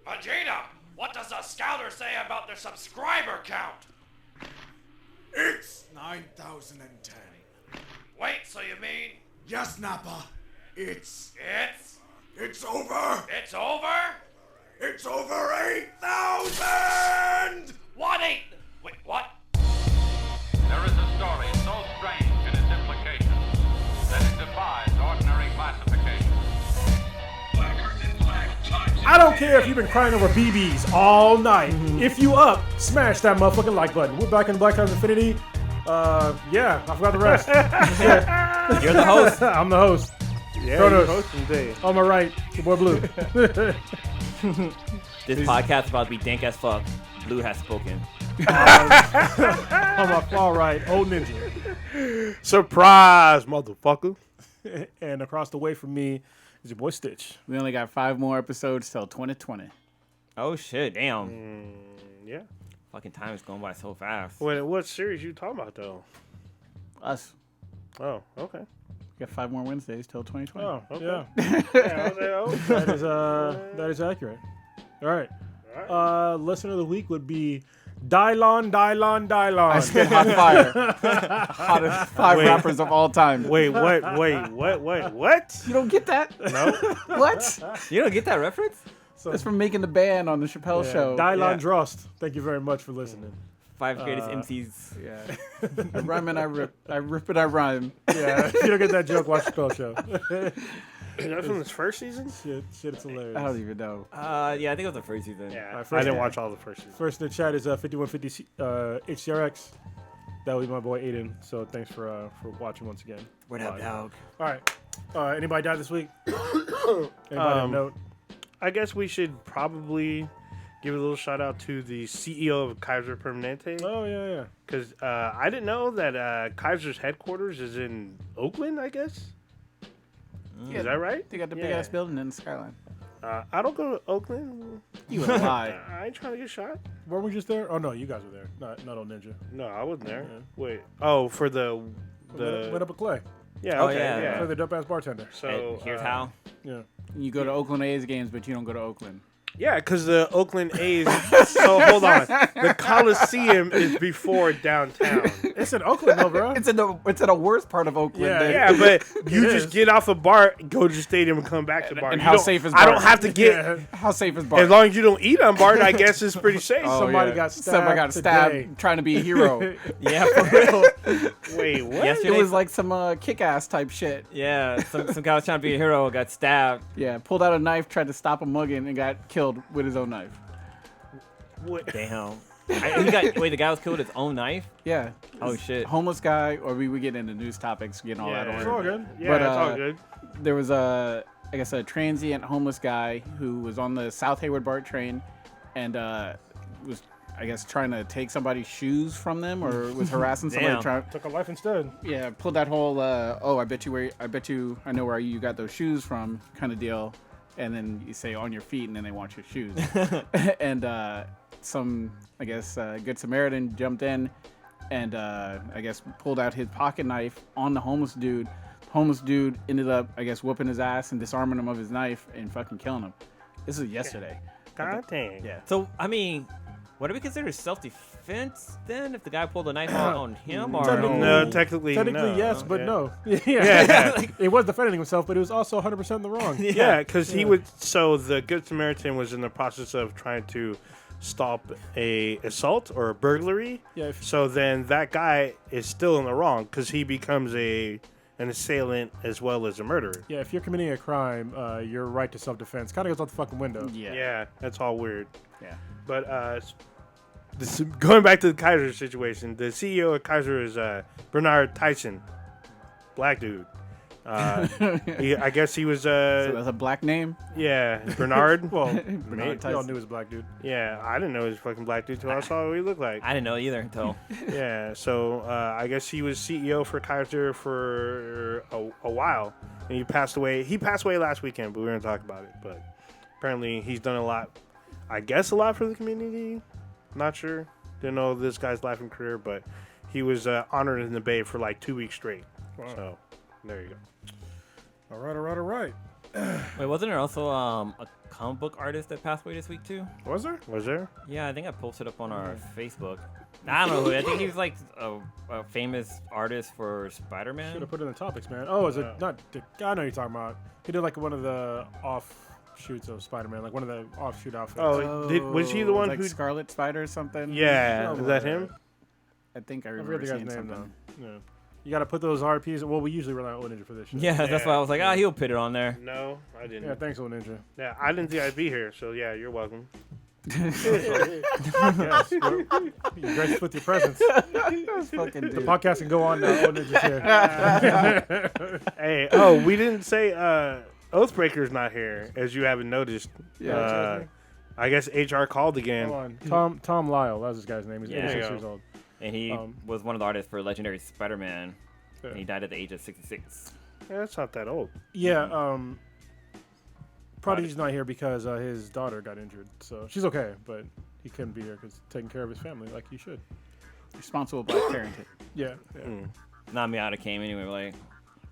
Vegeta, what does the scouter say about their subscriber count? It's 9,010. Wait, so you mean... Yes, Nappa. It's over. It's over? It's over 8,000! What Wait, what? There is a story so strange in its implications that it defies ordinary classification. I don't care if you've been crying over BBs all night. If you up, smash that motherfucking like button. We're back in Black Times Infinity. Yeah, I forgot the rest. Yeah. You're the host. I'm the host. Yeah, Kronos. you're hosting today. On my right, your boy Blue. This podcast is about to be dank as fuck. Blue has spoken. On my far right, Old Ninja. Surprise, motherfucker. And across the way from me is your boy Stitch. We only got 5 more episodes till 2020. Oh shit, damn. Yeah. Fucking time is going by so fast. What series you talking about, though? Us. Oh, okay. We got 5 more Wednesdays till 2020. Oh, Okay. yeah. Yeah, I was like, oh. That is accurate. All right. Listener of the week would be Dylon. I spit hot fire. Hottest 5 rappers of all time. Wait, what? You don't get that? No. What? You don't get that reference? That's from Making the Band on the Chappelle Show. Dylon Yeah. Drost. Thank you very much for listening. 5 greatest MCs. Yeah. I rhyme and I rip. I rip and I rhyme. Yeah, if you don't get that joke, watch the Chappelle Show. Is that from this first season? Shit, it's hilarious. I don't even know. Yeah, I think it was the first season. Yeah, Alright, I didn't watch all the first season. First in the chat is 5150 HCRX. That would be my boy Aiden. So thanks for watching once again. What up, dog? All right. Anybody died this week? Anybody have a note? I guess we should probably give a little shout out to the CEO of Kaiser Permanente. Oh, yeah. Because I didn't know that Kaiser's headquarters is in Oakland, I guess. Yeah, Is that right? They got the big ass building in the skyline. I don't go to Oakland. You would lie. I ain't trying to get shot. Weren't we just there? Oh, no, you guys were there. Not Old Ninja. No, I wasn't there. Yeah. Wait. Oh, for the Went up a Clay. yeah. Oh, Okay. yeah. Yeah. For the dope ass bartender. So And here's how. Yeah. You go to Oakland A's games, but you don't go to Oakland. Yeah, because the Oakland A's. So hold on. The Coliseum is before downtown. It's in Oakland, though, bro. It's in the worst part of Oakland. Yeah. then. Yeah, but you It just is. get off the bar, go to the stadium, and come back to the bar. and You how don't- safe is I don't Bart? have to get. Yeah. How safe is Bart? As long as you don't eat on Bart, I guess it's pretty safe. Oh, Somebody yeah. got stabbed Somebody got stabbed today. trying to be a hero. Yeah, for real. Wait, what? It Yesterday, was like some kick-ass type shit. yeah, some guy was trying to be a hero, got stabbed. Yeah, pulled out a knife, tried to stop a mugging, and got killed with his own knife. What? Damn. The guy was killed with his own knife? Yeah. Oh, shit. Homeless guy, or we get into news topics, getting all that Yeah. It's order. all good. Yeah, But, it's all good. There was a transient homeless guy who was on the South Hayward BART train and was, I guess, trying to take somebody's shoes from them or was harassing somebody. Damn. Took a life instead. Yeah, pulled that whole, I bet you I know where you got those shoes from kind of deal. And then you say on your feet and then they want your shoes. And some, I guess, Good Samaritan jumped in and I guess pulled out his pocket knife on the homeless dude. Homeless dude ended up, I guess, whooping his ass and disarming him of his knife and fucking killing him. This is yesterday. God dang. Yeah. So, I mean, what do we consider self-defense then? If the guy pulled a knife on him? Or Technically- No, technically Technically, no. yes, but Yeah. no. Yeah. It was defending himself, but it was also 100% in the wrong. Yeah, because he would. So the Good Samaritan was in the process of trying to stop a assault or a burglary. Yeah, So then that guy is still in the wrong because he becomes an assailant as well as a murderer. Yeah, if you're committing a crime, your right to self-defense kind of goes out the fucking window. Yeah, that's all weird. Yeah. But going back to the Kaiser situation, the CEO of Kaiser is Bernard Tyson, black dude. I guess he was So that's a black name? yeah, Bernard. Well, Bernard we all Tyson. knew he was a black dude. Yeah, I didn't know he was a fucking black dude until I saw what he looked like. I didn't know either until. Yeah, so I guess he was CEO for Kaiser for a while, and he passed away. He passed away last weekend, but we're gonna talk about it. But apparently, he's done a lot. I guess a lot for the community. Not sure. Didn't know this guy's life and career, but he was honored in the Bay for like 2 weeks straight. Wow. So there you go. All right. Wait, wasn't there also a comic book artist that passed away this week too? Was there? Was there? Yeah, I think I posted up on our Facebook. I don't know who. I think he was like a famous artist for Should Spider-Man. have put it in the topics, man. Oh, is it not? I know you're talking about. He did like one of the offshoots of Spider-Man, like one of the offshoot outfits. Was he the one like who? Scarlet Spider or something? Yeah, Something is that like him? I think I I forget remember the guy's seeing name something. though. Yeah. You got to put those RPs. Well, we usually rely on Old Ninja for this shit. Yeah, that's why I was like, he'll put it on there. No, I didn't. Yeah, thanks, Old Ninja. Yeah, I didn't think I'd be here, so yeah, you're welcome. Yes, you're graced with your presence. Fucking The dude. podcast can go on now. Old Ninja's here. Hey, we didn't say Oathbreaker's not here, as you haven't noticed. Yeah. I guess HR called again. Hold on. Tom Lyle. That was this guy's name. He's Yeah. 86 years old. And he was one of the artists for Legendary Spider-Man. Yeah. And he died at the age of 66. Yeah, that's not that old. Yeah. Prodigy's not here because his daughter got injured. So she's okay, but he couldn't be here because taking care of his family like he should. Responsible black parenting. Yeah. Not Miata came anyway, like,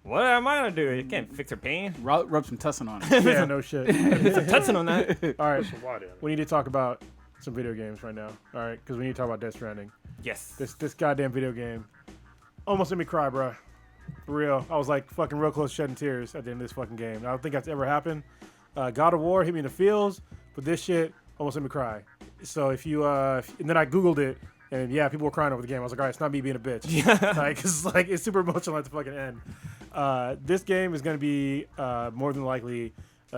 what am I gonna do? You can't fix her pain. Rub some tussin on it. Yeah, no shit. Touching on that. All right. Some water. We need to talk about some video games right now. All right, because we need to talk about Death Stranding. Yes. This goddamn video game almost made me cry, bro. For real. I was like fucking real close to shedding tears at the end of this fucking game. I don't think that's ever happened. God of War hit me in the feels, but this shit almost made me cry. So if you and then I Googled it, and yeah, people were crying over the game. I was like, all right, it's not me being a bitch. Like, it's super emotional at the fucking end. This game is going to be more than likely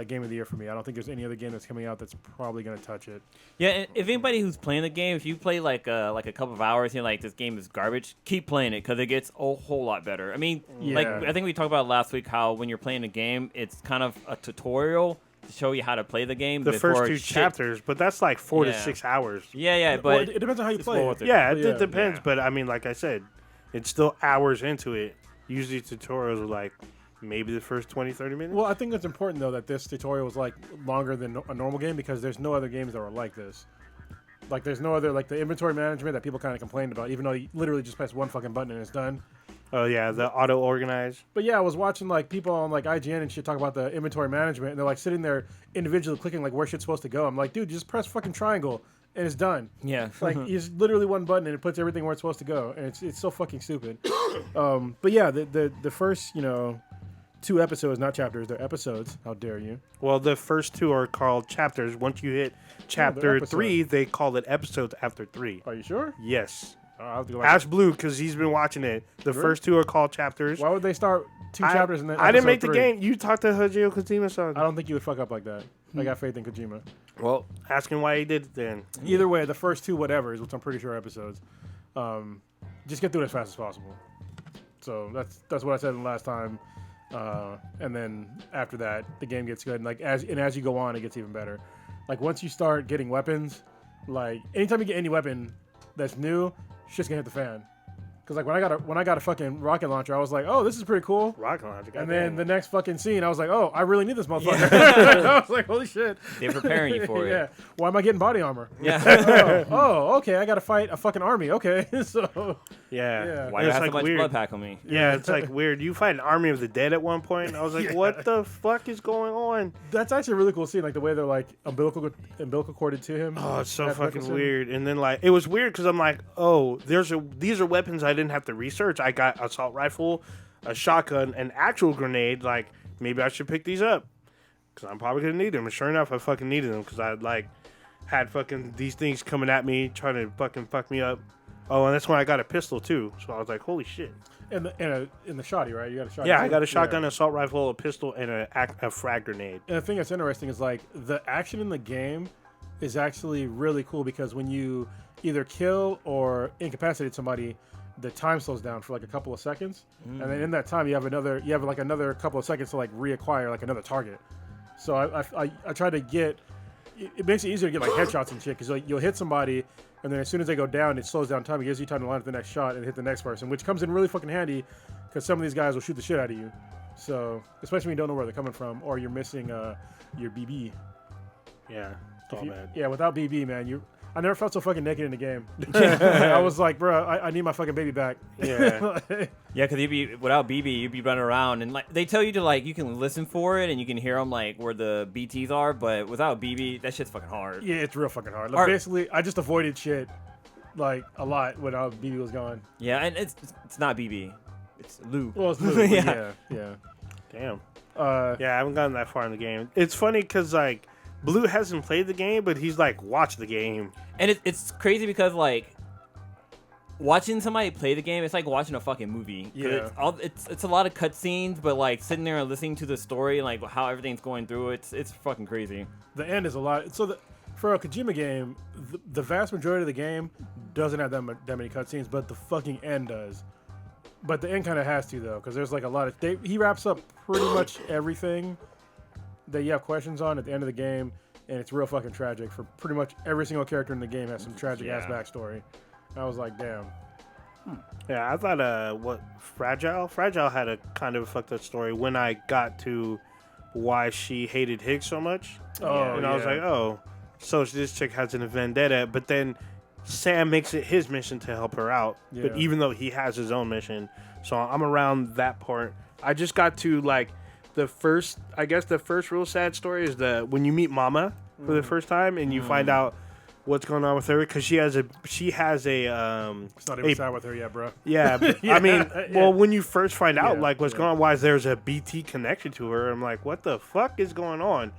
game of the year for me. I don't think there's any other game that's coming out that's probably going to touch it. Yeah, and if anybody who's playing the game, if you play like a couple of hours and you're like, this game is garbage, keep playing it because it gets a whole lot better. I mean, like Yeah. I think we talked about last week how when you're playing a game, it's kind of a tutorial to show you how to play the game. The before first two shit- chapters, but that's like 4 to Yeah. 6 hours. Yeah, Well, but it depends on how you it's play well it. worth it. Yeah, it Yeah. depends, Yeah. but I mean, like I said, it's still hours into it. Usually tutorials are like maybe the first 20, 30 minutes. Well, I think it's important though that this tutorial was like longer than a normal game because there's no other games that are like this. Like there's no other like the inventory management that people kind of complained about, even though you literally just press one fucking button and it's done. Oh, yeah, the auto-organize. But yeah, I was watching like people on like IGN and shit talk about the inventory management, and they're like sitting there individually clicking like where shit's supposed to go. I'm like, dude, just press fucking triangle and it's done. yeah, Like it's literally one button and it puts everything where it's supposed to go, and it's so fucking stupid. But yeah, the first 2 episodes, not chapters, they're episodes. How dare you? Well, the first 2 are called chapters. Once you hit chapter episodes. 3, they call it episodes after 3. Are you sure? Yes. I'll have to go back. Ask Blue, because he's been watching it. The first 2 are called chapters. Why would they start 2 chapters and then I didn't make episode the 3? game. You talked to Hideo Kojima, so I don't think you would fuck up like that. I got faith in Kojima. well, ask him why he did it then. Either way, the first 2 whatevers, which I'm pretty sure are episodes, just get through it as fast as possible. So that's what I said the last time. And then after that, the game gets good. And like as you go on, it gets even better. Like once you start getting weapons, like anytime you get any weapon that's new, shit's gonna hit the fan. Cause like when I got a fucking rocket launcher, I was like, oh, this is pretty cool. Rocket launcher. And then goddamn. the next fucking scene, I was like, oh, I really need this motherfucker. I was like, holy shit. they're preparing you for Yeah. it. Why am I getting body armor? Yeah. Oh, okay. I gotta fight a fucking army. Okay. So Yeah. Yeah. Why do I It's have like so much weird. blood pack on me? Yeah, it's like weird. You fight an army of the dead at one point. I was like, what the fuck is going on? that's actually a really cool scene. Like the way they're like umbilical corded to him. Oh, it's so Matt fucking Nicholson. weird. And then like it was weird because I'm like, oh, these are weapons I didn't have to research. I got assault rifle, a shotgun, an actual grenade. Like maybe I should pick these up because I'm probably gonna need them. And sure enough, I fucking needed them because I like had fucking these things coming at me trying to fucking fuck me up. Oh, and that's when I got a pistol too. So I was like, holy shit. In the shotty, right? You got a shotty. Yeah, too? I got a shotgun, Yeah. assault rifle, a pistol, and a frag grenade. And the thing that's interesting is like the action in the game is actually really cool because when you either kill or incapacitate somebody, the time slows down for like a couple of seconds, and then in that time you have another couple of seconds to like reacquire like another target. So I try to get it makes it easier to get like headshots and shit because like you'll hit somebody and then as soon as they go down, it slows down time. It gives you time to line up the next shot and hit the next person, which comes in really fucking handy because some of these guys will shoot the shit out of you. So especially when you don't know where they're coming from or you're missing your BB. Yeah, it's all bad. Yeah, without BB, man, I never felt so fucking naked in the game. I was like, bro, I need my fucking baby back. Yeah. Yeah, because without BB, you'd be running around and like they tell you to like you can listen for it and you can hear them like where the BTs are, but without BB, that shit's fucking hard. Yeah, it's real fucking hard. Like, basically, I just avoided shit like a lot when BB was gone. Yeah, and it's not BB, it's Lou. Well, it's Lou. yeah. Damn. Yeah. I haven't gotten that far in the game. It's funny because like Blue hasn't played the game, but he's like watched the game. And it's crazy because like watching somebody play the game, it's like watching a fucking movie. Yeah. It's a lot of cutscenes, but like sitting there and listening to the story and like how everything's going through, it's fucking crazy. The end is a lot. So for a Kojima game, the vast majority of the game doesn't have that many cutscenes, but the fucking end does. But the end kind of has to though, because there's like a lot of he wraps up pretty much everything that you have questions on at the end of the game, and it's real fucking tragic for pretty much every single character in the game has some tragic ass backstory. I was like, damn. Yeah, I thought Fragile had a kind of fucked up story when I got to why she hated Higgs so much. Oh, and I was like, oh, so this chick has a vendetta, but then Sam makes it his mission to help her out. Yeah. But even though he has his own mission, so I'm around that part. I just got to like the first real sad story is when you meet Mama for the first time and you find out what's going on with her because she has a It's not even sad with her yet, bro. yeah, I mean, well, when you first find out like what's going on, why there's a BT connection to her, I'm like, what the fuck is going on?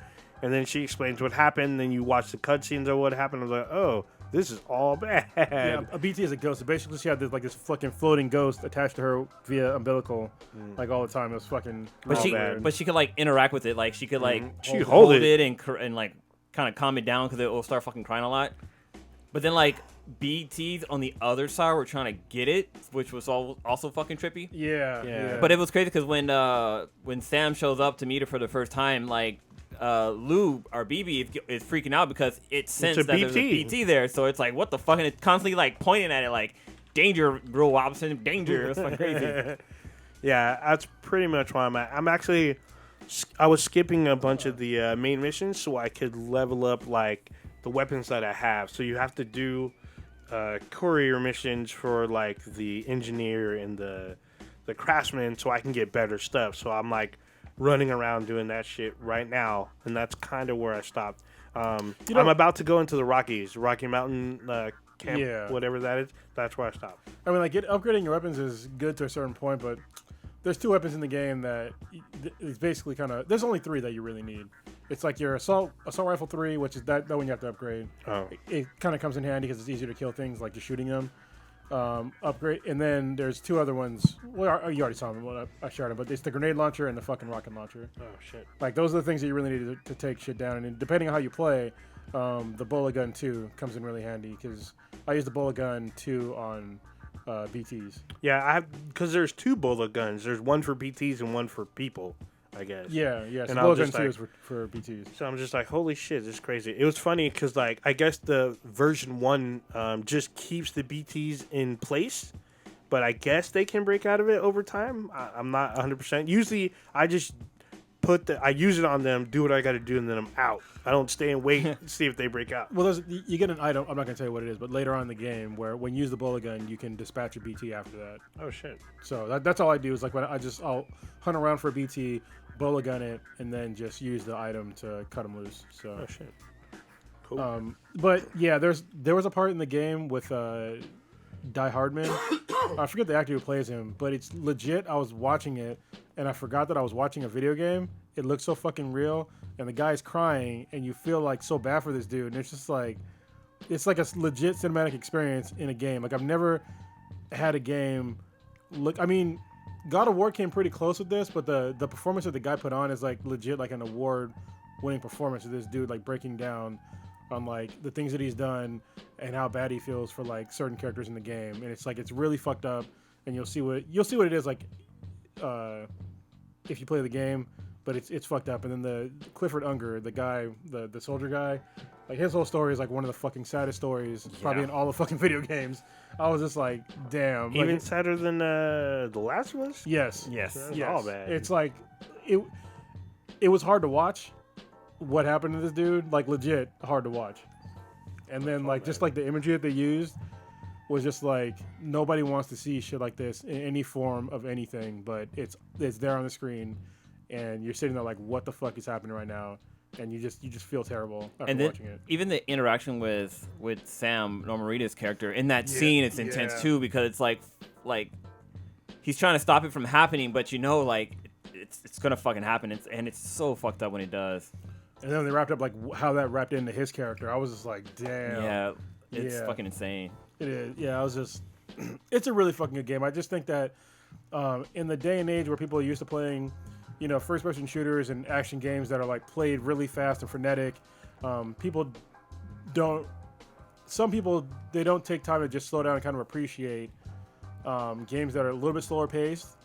And then she explains what happened. And then you watch the cutscenes of what happened. I was like, oh, this is all bad. Yeah, a BT is a ghost. So basically, she had this fucking floating ghost attached to her via umbilical, like all the time. It was fucking. But she could like interact with it. Like she could like She hold it and like kind of calm it down because it will start fucking crying a lot. But then like BTs on the other side were trying to get it, which was also fucking trippy. Yeah. But it was crazy because when Sam shows up to meet her for the first time, like Lou or BB is freaking out because it sensed that there's a BT there. So it's like, what the fuck? And it's constantly like pointing at it like, danger, Will Robinson, danger. It's fucking crazy. Yeah, that's pretty much why I'm at. I was skipping a bunch of the main missions so I could level up like the weapons that I have. So you have to do courier missions for like the engineer and the craftsman so I can get better stuff. So I'm like running around doing that shit right now, and that's kind of where I stopped. I'm about to go into the Rocky Mountain camp, whatever that is. That's where I stopped. I mean, like upgrading your weapons is good to a certain point, but there's 2 weapons in the game that it's basically kind of. There's only 3 that you really need. It's like your assault rifle 3, which is that one you have to upgrade. Oh. It kind of comes in handy because it's easier to kill things like just shooting them. Upgrade, and then there's 2 other ones. Well, you already saw them when I shared them, but it's the grenade launcher and the fucking rocket launcher. Oh shit! Like those are the things that you really need to take shit down. And depending on how you play, the bullet gun 2 comes in really handy because I use the bullet gun 2 on BTs. Yeah, because there's 2 bullet guns. There's one for BTs and one for people, I guess. Yeah. So and bullet gun 2 is for BTs. So I'm just like, holy shit, this is crazy. It was funny because, like, I guess the version 1 just keeps the BTs in place, but I guess they can break out of it over time. I'm not 100%. Usually, I just I use it on them, do what I got to do, and then I'm out. I don't stay and wait to see if they break out. Well, you get an item. I'm not gonna tell you what it is, but later on in the game, where when you use the bullet gun, you can dispatch a BT after that. Oh shit! So that's all I do is like when I'll hunt around for a BT, bullet gun it, and then just use the item to cut them loose. So. Oh shit! Cool. But yeah, there was a part in the game with Die Hardman. I forget the actor who plays him, but it's legit. I was watching it, and I forgot that I was watching a video game. It looks so fucking real, and the guy's crying, and you feel like so bad for this dude. And it's just like, it's like a legit cinematic experience in a game. Like I've never had a game look. I mean, God of War came pretty close with this, but the performance that the guy put on is like legit, like an award-winning performance of this dude, like breaking down on like the things that he's done and how bad he feels for like certain characters in the game, and it's like it's really fucked up. And you'll see what it is like if you play the game, but it's fucked up. And then the Clifford Unger, the guy, the soldier guy, like his whole story is like one of the fucking saddest stories probably in all the fucking video games. I was just like, damn. Even like, sadder than The Last of Us? Yes. That's all bad. It's like it was hard to watch what happened to this dude, like legit hard to watch. And then like just like the imagery that they used was just like nobody wants to see shit like this in any form of anything, but it's there on the screen, and you're sitting there like, what the fuck is happening right now? And you just feel terrible after watching it. Even the interaction with Sam, Norman Reedus' character in that scene, it's intense too, because it's like he's trying to stop it from happening, but like it's gonna fucking happen, and it's so fucked up when it does. And then when they wrapped up like how that wrapped into his character, I was just like, damn. Yeah, it's fucking insane. It is. Yeah, I was just. It's a really fucking good game. I just think that in the day and age where people are used to playing, first-person shooters and action games that are like played really fast and frenetic, people don't. Some people they don't take time to just slow down and kind of appreciate games that are a little bit slower paced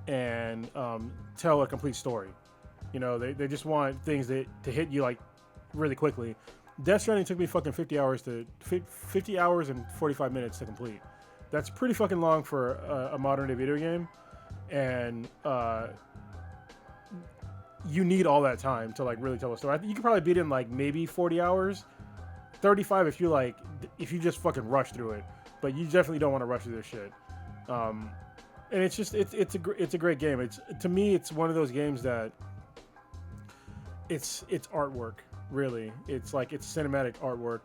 and tell a complete story. They just want things to hit you like really quickly. Death Stranding took me fucking 50 hours and 45 minutes to complete. That's pretty fucking long for a modern day video game, and you need all that time to like really tell a story. I think you could probably beat it in like maybe 40 hours, 35 if you just fucking rush through it. But you definitely don't want to rush through this shit. And it's just it's a great game. To me it's one of those games that it's artwork. Really, it's cinematic artwork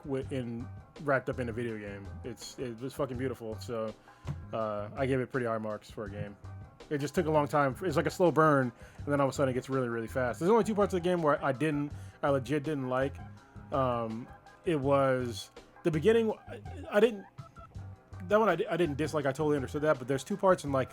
wrapped up in a video game. It was fucking beautiful. So I gave it pretty high marks for a game. It just took a long time. It's like a slow burn, and then all of a sudden it gets really, really fast. There's only two parts of the game where I legit didn't like. It was the beginning. I didn't dislike. I totally understood that. But there's two parts in like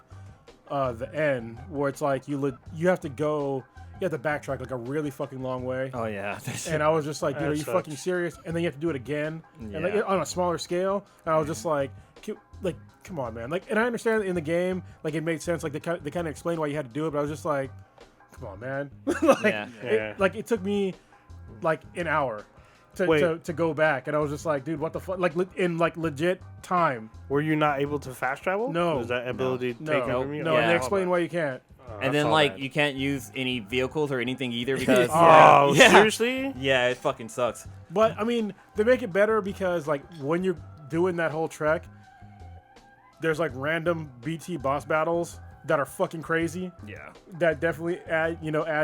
the end where it's like you have to go. You have to backtrack like a really fucking long way. Oh yeah. And I was just like, dude, are you fucking serious? And then you have to do it again, and like, on a smaller scale. And I was just like, come on, man. Like, and I understand in the game, like it made sense. Like they kind of explained why you had to do it, but I was just like, come on, man. It took me like an hour to go back, and I was just like, dude, what the fuck? Like in like legit time. Were you not able to fast travel? No. Was that ability taken from you? No, and they explained why you can't. And then you can't use any vehicles or anything either because seriously? Yeah, it fucking sucks. But I mean, they make it better because like when you're doing that whole trek, there's like random BT boss battles that are fucking crazy. Yeah. That definitely add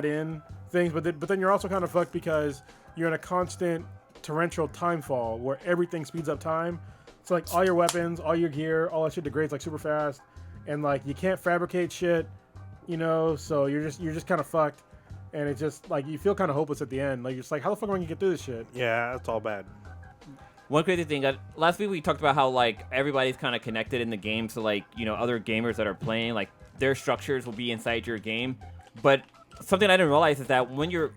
in things, but then you're also kind of fucked because you're in a constant torrential time fall where everything speeds up time. So like all your weapons, all your gear, all that shit degrades like super fast, and like you can't fabricate shit. So you're just kind of fucked, and it's just like you feel kind of hopeless at the end. Like you're just like, how the fuck am I gonna get through this shit? Yeah, that's all bad. One crazy thing, last week we talked about how like everybody's kind of connected in the game, so like other gamers that are playing, like their structures will be inside your game. But something I didn't realize is that when you're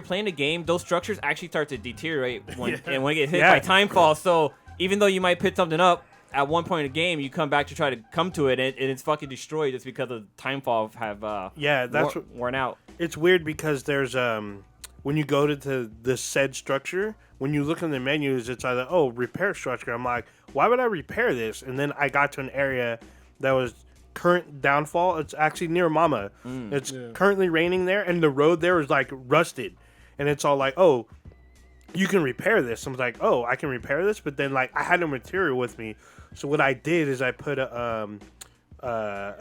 playing a game, those structures actually start to deteriorate and when you get hit by timefall. So even though you might pick something up at one point in the game, you come back to try to come to it, and it's fucking destroyed just because of timefall have worn out. It's weird because there's when you go to the said structure, when you look in the menus, it's either repair structure. I'm like, why would I repair this? And then I got to an area that was current downfall. It's actually near Mama. It's currently raining there, and the road there is like rusted, and it's all like, you can repair this. I'm like, I can repair this, but then like I had no material with me. So what I did is I put a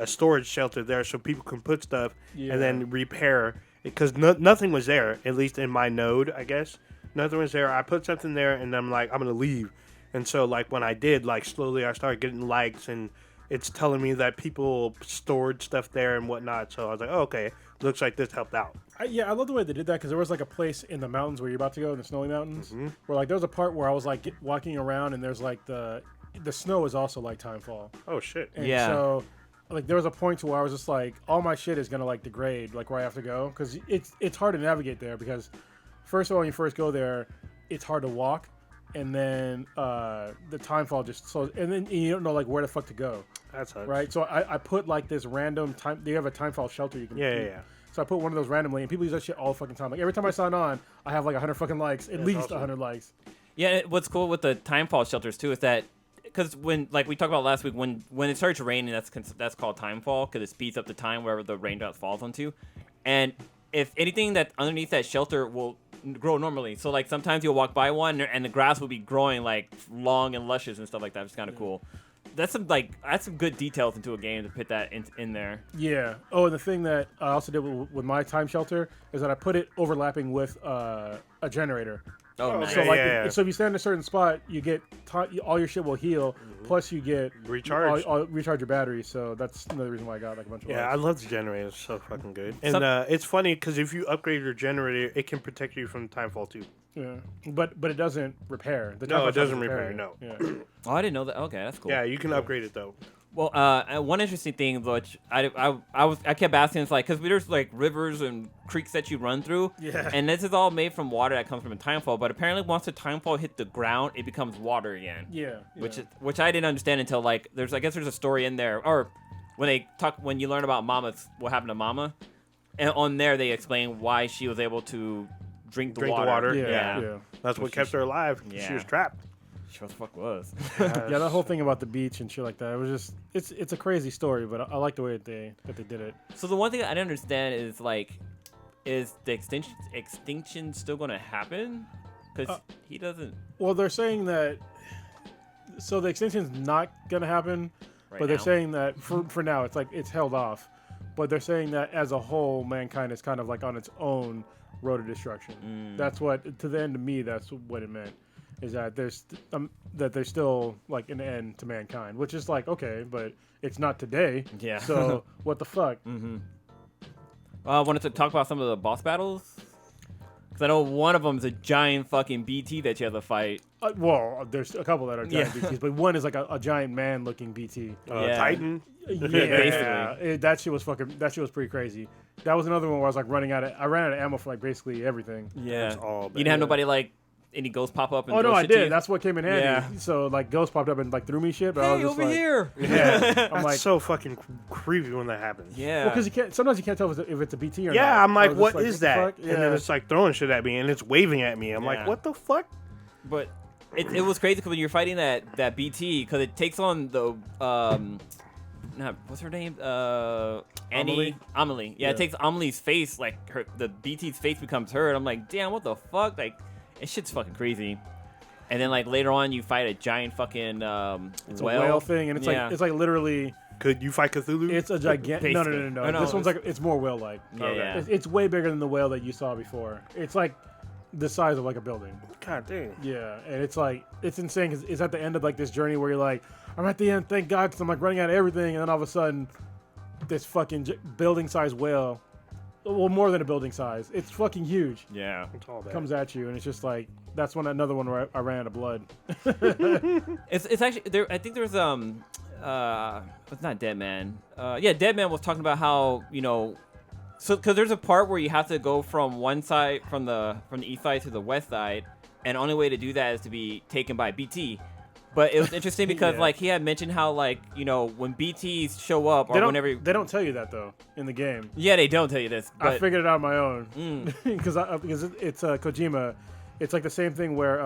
storage shelter there so people can put stuff and then repair because nothing was there, at least in my node, I guess. Nothing was there. I put something there, and I'm like, I'm going to leave. And so like when I did, like slowly I started getting likes, and it's telling me that people stored stuff there and whatnot. So I was like, okay, looks like this helped out. I love the way they did that because there was like a place in the mountains where you're about to go in the snowy mountains where like there was a part where I was like walking around, and there's like the snow is also like timefall. Oh shit. And so like there was a point to where I was just like, all my shit is gonna like degrade like where I have to go because it's hard to navigate there because first of all when you first go there it's hard to walk, and then the timefall just slows, and then you don't know like where the fuck to go. That's right. So I put like this random time. They have a timefall shelter you can yeah. So I put one of those randomly, and people use that shit all the fucking time. Like every time I sign on, I have like 100 fucking likes, at least 100 likes. Yeah, what's cool with the timefall shelters too is that because when like we talked about last week, when it starts raining, that's called timefall because it speeds up the time wherever the raindrop falls onto. And if anything that underneath that shelter will grow normally. So like sometimes you'll walk by one and the grass will be growing like long and luscious and stuff like that. It's kind of cool. That's some good details into a game to put that in there. Yeah. Oh, and the thing that I also did with my time shelter is that I put it overlapping with a generator. Oh, nice. So so if you stand in a certain spot, you get all your shit will heal. Plus you get recharge your battery. So that's another reason why I got like a bunch of. Yeah, I love the generator. It's so fucking good. And it's funny because if you upgrade your generator, it can protect you from timefall too. Yeah, but it doesn't repair. No, it doesn't repair. No. Yeah. Oh, I didn't know that. Okay, that's cool. Yeah, you can upgrade it though. Well, one interesting thing which I kept asking is like because there's like rivers and creeks that you run through, and this is all made from water that comes from a timefall. But apparently, once the timefall hit the ground, it becomes water again. Yeah. Which I didn't understand until like I guess there's a story in there or when you learn about Mama's what happened to Mama, and on there they explain why she was able to drink the water. Yeah. That's what kept her alive. Yeah. She was trapped. She what the fuck was. Yeah, that whole thing about the beach and shit like that. It was just it's a crazy story, but I like the way that they did it. So the one thing I didn't understand is like, is the extinction still gonna happen? Because he doesn't. Well, they're saying that. So the extinction's not gonna happen, but they're now? saying that for now it's held off. But they're saying that as a whole, mankind is kind of like on its own road to destruction. That's what to the end of me. That's what it meant. Is that there's still like an end to mankind, which is like okay, but it's not today. Yeah. So what the fuck? I wanted to talk about some of the boss battles. Because I know one of them is a giant fucking BT that you have to fight. Well, there's a couple that are giant BTs, but one is like a giant man-looking BT. Titan. Basically. That shit was pretty crazy. That was another one where I was like I ran out of ammo for like basically everything. Yeah. all You didn't have nobody like any ghosts pop up and Oh no, throw I shit to did. you? That's what came in handy. Yeah. So like ghosts popped up and like threw me shit, but I was Hey, just over like, here. Yeah. I'm That's so fucking creepy when that happens. Yeah. because sometimes you can't tell if it's a BT or not. Yeah, I'm I like, was what just is the that? fuck? And then it's like throwing shit at me, and it's waving at me. I'm like, Yeah. what the fuck? But it was crazy because when you're fighting that BT, because it takes on the what's her name? Annie. Amelie. Yeah, it takes Amelie's face, like the BT's face becomes her, and I'm like, damn, what the fuck? Like, it shit's fucking crazy. And then like later on, you fight a giant fucking it's a whale thing, and it's like literally. Could you fight Cthulhu? It's a gigantic. No. Oh, no, This one's like it's more whale-like. Yeah. It's way bigger than the whale that you saw before. It's like the size of like a building. God damn. Yeah, and it's like it's insane because it's at the end of like this journey where you're like, I'm at the end, thank God, because I'm like running out of everything, and then all of a sudden, this fucking building-sized whale, well, more than a building size, it's fucking huge. Yeah. It's all bad. Comes at you, and it's just like that's another one where I ran out of blood. It's actually there. I think there's it's not Dead Man. Dead Man was talking about how so because there's a part where you have to go from one side from the east side to the west side, and the only way to do that is to be taken by BT. But it was interesting because like he had mentioned how like when BTs show up or whenever they don't tell you that though in the game. Yeah, they don't tell you this. But I figured it out on my own because it's Kojima. It's like the same thing where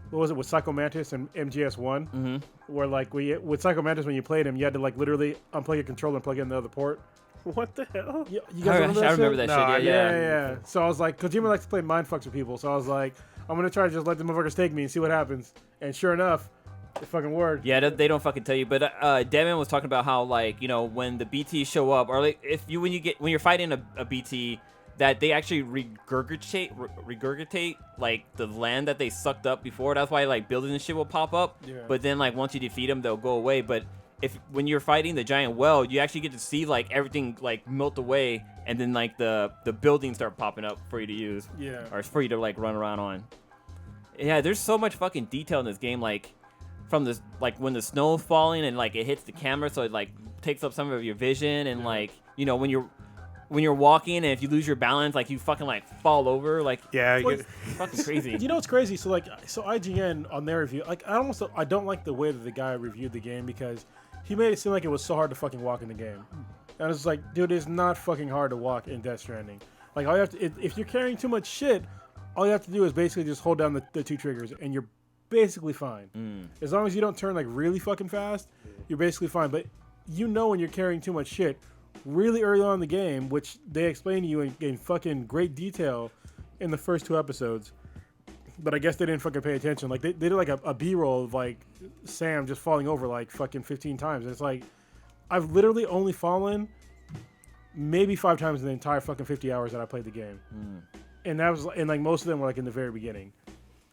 what was it with Psycho Mantis and MGS1, where like with Psycho Mantis when you played him, you had to like literally unplug your controller and plug it in the other port. What the hell? You guys remember that I remember shit? that shit. Yeah. So I was like, Kojima likes to play mind fucks with people, so I was like, I'm gonna try to just let the motherfuckers take me and see what happens. And sure enough, it fucking worked. Yeah, they don't fucking tell you. But Deadman was talking about how like when the BTs show up, or like when you're fighting a BT, that they actually regurgitate like the land that they sucked up before. That's why like buildings and shit will pop up. Yeah. But then like once you defeat them, they'll go away. But when you're fighting the giant whale, you actually get to see like everything like melt away, and then like the buildings start popping up for you to use. Yeah. Or for you to like run around on. Yeah, there's so much fucking detail in this game, like from this like when the snow's falling and like it hits the camera, so it like takes up some of your vision, and like when you're walking and if you lose your balance, like you fucking like fall over, like it's fucking crazy. You know what's crazy? So IGN on their review, like I don't like the way that the guy reviewed the game because he made it seem like it was so hard to fucking walk in the game. And I was like, dude, it's not fucking hard to walk in Death Stranding. Like all you have to, if you're carrying too much shit, all you have to do is basically just hold down the two triggers and you're basically fine. As long as you don't turn like really fucking fast, you're basically fine. But when you're carrying too much shit really early on in the game, which they explain to you in fucking great detail, in the first 2 episodes, but I guess they didn't fucking pay attention. Like they did like a B-roll of like Sam just falling over like fucking 15 times. And it's like I've literally only fallen maybe 5 times in the entire fucking 50 hours that I played the game. And that was, and like most of them were like in the very beginning.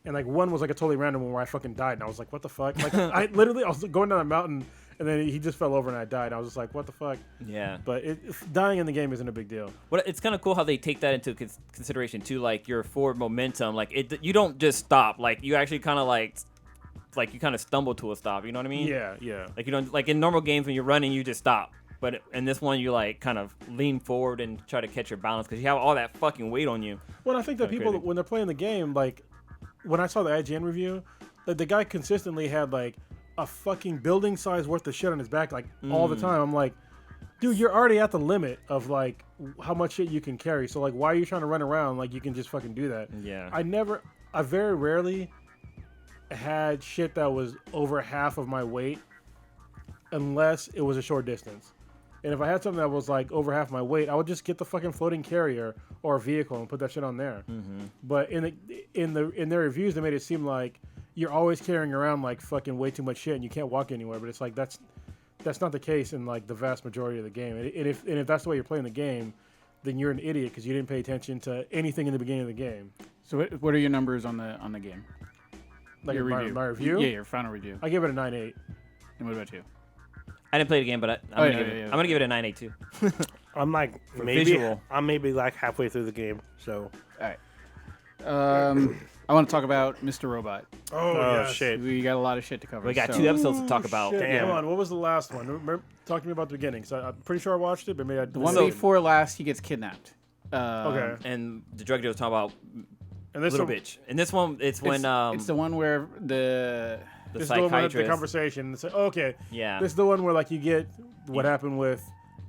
And like one was like a totally random one where I fucking died, and I was like, what the fuck? Like I was going down a mountain, and then he just fell over and I died. I was just like, what the fuck? Yeah. But dying in the game isn't a big deal. Well, it's kind of cool how they take that into consideration too, like your forward momentum. Like you don't just stop. Like you actually kind of like you kind of stumble to a stop. You know what I mean? Yeah, yeah. Like you don't, like in normal games when you're running, you just stop. But in this one, you like kind of lean forward and try to catch your balance because you have all that fucking weight on you. Well, I think that people when they're playing the game, like when I saw the IGN review, that the guy consistently had like a fucking building size worth of shit on his back like all the time. I'm like, dude, you're already at the limit of like how much shit you can carry. So like, why are you trying to run around like you can just fucking do that? Yeah. I very rarely had shit that was over half of my weight unless it was a short distance. And if I had something that was like over half my weight, I would just get the fucking floating carrier or a vehicle and put that shit on there. But in their reviews, they made it seem like you're always carrying around like fucking way too much shit and you can't walk anywhere. But it's like that's not the case in like the vast majority of the game. And if that's the way you're playing the game, then you're an idiot because you didn't pay attention to anything in the beginning of the game. So what are your numbers on the game? Like your my review? Yeah, your final review. I give it a 9.8. And what about you? I didn't play the game, but I'm gonna give it a 9.8 too. I'm like visual. I'm maybe like halfway through the game. So All right. I want to talk about Mr. Robot. Oh yes. shit. We got a lot of shit to cover. We got so- 2 episodes to talk about. Shit, Damn. come on, what was the last one? Remember, talk to me about the beginning. Cause I'm pretty sure I watched it, but maybe I The one So- before last, he gets kidnapped. Okay. And the drug dealer was talking about And this little one, bitch. And this one, it's when it's the one where the the this is the one with the psychiatrist. conversation. It's like, okay. Yeah. This is the one where like you get what happened with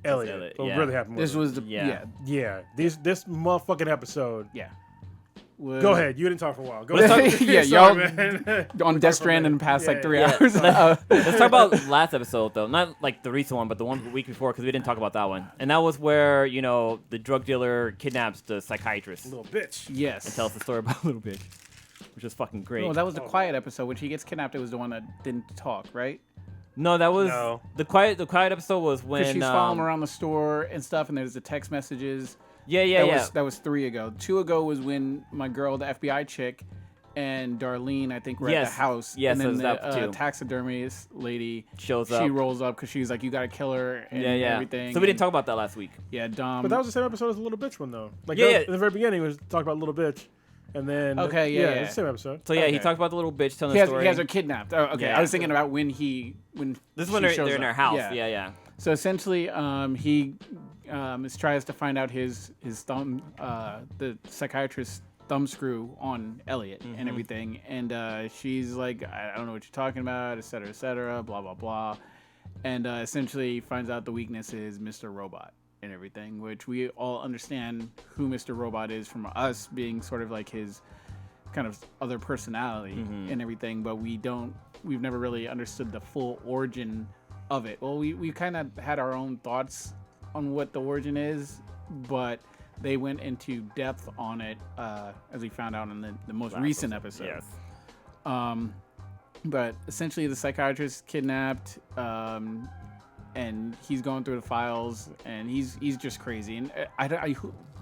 Elliot. Elliot, What yeah. really happened with this him. was the Yeah. yeah This motherfucking episode. Was- Go ahead. You didn't talk for a while. Go Let's ahead. talk- Yeah, Sorry, y'all man. on Death Strand in the past like 3 Yeah. hours. Let's talk about last episode though, not like the recent one, but the one the week before because we didn't talk about that one. And that was where the drug dealer kidnaps the psychiatrist Little bitch. Yes. and tells the story about Little Bitch, which is fucking great. No, that was the quiet episode. When she gets kidnapped, it was the one that didn't talk, right? No, that was No. the quiet episode was when Because she's following around the store and stuff, and there's the text messages. Yeah. That was 3 ago. 2 ago was when my girl, the FBI chick, and Darlene, I think, were at Yes. the house. Yes, and it then was that the too. taxidermist lady Shows She up. rolls up because she's like, "You gotta kill her," and everything. So we didn't and- talk about that last week. Yeah, Dom. But that was the same episode as the little bitch one though. Like Yeah, that- yeah. in the very beginning, we was talking about little bitch, and then Okay, yeah. Oh, it's the same episode. So yeah, he Okay. talked about the little bitch telling he the has, story. he has her kidnapped. Oh, okay. Yeah. I was thinking about when This is when she they're shows in up. her house. Yeah. So essentially, he tries to find out his thumb, the psychiatrist's thumb screw on Elliot and everything, and she's like, I don't know what you're talking about, et cetera, blah blah blah, and essentially finds out the weakness is Mr. Robot and everything, which we all understand who Mr. Robot is from us being sort of like his kind of other personality and everything, but we've never really understood the full origin of it. Well, we kind of had our own thoughts on what the origin is, but they went into depth on it as we found out in the most recent episode. Yes. But essentially, the psychiatrist kidnapped, and he's going through the files, and he's just crazy. And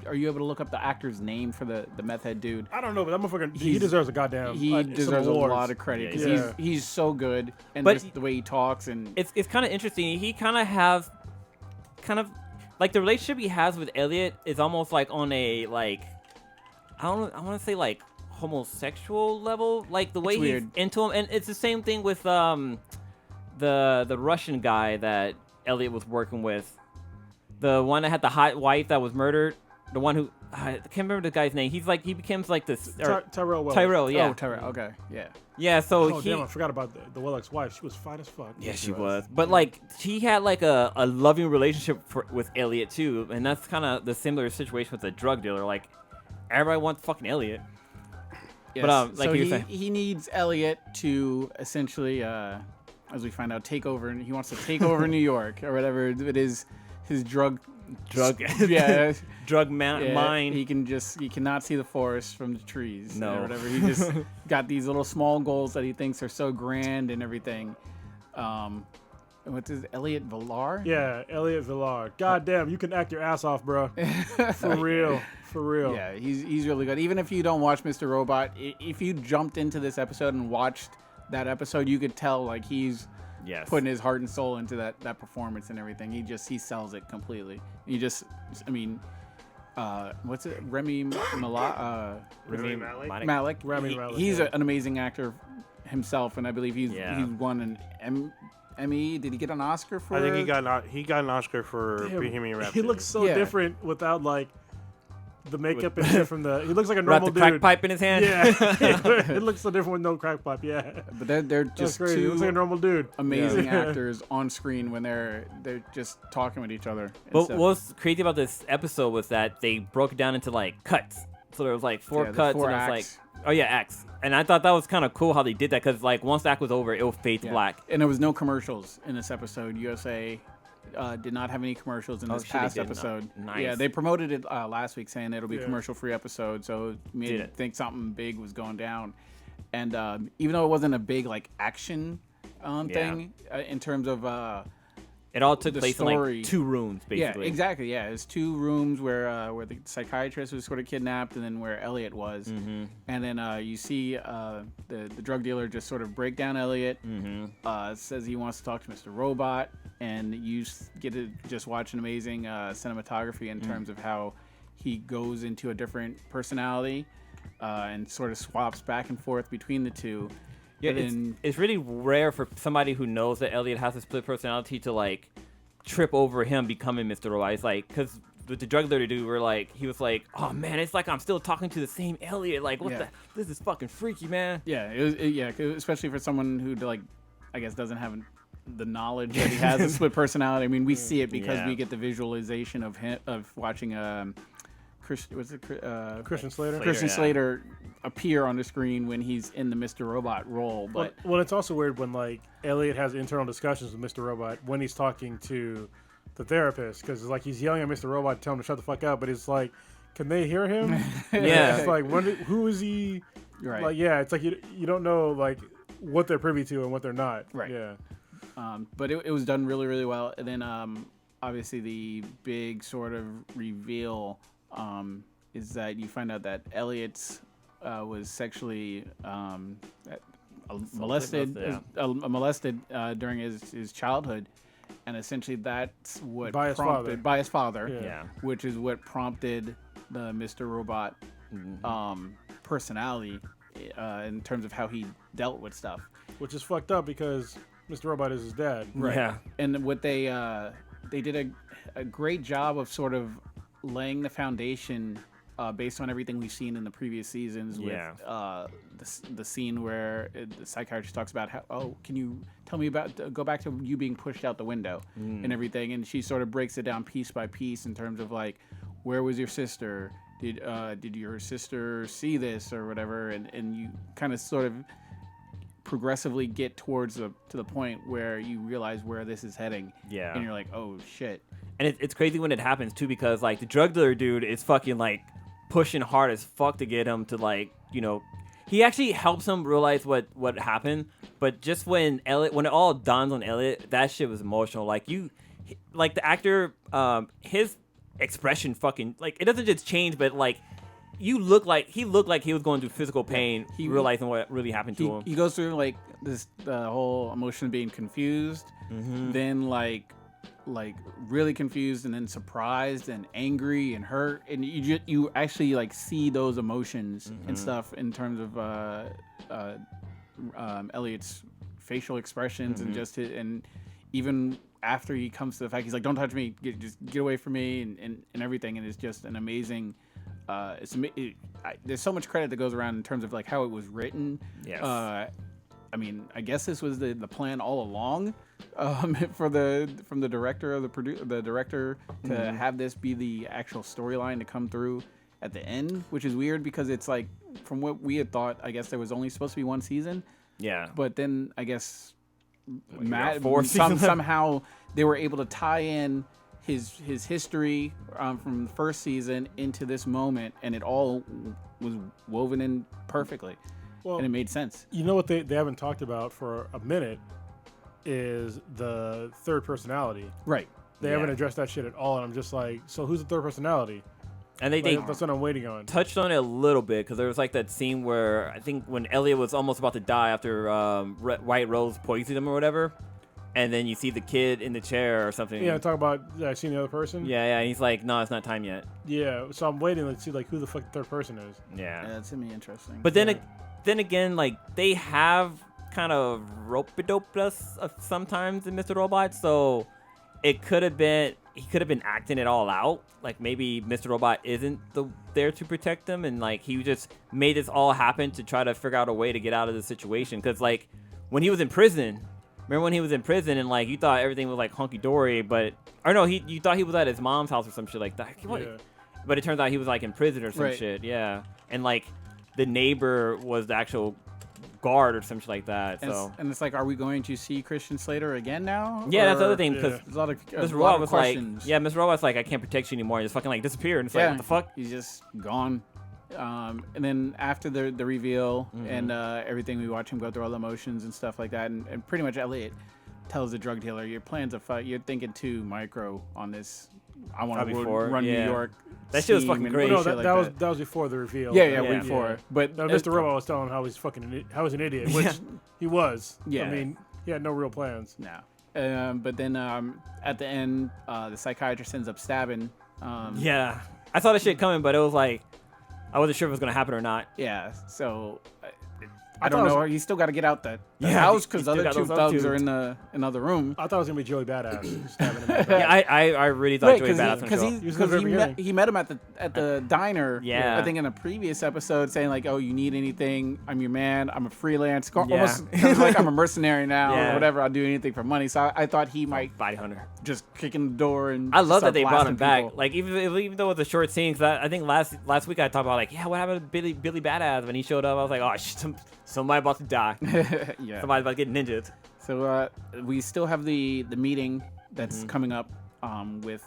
are you able to look up the actor's name for the meth head dude? I don't know, but that motherfucker, he He's- deserves a goddamn. He some deserves a awards. lot of credit because Yeah. he's so good, and But- just the way he talks and It's kind of interesting. He kind of like the relationship he has with Elliot is almost like on a like I want to say like homosexual level, like the way It's he's weird. into him, and it's the same thing with the Russian guy that Elliot was working with, the one that had the hot wife that was murdered, the one who I can't remember the guy's name. He's like he becomes like this Tyrell Wells. Tyrell, yeah, Oh, Tyrell. Okay, yeah. yeah. So Oh he. damn, I forgot about the Wellock's wife. She was fine as fuck. Yeah, she was. But like, he had like a loving relationship with Elliot too, and that's kind of the similar situation with the drug dealer. Like, everybody wants fucking Elliot. Yes. Like so you were he, saying. he needs Elliot to essentially, as we find out, take over. And he wants to take over New York or whatever it is his drug drug yeah, mine. He cannot see the forest from the trees. No. Or whatever. He just got these little small goals that he thinks are so grand and everything. What's his Elliot Villar? Yeah, Elliot Villar. God damn, you can act your ass off, bro. For real. For real. Yeah, he's really good. Even if you don't watch Mr. Robot, if you jumped into this episode and watched that episode, you could tell like he's putting his heart and soul into that performance and everything. He sells it completely. What's it? Rami Malek. He's an amazing actor himself, and I believe he's won an Emmy. Did he get an Oscar for? I think he got an Oscar for Bohemian Rhapsody. He looks so different without like the makeup and shit from the. He looks like a normal the dude. crack pipe in his hand. Yeah, it looks so different with no crack pipe. Yeah, but they're just crazy. He looks like a normal dude. Amazing actors on screen when they're just talking with each other. But what's crazy about this episode was that they broke it down into like cuts. So there was like four cuts, and it was like, oh yeah, acts. And I thought that was kind of cool how they did that because like once the act was over, it would fade to black. And there was no commercials in this episode. USA did not have any commercials in this past episode. Nice. Yeah, they promoted it last week saying it'll be a commercial-free episode, so it made it think something big was going down. And even though it wasn't a big like action thing in terms of it all took place story. in like 2 rooms, basically. Yeah, exactly. Yeah, it's 2 rooms where the psychiatrist was sort of kidnapped, and then where Elliot was, and then you see the drug dealer just sort of break down Elliot. Says he wants to talk to Mr. Robot, and you get to just watch an amazing cinematography in terms of how he goes into a different personality and sort of swaps back and forth between the two. Yeah, it's really rare for somebody who knows that Elliot has a split personality to like trip over him becoming Mr. Robot. It's like, because with the drug dealer dude, he was like, oh man, it's like I'm still talking to the same Elliot. Like, this is fucking freaky, man. Yeah, especially for someone who like, I guess doesn't have the knowledge that he has a split personality. I mean, we see it because we get the visualization of him watching Christian Slater. Christian Slater appear on the screen when he's in the Mr. Robot role. But well, it's also weird when like Elliot has internal discussions with Mr. Robot when he's talking to the therapist, because it's like he's yelling at Mr. Robot to tell him to shut the fuck up, but it's like, can they hear him? Yeah. It's like who is he? Right. Like it's like you don't know like what they're privy to and what they're not. Right. Yeah. But it was done really, really well. And then obviously the big sort of reveal is that you find out that Elliot was sexually molested during his childhood, and essentially that's what prompted by his father, which is what prompted the Mr. Robot personality in terms of how he dealt with stuff, which is fucked up because Mr. Robot is his dad. Right. Yeah. And what they did a great job of sort of laying the foundation based on everything we've seen in the previous seasons with the scene where the psychiatrist talks about how, can you tell me go back to you being pushed out the window and everything, and she sort of breaks it down piece by piece in terms of like, where was your sister? Did your sister see this or whatever? And you kind of sort of progressively get towards to the point where you realize where this is heading. Yeah. And you're like, oh shit. And it's crazy when it happens too, because like the drug dealer dude is fucking like pushing hard as fuck to get him to like, he actually helps him realize what happened. But just when it all dawns on Elliot, that shit was emotional. Like like the actor, his expression fucking, like, it doesn't just change, but like he looked like he was going through physical pain, realizing what really happened to him. He goes through like the whole emotion of being confused, then like really confused, and then surprised and angry and hurt, and you actually like see those emotions and stuff in terms of Elliot's facial expressions and just and even after he comes to the fact he's like, don't touch me, just get away from me and everything, and it's just an amazing. There's so much credit that goes around in terms of like how it was written. Yes. I mean, I guess this was the plan all along, from the director of the director to have this be the actual storyline to come through at the end, which is weird because it's like, from what we had thought, I guess there was only supposed to be one season. Yeah. But then I guess somehow they were able to tie in his history from the first season into this moment, and it all was woven in perfectly, and it made sense. You know what they haven't talked about for a minute is the third personality. Right. They haven't addressed that shit at all, and I'm just like, so who's the third personality? And they that's what I'm waiting on. Touched on it a little bit because there was like that scene where I think when Elliot was almost about to die after White Rose poisoned him or whatever, and then you see the kid in the chair or something. Yeah, talk about seeing the other person. Yeah, and he's like, no, it's not time yet. Yeah, so I'm waiting to see like who the fuck the third person is. Yeah, that's gonna be interesting. But then again, like they have kind of rope-a-doped us sometimes in Mr. Robot, so it could have been he could have been acting it all out. Like maybe Mr. Robot isn't there to protect him, and like he just made this all happen to try to figure out a way to get out of the situation. Because like when he was in prison, remember when he was in prison and like you thought everything was like hunky dory, but you thought he was at his mom's house or some shit like that. Yeah. But it turns out he was like in prison or some shit. Yeah, and like the neighbor was the actual guard or something like that. And it's like, are we going to see Christian Slater again now? Yeah, that's the other thing because there's a lot of Mr. Robot was questions. Mr. Robot's like, I can't protect you anymore. And just fucking like disappeared. And it's like, what the fuck? He's just gone. And then after the reveal and everything, we watch him go through all the emotions and stuff like that. And pretty much Elliot tells the drug dealer, your plan's a fight. You're thinking too micro on this. I want to run New York. That shit was fucking great. No, that was before the reveal. Yeah, before. But Mr. Robot was telling how he's an idiot, which he was. Yeah. I mean, he had no real plans. No. But then at the end, the psychiatrist ends up stabbing. Yeah. I saw the shit coming, but it was like, I wasn't sure if it was going to happen or not. Yeah. So I don't know. You still got to get out the house because other two thugs are in the another room. I thought it was gonna be Joey Badass stabbing him. Yeah, I really thought Joey Badass was gonna because he met him at the diner. Yeah, I think in a previous episode saying like, "Oh, you need anything? I'm your man. I'm a freelance, almost kind of like I'm a mercenary now or whatever. I'll do anything for money." So I thought he might body hunter just kick in the door and. I love that they brought him people. back. Like even though it was a short scene, because I think last week I talked about like, what happened to Billy Badass when he showed up? I was like, oh shit. Somebody about to die. Yeah. Somebody's about to get ninja'd. So we still have the meeting that's coming up with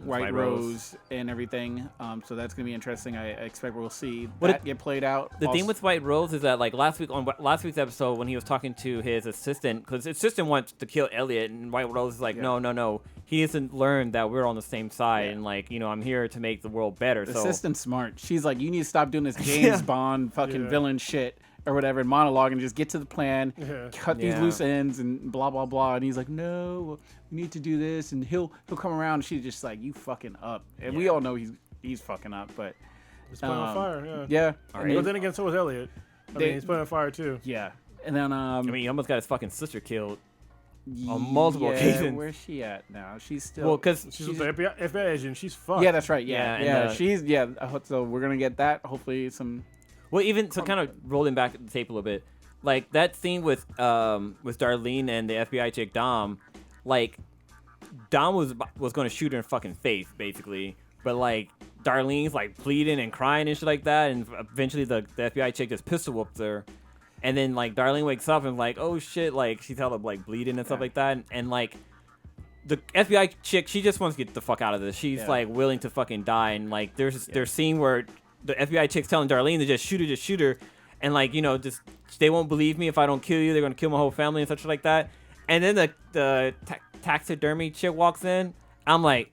White Rose and everything. So that's gonna be interesting. I expect we'll see that get played out. The thing with White Rose is that like last week's episode when he was talking to his assistant, because his assistant wants to kill Elliot, and White Rose is like, no. He hasn't learned that we're on the same side, and like I'm here to make the world better. The so assistant's smart. She's like, you need to stop doing this James Bond fucking villain shit. Or whatever, and monologue, and just get to the plan, cut these loose ends, and blah blah blah. And he's like, "No, we need to do this," and he'll come around. And she's just like, "You fucking up," and we all know he's fucking up, but he's putting on fire. Yeah. But then again, so was Elliot. I mean, he's putting on fire too. Yeah, and then he almost got his fucking sister killed on multiple occasions. Where's she at now? She's still because she's with the FBI agent. She's fucked. Yeah, that's right. Yeah. She's So we're gonna get that. Hopefully some. Well, even so, kind of rolling back the tape a little bit, like that scene with Darlene and the FBI chick Dom, like Dom was going to shoot her in fucking face basically, but like Darlene's like pleading and crying and shit like that, and eventually the FBI chick just pistol whoops her, and then like Darlene wakes up and like, oh shit, like she's held up like bleeding and stuff like that, and like the FBI chick, she just wants to get the fuck out of this. She's like willing to fucking die, and like there's a scene where the FBI chick's telling Darlene to just shoot her, and like just they won't believe me if I don't kill you. They're gonna kill my whole family and such like that. And then the taxidermy chick walks in. I'm like,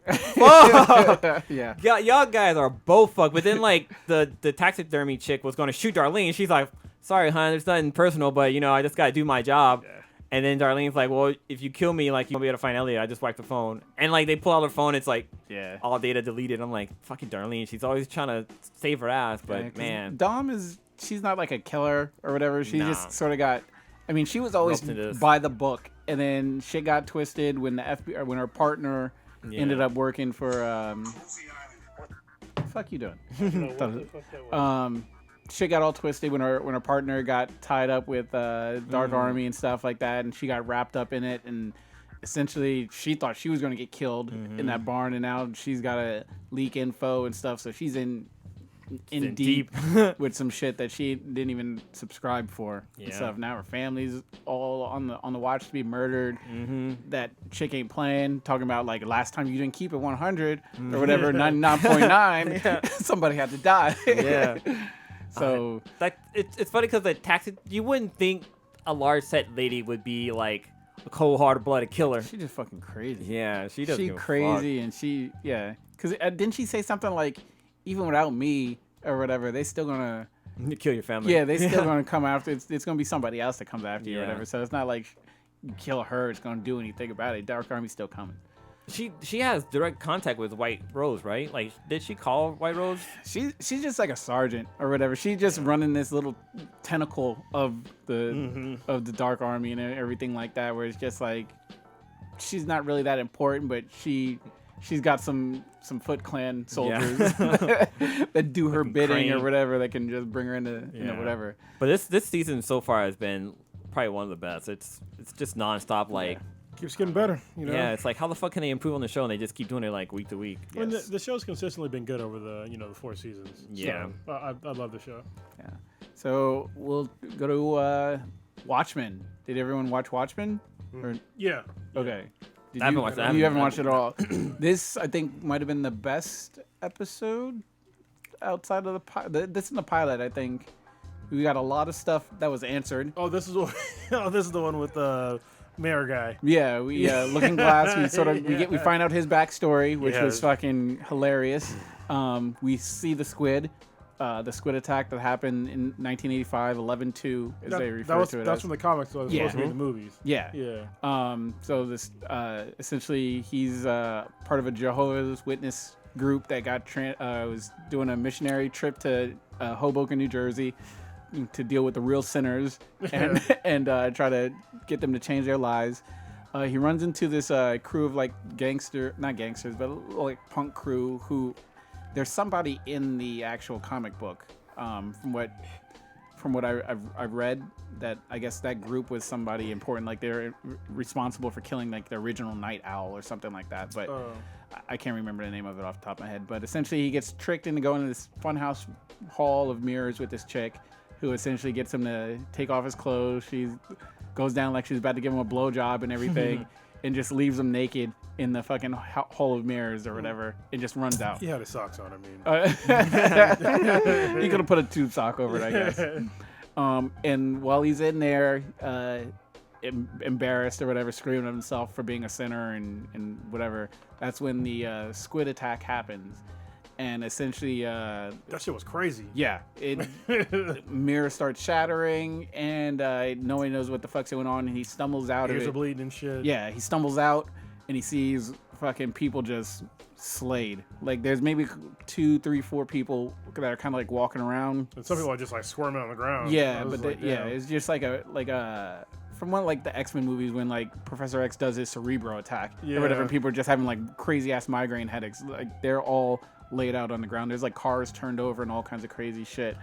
fuck. Y'all guys are both fucked. But then like the taxidermy chick was gonna shoot Darlene. She's like, sorry, hon, there's nothing personal, but I just gotta do my job. Yeah. And then Darlene's like, well, if you kill me, like, you won't be able to find Elliot. I just wiped the phone. And, like, they pull out her phone. It's, like, all data deleted. I'm like, fucking Darlene. She's always trying to save her ass. But, man. Dom she's not, like, a killer or whatever. She just sort of got, I mean, she was always by the book. And then shit got twisted when when her partner ended up working for, what the fuck you doing? Shit got all twisted when her partner got tied up with Dark Army and stuff like that, and she got wrapped up in it, and essentially she thought she was going to get killed in that barn, and now she's got to leak info and stuff, so she's in in deep with some shit that she didn't even subscribe for. Yeah. And stuff. Now her family's all on the watch to be murdered. That chick ain't playing. Talking about like last time you didn't keep it 100 or whatever 99.9. Somebody had to die. Yeah. So Like it's funny because the tactic you wouldn't think a large set lady would be like a cold-hearted killer. she just fucking crazy. Yeah, she doesn't. She give a crazy and she because didn't she say something like even without me or whatever they still gonna fuck. Kill your family. they still gonna come after it's gonna be somebody else that comes after you or Yeah. whatever. So it's not like you kill her, it's gonna do anything about it. Dark Army's still coming. She has direct contact with White Rose, right? Like, did she call White Rose? She's just like a sergeant or whatever. She's just running this little tentacle of the Dark Army and everything like that, where it's just like she's not really that important, but she's got some Foot Clan soldiers that do her bidding Crane. or whatever that can just bring her into whatever. But this season so far has been probably one of the best. It's just nonstop. Like, Keeps getting better, you know. yeah, it's like how the fuck can they improve on the show and they just keep doing it like week to week? I mean, the show's consistently been good over the the 4 seasons. Yeah. So, I love the show. Yeah. So we'll go to Watchmen. Did everyone watch Watchmen? Or, Yeah. okay. Did I haven't you, watched that. You haven't watched it at all. This, I think, might have been the best episode outside of this is the pilot, I think. We got a lot of stuff that was answered. Oh, this is this is the one with the mayor guy. Yeah, we Looking Glass. We sort of we find out his backstory, which Yeah. was fucking hilarious. We see the squid attack that happened in 1985, 11/2, as they refer to it. That's as. from the comics, so it's supposed to be in the movies. Yeah. Yeah. So this essentially he's part of a Jehovah's Witness group that got was doing a missionary trip to Hoboken, New Jersey, to deal with the real sinners and try to get them to change their lives. He runs into this crew of like not gangsters, but like punk crew who there's somebody in the actual comic book from what I've read that I guess that group was somebody important, like they're responsible for killing like the original Night Owl or something like that, but I can't remember the name of it off the top of my head. But essentially he gets tricked into going to this funhouse hall of mirrors with this chick who essentially gets him to take off his clothes. She goes down like she's about to give him a blowjob and everything and just leaves him naked in the fucking hall of mirrors or whatever and just runs out. He had his socks on, I mean. He could have put a tube sock over it, I guess. And while he's in there, embarrassed or whatever, screaming at himself for being a sinner and whatever, that's when the squid attack happens. And essentially, That shit was crazy. yeah, mirror starts shattering, and nobody knows what the fuck's going on, and he stumbles out Ears of are it. bleeding and shit. Yeah, he stumbles out, and he sees fucking people just slayed. Like, there's maybe 2, 3, 4 people that are kind of like walking around. And some people are just like squirming on the ground. Yeah, I was but like, yeah, damn. it's just like a from one of like the X-Men movies when like Professor X does his cerebro attack or whatever, and people are just having like crazy ass migraine headaches. Like they're all laid out on the ground. There's like cars turned over and all kinds of crazy shit.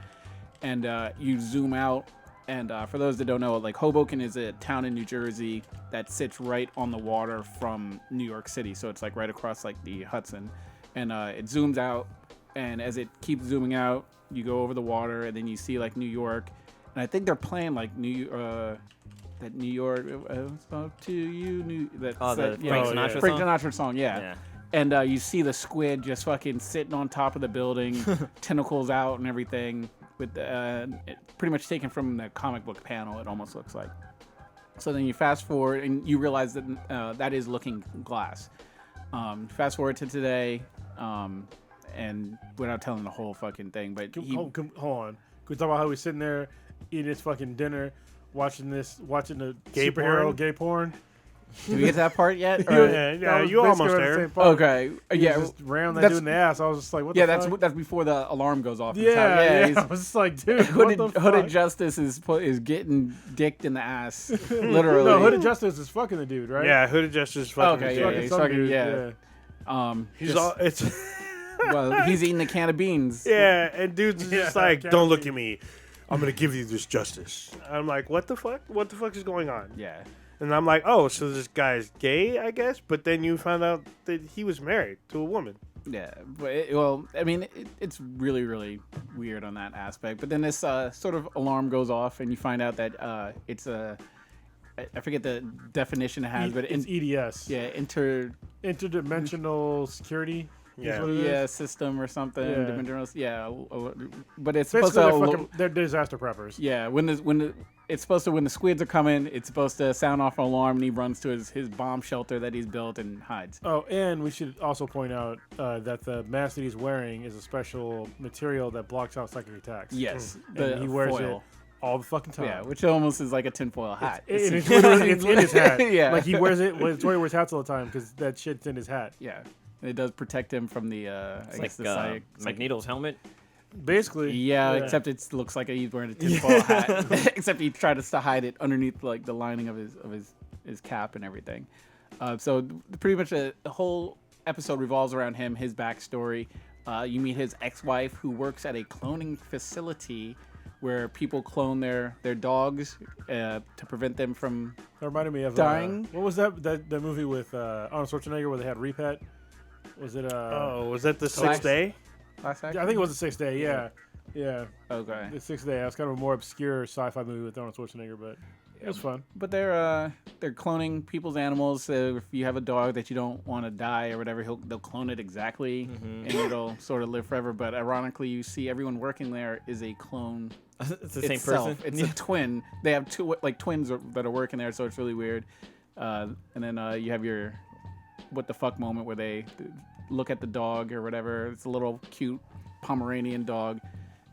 And you zoom out, and for those that don't know, like Hoboken is a town in New Jersey that sits right on the water from New York City, so it's like right across like the Hudson. And it zooms out, and as it keeps zooming out, you go over the water, and then you see like New York. And I think they're playing like that New York, up to you, the Frank Sinatra Frank song? Sinatra song, yeah. And you see the squid just fucking sitting on top of the building, tentacles out and everything, with pretty much taken from the comic book panel, it almost looks like. So then you fast forward, and you realize that that is Looking Glass. Fast forward to today, and without telling the whole fucking thing, but Hold on. Can we talk about how he's sitting there eating his fucking dinner, watching the Gay superhero porn? gay porn? Did we get to that part yet? Yeah, you almost there. Okay. He Yeah. just ran that that's- dude in the ass. I was just like, what Yeah, the fuck? that's before the alarm goes off. Yeah. he's- I was just like, dude, what the fuck? Hooded Justice is getting dicked in the ass, literally. No, Hooded Justice is fucking the dude, right? Yeah, Hooded Justice fucking. Okay, dude. yeah, Fucking he's some fucking- dude, yeah. He's just- all it's. Well, he's eating a can of beans. Yeah, and dude's just Yeah, like, can't don't look be. at me. I'm gonna give you this justice. I'm like, what the fuck? What the fuck is going on? Yeah. And I'm like, oh, so this guy's gay, I guess. But then you found out that he was married to a woman. Yeah, but it's really, really weird on that aspect. But then this sort of alarm goes off, and you find out that it's I forget the definition it has, but it's EDS. Yeah, interdimensional security. Yeah, system or something. Yeah. Dimensional, yeah, but it's Basically, supposed to. they're disaster preppers. Yeah, it's supposed to, when the squids are coming, it's supposed to sound off an alarm, and he runs to his bomb shelter that he's built and hides. Oh, and we should also point out that the mask that he's wearing is a special material that blocks out psychic attacks. Yes, and he wears foil. it all the fucking time. Yeah, which almost is like a tinfoil hat. It's literally it's in his hat. Yeah, like he wears it. Well, Tori wears hats all the time because that shit's in his hat. Yeah, it does protect him from the I guess the Magneto's helmet. Basically. Yeah, except it looks like he's wearing a tinfoil hat. Except he tried to hide it underneath like the lining of his cap and everything. So pretty much the whole episode revolves around him, his backstory. You meet his ex-wife who works at a cloning facility where people clone their dogs to prevent them from That reminded me of dying. What was that movie with Arnold Schwarzenegger where they had Repet? Was it? Was that the Sixth Day? Last I think it was the Sixth Day. Yeah. Okay. The Sixth Day. It was kind of a more obscure sci-fi movie with Arnold Schwarzenegger, but it was fun. But they're cloning people's animals. So if you have a dog that you don't want to die or whatever, they'll clone it exactly, and it'll sort of live forever. But ironically, you see everyone working there is a clone. It's the same itself. person. It's a twin. They have two twins that are working there, so it's really weird. And then you have your what the fuck moment where they look at the dog or whatever. It's a little cute Pomeranian dog.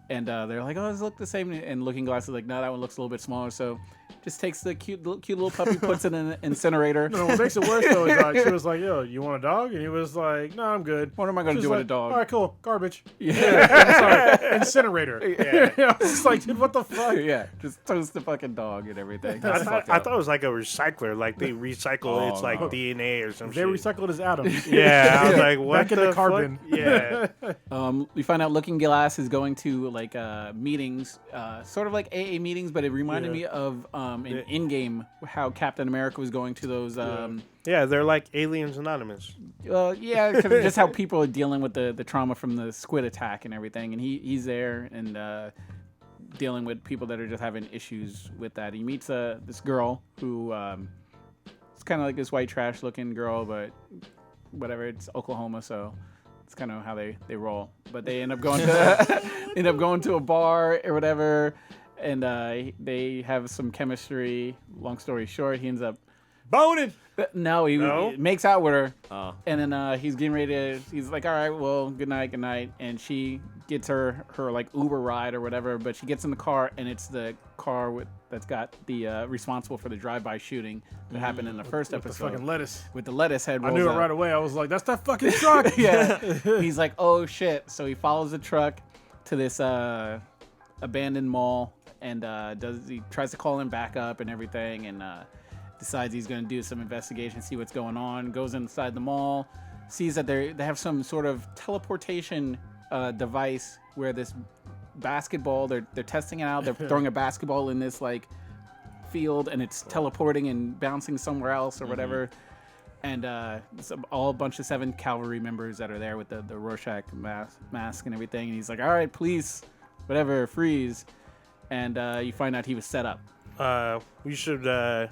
And they're like, oh, does it look the same? And Looking Glass is like, no, that one looks a little bit smaller. So just takes the cute little puppy, puts it in an incinerator. No, what makes it worse, though, is she was like, yo, you want a dog? And he was like, no, I'm good. What am I going to do with a dog? All right, cool. Garbage. Yeah. I'm sorry. Incinerator. Yeah. I was just like, dude, what the fuck? Yeah, just toast the fucking dog and everything. I thought it was like a recycler, like they recycle its like DNA or some They shit. recycled his atoms. Yeah, I was like, what Back in the carbon. fuck? Yeah. We find out Looking Glass is going to like meetings, sort of like AA meetings, but it reminded me of in Endgame how Captain America was going to those. Yeah, they're like Aliens Anonymous. Yeah, 'cause of just how people are dealing with the trauma from the squid attack and everything, and he's there and dealing with people that are just having issues with that. He meets this girl who it's kind of like this white trash looking girl, but whatever. It's Oklahoma, so. It's kind of how they roll, but they end up going to a bar or whatever, and they have some chemistry. Long story short, he ends up Boning. No, he makes out with her, and then he's getting ready to. He's like, all right, well, good night, and she gets her like Uber ride or whatever, but she gets in the car, and it's the car that's got the responsible for the drive-by shooting that happened in the first episode. The fucking lettuce. With the lettuce head I rolls knew it out. right away. I was like, that's that fucking truck. Yeah. He's like, oh shit. So he follows the truck to this abandoned mall and he tries to call him back up and everything, and decides he's going to do some investigation, see what's going on. Goes inside the mall, sees that they have some sort of teleportation device where this basketball, they're testing it out. They're throwing a basketball in this like field, and it's teleporting and bouncing somewhere else or whatever. And it's all a bunch of 7th Cavalry members that are there with the Rorschach mask and everything. And he's like, all right, police, whatever, freeze. And you find out he was set up. We should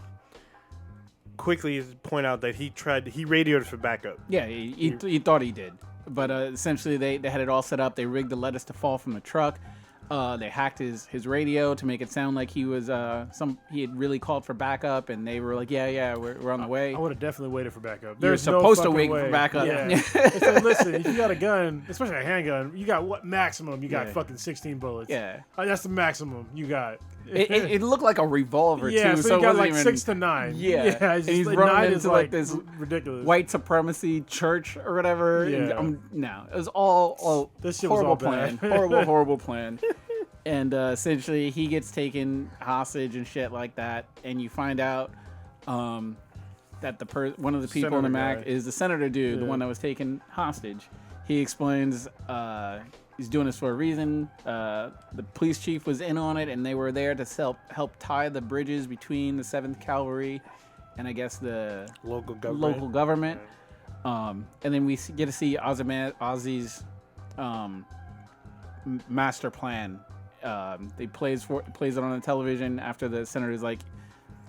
quickly point out that he radioed for backup. Yeah, he thought he did. But essentially, they had it all set up. They rigged the lettuce to fall from the truck. They hacked his radio to make it sound like he was he had really called for backup, and they were like, yeah, we're on the way. I would have definitely waited for backup. You're There's supposed no to wait way. for backup. Yeah. It's like, listen, if you got a gun, especially a handgun, you got what maximum? You got fucking 16 bullets. Yeah. That's the maximum you got. It looked like a revolver Yeah, too. so you it got wasn't like even, 6 to 9. Yeah, it's and he's just, running 9 into is like this ridiculous. white supremacy church or whatever. Yeah. And, no, it was all This shit was horrible all plan. bad. horrible plan. And essentially, he gets taken hostage and shit like that. And you find out that one of the people in the Senator Mac guy. is the senator dude, the Yeah. one that was taken hostage. He explains he's doing this for a reason. The police chief was in on it, and they were there to help tie the bridges between the 7th Cavalry and I guess the Local government. local government. And then we get to see Ozzy's master plan. They plays it on the television after the senator's like,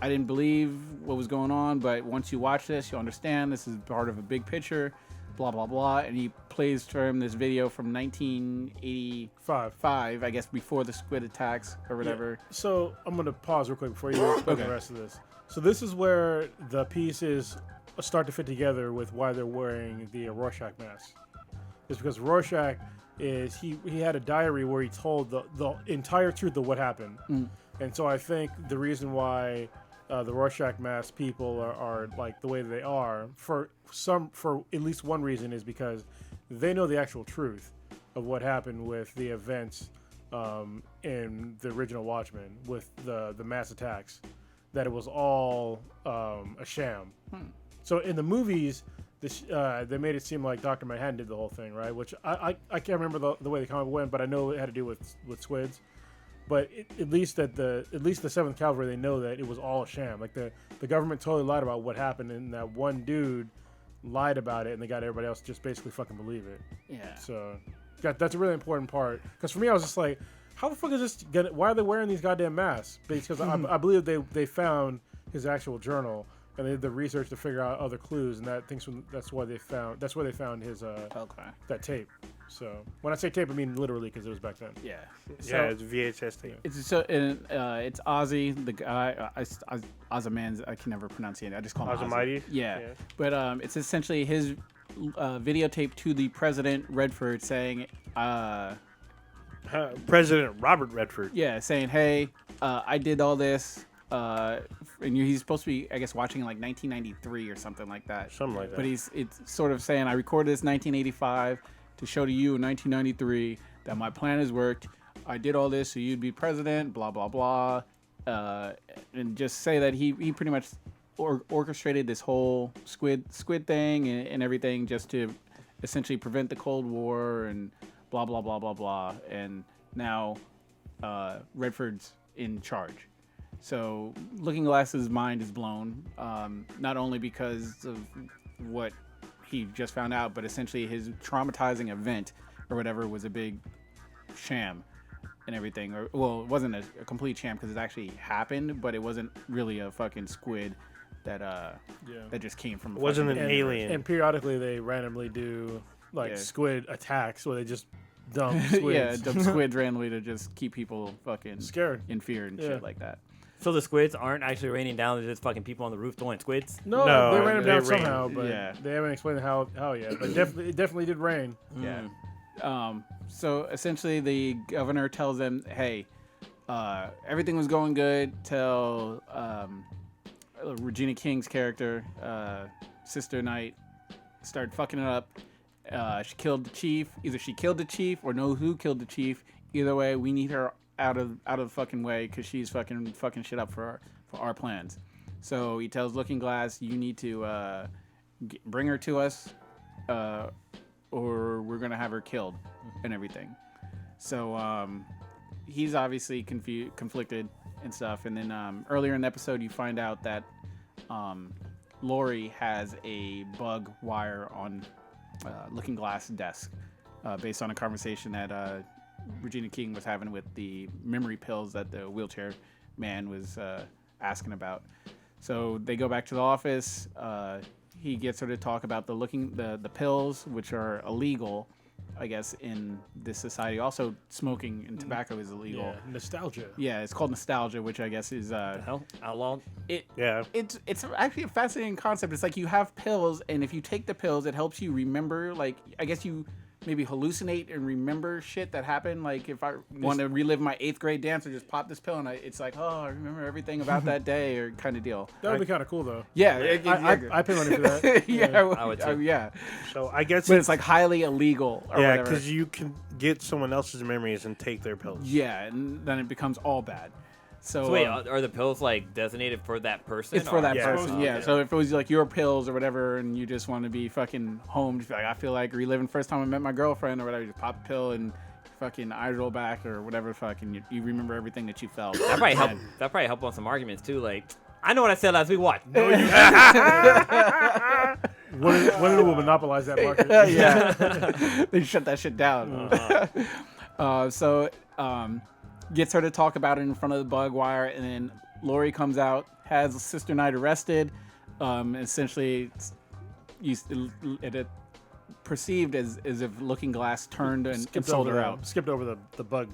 I didn't believe what was going on, but once you watch this, you'll understand this is part of a big picture, blah, blah, blah. And he plays for him this video from 1985, I guess, before the squid attacks or whatever. Yeah. So I'm going to pause real quick before you explain the rest of this. So this is where the pieces start to fit together with why they're wearing the Rorschach mask. It's because Rorschach is, he had a diary where he told the entire truth of what happened. And so I think the reason why the Rorschach mask people are like the way they are for at least one reason is because they know the actual truth of what happened with the events in the original Watchmen with the mass attacks, that it was all a sham. So in the movies, they made it seem like Dr. Manhattan did the whole thing, right? Which I can't remember the way the comic went, but I know it had to do with squids. But at least the 7th Cavalry, they know that it was all a sham. Like the government totally lied about what happened, and that one dude lied about it, and they got everybody else to just basically fucking believe it. Yeah. So that's a really important part. Because for me, I was just like, how the fuck is this why are they wearing these goddamn masks? Because I believe they found his actual journal, and they did the research to figure out other clues, and that's where they found his that tape. So when I say tape, I mean literally because it was back then. Yeah. It's VHS tape. It's it's Ozzy, the guy. Ozymandias. I can never pronounce it. I just call him Ozymandias? Ozzy. Yeah. But it's essentially his videotape to the President Redford saying, President Robert Redford. Yeah, saying, hey, I did all this. And he's supposed to be, I guess, watching in like 1993 or something like that. Something like that. But it's sort of saying, I recorded this in 1985 to show to you in 1993 that my plan has worked. I did all this so you'd be president, blah, blah, blah. And just say that he pretty much orchestrated this whole squid thing and everything just to essentially prevent the Cold War and blah, blah, blah, blah, blah. And now Redford's in charge. So Looking Glass's mind is blown, not only because of what he just found out, but essentially his traumatizing event or whatever was a big sham and everything. Or, well, it wasn't a complete sham because it actually happened, but it wasn't really a fucking squid that just came from. It wasn't an alien. And periodically they randomly do squid attacks where they just dump squids. Dump squids randomly to just keep people fucking scared, in fear and shit like that. So the squids aren't actually raining down; they're just fucking people on the roof throwing squids. No, they ran them down somehow, but they haven't explained how yet. But it definitely did rain. Yeah. So essentially, the governor tells them, "Hey, everything was going good till Regina King's character, Sister Knight, started fucking it up. She killed the chief. Either she killed the chief or know who killed the chief. Either way, we need her out of the fucking way because she's fucking shit up for our plans." So he tells Looking Glass, "You need to bring her to us, or we're gonna have her killed and everything." So he's obviously conflicted and stuff. And then earlier in the episode, you find out that Lori has a bug wire on Looking Glass' desk, based on a conversation that Regina King was having with the memory pills that the wheelchair man was asking about. So they go back to the office. He gets her to talk about the pills, which are illegal, I guess, in this society. Also, smoking and tobacco is illegal. Yeah, nostalgia. Yeah, it's called nostalgia, which I guess is the hell outlawed. It's actually a fascinating concept. It's like you have pills, and if you take the pills, it helps you remember. Like, I guess you maybe hallucinate and remember shit that happened. Like if I want to relive my 8th grade dance, I just pop this pill and it's like, oh, I remember everything about that day or kind of deal. That would be kind of cool though. Yeah, I pay money for that. I would too. Yeah. So I guess, but it's like highly illegal. Or yeah, because you can get someone else's memories and take their pills. Yeah, and then it bemes all bad. So wait, are the pills like designated for that person? It's for that person, yeah. So if it was like your pills or whatever, and you just want to be fucking home, just be like, I feel like reliving first time I met my girlfriend or whatever, you just pop a pill and fucking eyes roll back or whatever, fucking you remember everything that you felt. That probably help on some arguments too. Like, I know what I said last week. What? No, you women will monopolize that market. Yeah, they shut that shit down. So gets her to talk about it in front of the bug wire, and then Lori comes out, has Sister Knight arrested. Essentially, it perceived as if Looking Glass turned and sold her out. Skipped over the bug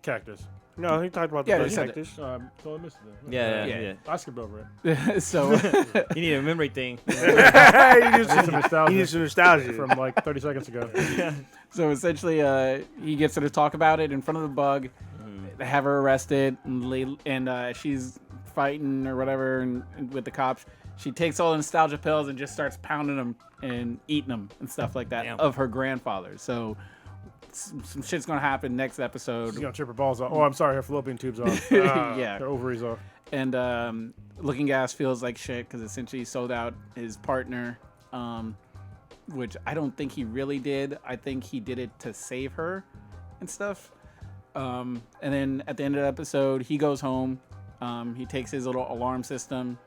cactus. No, he talked about the bug cactus. So I missed it. Yeah. I skipped over it. So You need a memory thing. He needs some nostalgia. From like 30 seconds ago. So essentially, he gets her to talk about it in front of the bug, have her arrested, and she's fighting or whatever and with the cops. She takes all the nostalgia pills and just starts pounding them and eating them and stuff like that of her grandfather. So some shit's gonna happen next episode. She's gonna trip her balls off. Oh, I'm sorry, her fallopian tube's off. Yeah, her ovaries off. And Looking Glass feels like shit because essentially he sold out his partner, which I don't think he really did. I think he did it to save her and stuff. And then at the end of the episode, he goes home. He takes his little alarm system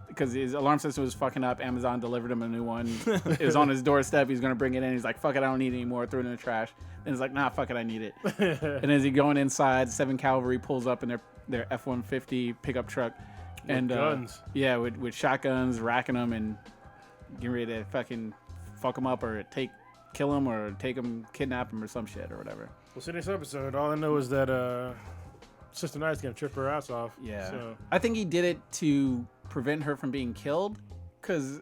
because his alarm system was fucking up. Amazon delivered him a new one. It was on his doorstep. He's gonna bring it in. He's like, "Fuck it, I don't need it anymore." Threw it in the trash. And he's like, "Nah, fuck it, I need it." And as he's going inside, 7 Cavalry pulls up in their F-150 pickup truck, and guns. Yeah, with shotguns, racking them and getting ready to fucking fuck them up or kill them or take them, kidnap them or some shit or whatever. Well, see this episode, all I know is that Sister Knight's gonna trip her ass off. Yeah, So. I think he did it to prevent her from being killed because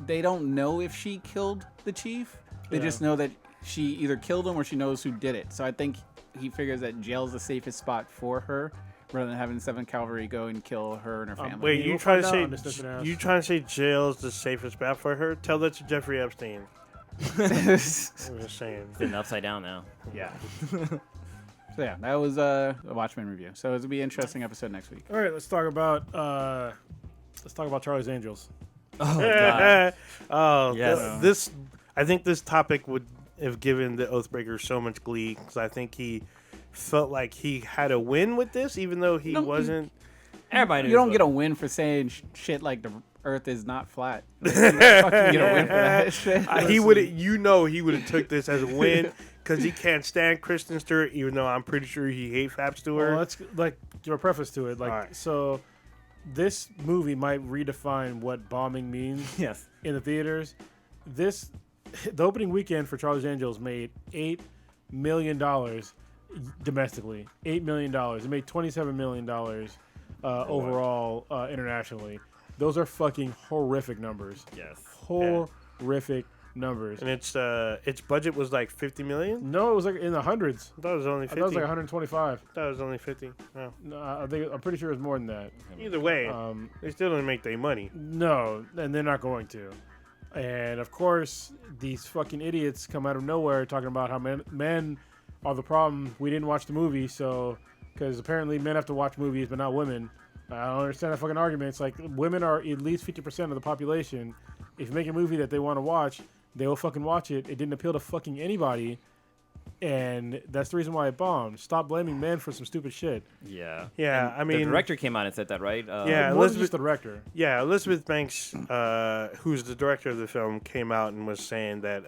they don't know if she killed the chief. They just know that she either killed him or she knows who did it. So I think he figures that jail's the safest spot for her rather than having 7 Cavalry go and kill her and her family. Wait, you trying to say jail's the safest spot for her? Tell that to Jeffrey Epstein. I'm just saying. It's been upside down now. Yeah. So yeah, that was a Watchmen review. So it'll be an interesting episode next week. All right, let's talk about Charlie's Angels. Oh, God. Oh, Yes. I think this topic would have given the Oathbreaker so much glee because I think he felt like he had a win with this, even though he wasn't. Everybody You don't get a win for saying shit like the Earth is not flat. Like, you don't fucking get a win for that shit. He would, he would have took this as a win because he can't stand Kristen Stewart, even though I'm pretty sure he hates Fab Stewart. Well, let's give a preface to it. So, this movie might redefine what bombing means. Yes. In the theaters, the opening weekend for Charlie's Angels made $8 million domestically. $8 million. It made $27 million overall internationally. Those are fucking horrific numbers. Yes. Horrific numbers. And its budget was like $50 million? No, it was like in the hundreds. I thought it was only 50. I thought it was like 125. I thought it was only 50. No. No, I'm pretty sure it was more than that. Either way, they still didn't make their money. No, and they're not going to. And of course, these fucking idiots come out of nowhere talking about how men are the problem. We didn't watch the movie, so because apparently men have to watch movies, but not women. I don't understand that fucking argument. It's like women are at least 50% of the population. If you make a movie that they want to watch, they will fucking watch it. It didn't appeal to fucking anybody. And that's the reason why it bombed. Stop blaming men for some stupid shit. Yeah. Yeah, And I mean, the director came out and said that, right? Yeah, More than just the director. Yeah, Elizabeth Banks, who's the director of the film, came out and was saying that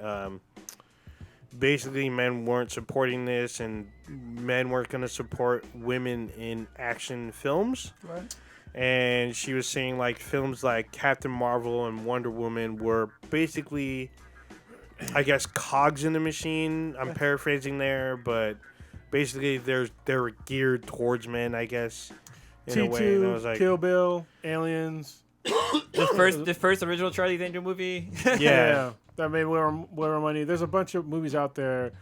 basically men weren't supporting this and men weren't going to support women in action films. Right. And she was saying like films like Captain Marvel and Wonder Woman were basically, I guess, cogs in the machine. I'm paraphrasing there, but basically they're geared towards men, I guess, in a way. And I was T2, like, Kill Bill, Aliens. the first original Charlie's Angel movie. yeah. That made way more money. There's a bunch of movies out there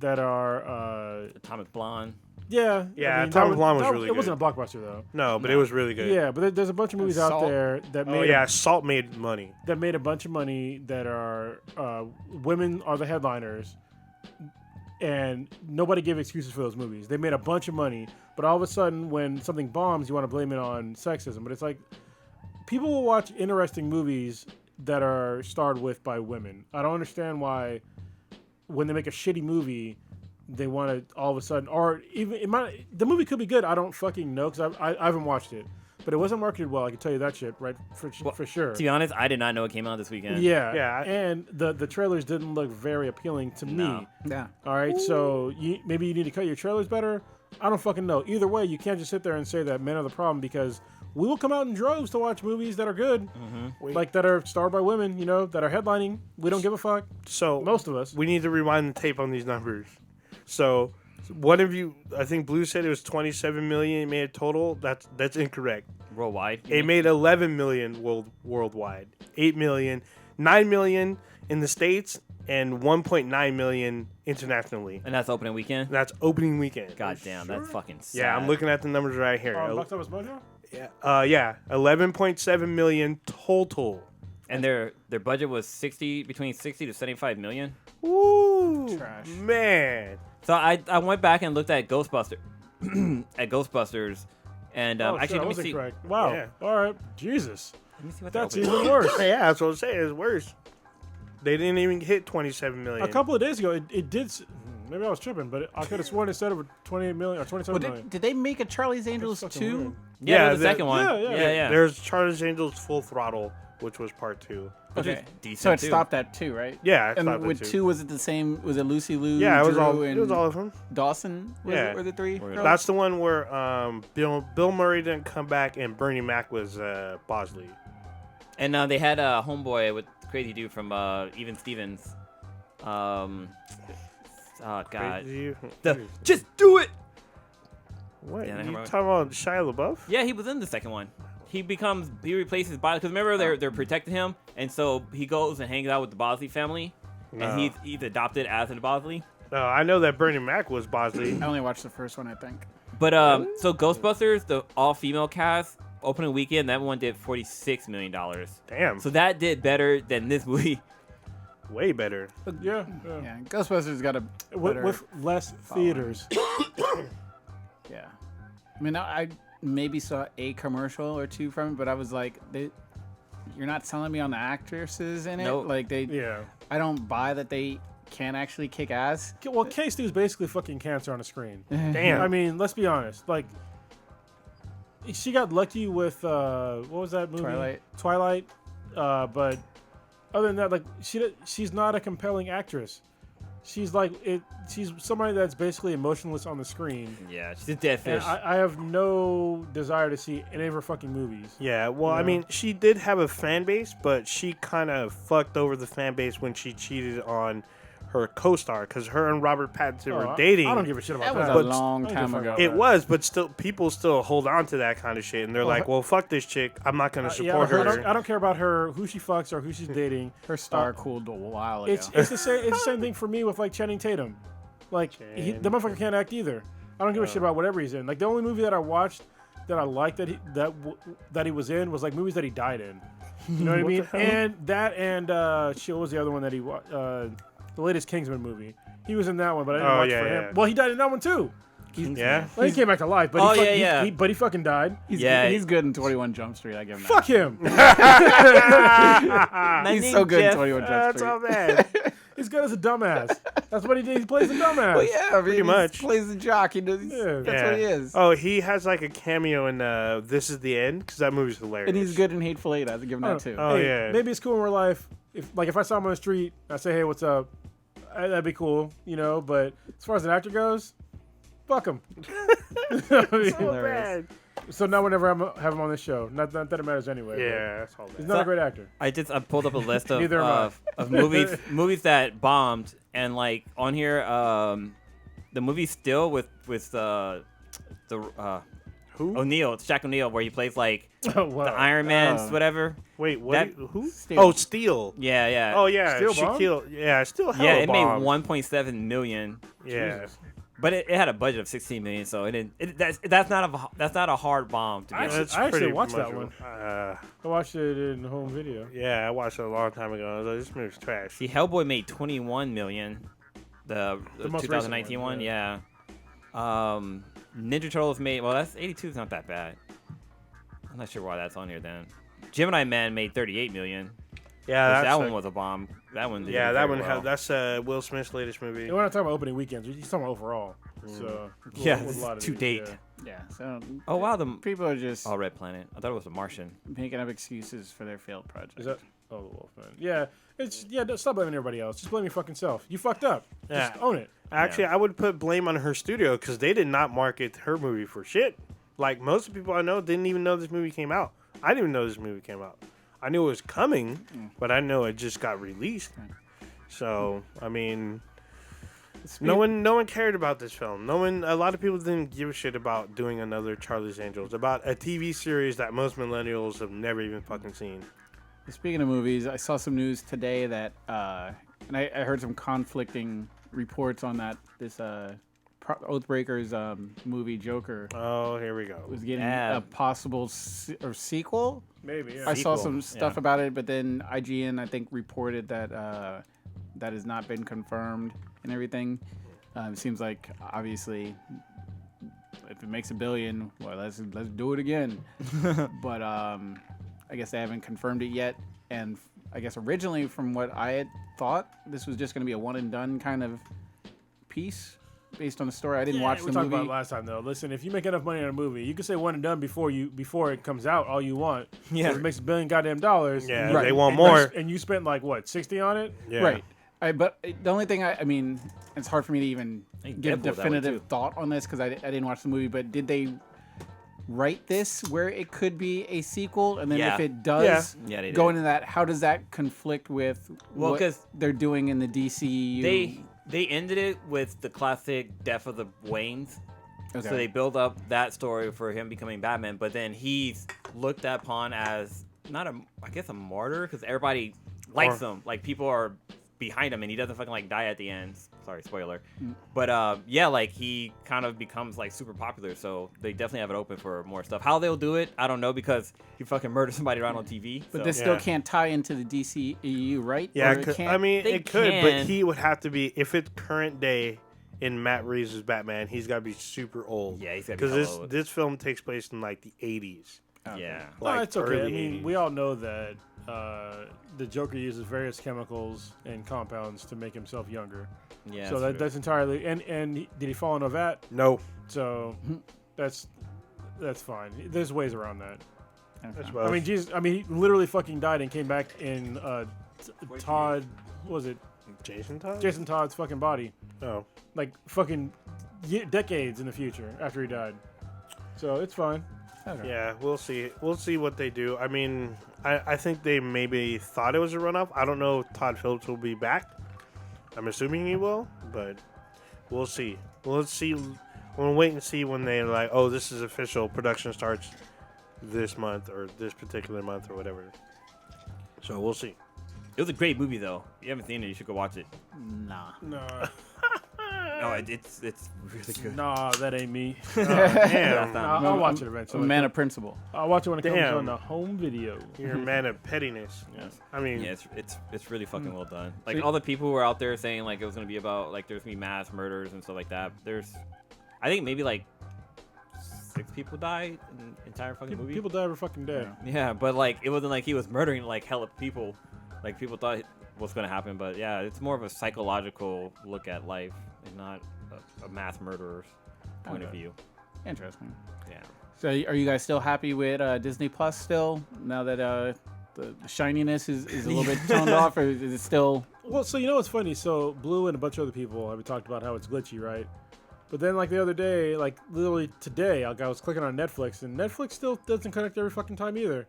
that are Atomic Blonde. yeah. Atomic Blonde was really It wasn't a good. blockbuster though. No, but it was really good. Yeah, but there's a bunch of movies out Salt. there that Oh made yeah, Salt made money. that made a bunch of money that are women are the headliners, and nobody gave excuses for those movies. They made a bunch of money, but all of a sudden when something bombs, you want to blame it on sexism. But it's like people will watch interesting movies that are starred with by women. I don't understand why when they make a shitty movie, they want to all of a sudden, or even the movie could be good. I don't fucking know because I haven't watched it. but it wasn't marketed well. I can tell you that shit, right? For sure. To be honest, I did not know it came out this weekend. Yeah. Yeah. And the trailers didn't look very appealing to me. Yeah. All right. So maybe you need to cut your trailers better. I don't fucking know. Either way, you can't just sit there and say that men are the problem, because we will come out in droves to watch movies that are good, like that are starred by women, that are headlining. We don't give a fuck. So Most of us. we need to rewind the tape on these numbers. So one of you, I think Blue said it was 27 million it made a total. That's incorrect. Worldwide. It made 11 million worldwide. 8 million, 9 million in the States, and 1.9 million internationally. And that's opening weekend? That's opening weekend. God damn, that's fucking sad. Yeah, I'm looking at the numbers right here. Box Office Mojo? Yeah, 11.7 million total. And their budget was between 60 to 75 million. Ooh, Trash. man. So I went back and looked at Ghostbusters, and actually let me see. Correct. Wow. Yeah. All right. Jesus. Let me see what That's the even worse. Yeah, that's what I'm saying. It's worse. They didn't even hit 27 million. A couple of days ago, it did. Maybe I was tripping, but I could have sworn it said over 28 million or 27 million. Did they make a Charlie's Angels fucking 2? weird. Yeah, the the- second one. yeah. There's Charlie's Angels Full Throttle, which was part 2. Which is Okay. decent So it too. stopped at 2, right? Yeah, it And stopped at with 2. 2, was it the same? Was it Lucy Liu? Yeah, it was Drew, all. and It was all of them. Dawson? Yeah. Were the 3? That's the one where Bill Murray didn't come back and Bernie Mac was Bosley. And they had a homeboy with the crazy dude from Even Stevens. Oh God. Crazy. Just do it. What? Yeah, I you remember. talking about Shia LaBeouf? Yeah, he was in the second one. He replaces Bosley, because remember they're protecting him, and so he goes and hangs out with the Bosley family, No. and he's adopted as a Bosley. No, I know that Bernie Mac was Bosley. I only watched the first one, I think. But so Ghostbusters, the all-female cast, opening weekend, that one did $46 million. Damn. So that did better than this movie. Way better. Yeah. Yeah, Ghostbusters got a better... With less theaters. Yeah. I mean, I maybe saw a commercial or two from it, but I was like, you're not selling me on the actresses in it? Nope. Like, Yeah. I don't buy that they can actually kick ass. Well, K-Stu is basically fucking cancer on a screen. Damn. I mean, let's be honest. Like, she got lucky with what was that movie? Twilight. But other than that, like, she's not a compelling actress. She's like she's somebody that's basically emotionless on the screen. Yeah, she's a dead And fish. I have no desire to see any of her fucking movies. Yeah, well, I Yeah. mean, she did have a fan base, but she kind of fucked over the fan base when she cheated on her co-star, because her and Robert Pattinson were dating. I don't give a shit about That that. was a But- long I don't time give a fuck ago. about It that. was, but still, people still hold on to that kind of shit, and they're like, her- "Well, fuck this chick. I'm not gonna Yeah, support her." I don't care about her, who she fucks or who she's dating. Her star cooled a while ago. It's the same thing for me with like Channing Tatum. Like the motherfucker can't act either. I don't give a shit about whatever he's in. Like the only movie that I watched that I liked that he was in was like movies that he died in. You know what I mean? And shit, what was the other one that he watched? The latest Kingsman movie. He was in that one, but I didn't watch for him. Well, he died in that one too. Yeah. Well, he came back to life, but but he fucking died. He's good in 21 Jump Street. I give him Fuck him. that. He's so good in 21 Jump That's Street. all bad. He's good as a dumbass. That's what he did. He plays a dumbass. Well, yeah, I mean, Pretty much. He plays the jock. He does. Yeah. That's what he is. Oh, he has like a cameo in This Is the End, because that movie's hilarious. And he's good in Hateful Eight. I have to give him that too. Oh, Hey, yeah. Maybe it's cool in real life. If I saw him on the street, I say, "Hey, what's up?" That'd be cool, you know. But as far as an actor goes, fuck him. Hilarious. So now whenever I have him on this show, not that it matters anyway. but Yeah, that's all he's bad. not a great actor. I pulled up a list of Neither am of movies that bombed, and like on here, the movie Still with the Who? O'Neal, Shaq O'Neal, where he plays like Oh, wow. the Iron Man's whatever. Wait, what? That- Who? Steel. Oh, Steel. Yeah, yeah. Oh, yeah. Steel bomb? Shaquille. Yeah, Steel hella yeah, it made bombed. 1.7 million, Yeah. but it had a budget of 16 million, so it didn't. That's not a hard bomb to be honest. That's I actually pretty watched that much- I watched it in home video. Yeah, I watched it a long time ago. I was like, this movie's trash. See, Hellboy made 21 million. The most 2019 recent one, one, yeah. Ninja Turtles made, well, that's 82 is not that bad. I'm not sure why that's on here then. Gemini Man made 38 million. Yeah, That that's one was a bomb. That one. Yeah, that one. Well. That's Will Smith's latest movie. We're not talking about opening weekends. We're just talking about overall. So Yeah, with a this lot is of to these, date. Yeah. So Oh wow, the people are just Red Planet. I thought it was a Martian. making up excuses for their failed project. Is that? Oh, the Wolfman. Yeah, don't stop blaming everybody else. Just blame your fucking self. You fucked up. Just own it. Actually, I would put blame on her studio because they did not market her movie for shit. Like, most of the people I know didn't even know this movie came out. I didn't even know this movie came out. I knew it was coming, but I know it just got released. So, I mean, no one cared about this film. A lot of people didn't give a shit about doing another Charlie's Angels, about a TV series that most millennials have never even fucking seen. Speaking of movies, I saw some news today that, and I heard some conflicting reports on that. This Oathbreakers movie Joker Oh, here we go. was getting a possible sequel. Maybe. Yeah. I saw Sequel, some stuff about it, but then IGN I think reported that that has not been confirmed and everything. It seems like obviously if it makes $1 billion, well let's do it again. But I guess they haven't confirmed it yet, and I guess originally from what I had thought, this was just going to be a one and done kind of piece based on the story. I didn't watch the we talked movie. about it last time though. Listen, if you make enough money on a movie, you can say one and done before it comes out all you want. Yeah. If it makes $1 billion goddamn dollars. Yeah, Right. they want and more. and you spent like what, 60 on it? Yeah. Right. But the only thing I mean, it's hard for me to even think give Deadpool that way, definitive too. thought on this because I didn't watch the movie. But did they write this where it could be a sequel? And then Yeah. if it does Yeah, they go did. into that, how does that conflict with Well, what 'cause they're doing in the DCU? They ended it with the classic death of the Waynes. Okay. So they build up that story for him becoming Batman, but then he's looked upon as not I guess a martyr because everybody likes him. Like people are behind him, and he doesn't fucking like die at the end. Sorry, spoiler. But yeah, like he kind of becomes like super popular. So they definitely have it open for more stuff. How they'll do it, I don't know because he fucking murdered somebody right on TV. But so. this still can't tie into the DCEU, right? Yeah, Or it can't? I mean, They it could, can. but he would have to be, if it's current day in Matt Reeves' Batman, he's got to be super old. Yeah, he's gotta be Because hella old. this film takes place in like the 80s. Yeah. Like No, it's okay. I early mean, 80s. we all know that the Joker uses various chemicals and compounds to make himself younger. Yeah. So that's entirely. And did he fall in a vat? No. So that's fine. There's ways around that. That's I mean, Jesus. I mean, he literally fucking died and came back in Todd. What was it? Jason Todd? Jason Todd's fucking body, Oh. like fucking decades in the future after he died. So it's fine. Yeah, we'll see. We'll see what they do. I mean, I think they maybe thought it was a runoff. I don't know if Todd Phillips will be back. I'm assuming he will, but we'll see. We'll see. We'll wait and see when they're like, oh, this is official. Production starts this month or this particular month or whatever. So we'll see. It was a great movie though. If you haven't seen it, you should go watch it. Nah. No, No, it's really good. nah, that ain't me. Damn. I'll watch it I'm eventually. a man of principle. I'll watch it when it comes Damn. on the home video. You're a man of pettiness. Yes. I mean, Yeah, it's really fucking well done. Like all the people who were out there saying like it was gonna be about like there's gonna be mass murders and stuff like that. I think maybe like 6 people died in the entire fucking movie. People die every fucking day. Yeah, but like it wasn't like he was murdering like hella people. Like people thought what's gonna happen, but yeah, it's more of a psychological look at life and not a mass murderer's point of Okay. view. Interesting. Yeah. So are you guys still happy with Disney Plus still? Now that the shininess is a little bit toned off, or is it still? Well, so you know what's funny? So Blue and a bunch of other people have talked about how it's glitchy, right? But then, like the other day, like literally today, I was clicking on Netflix, and Netflix still doesn't connect every fucking time either.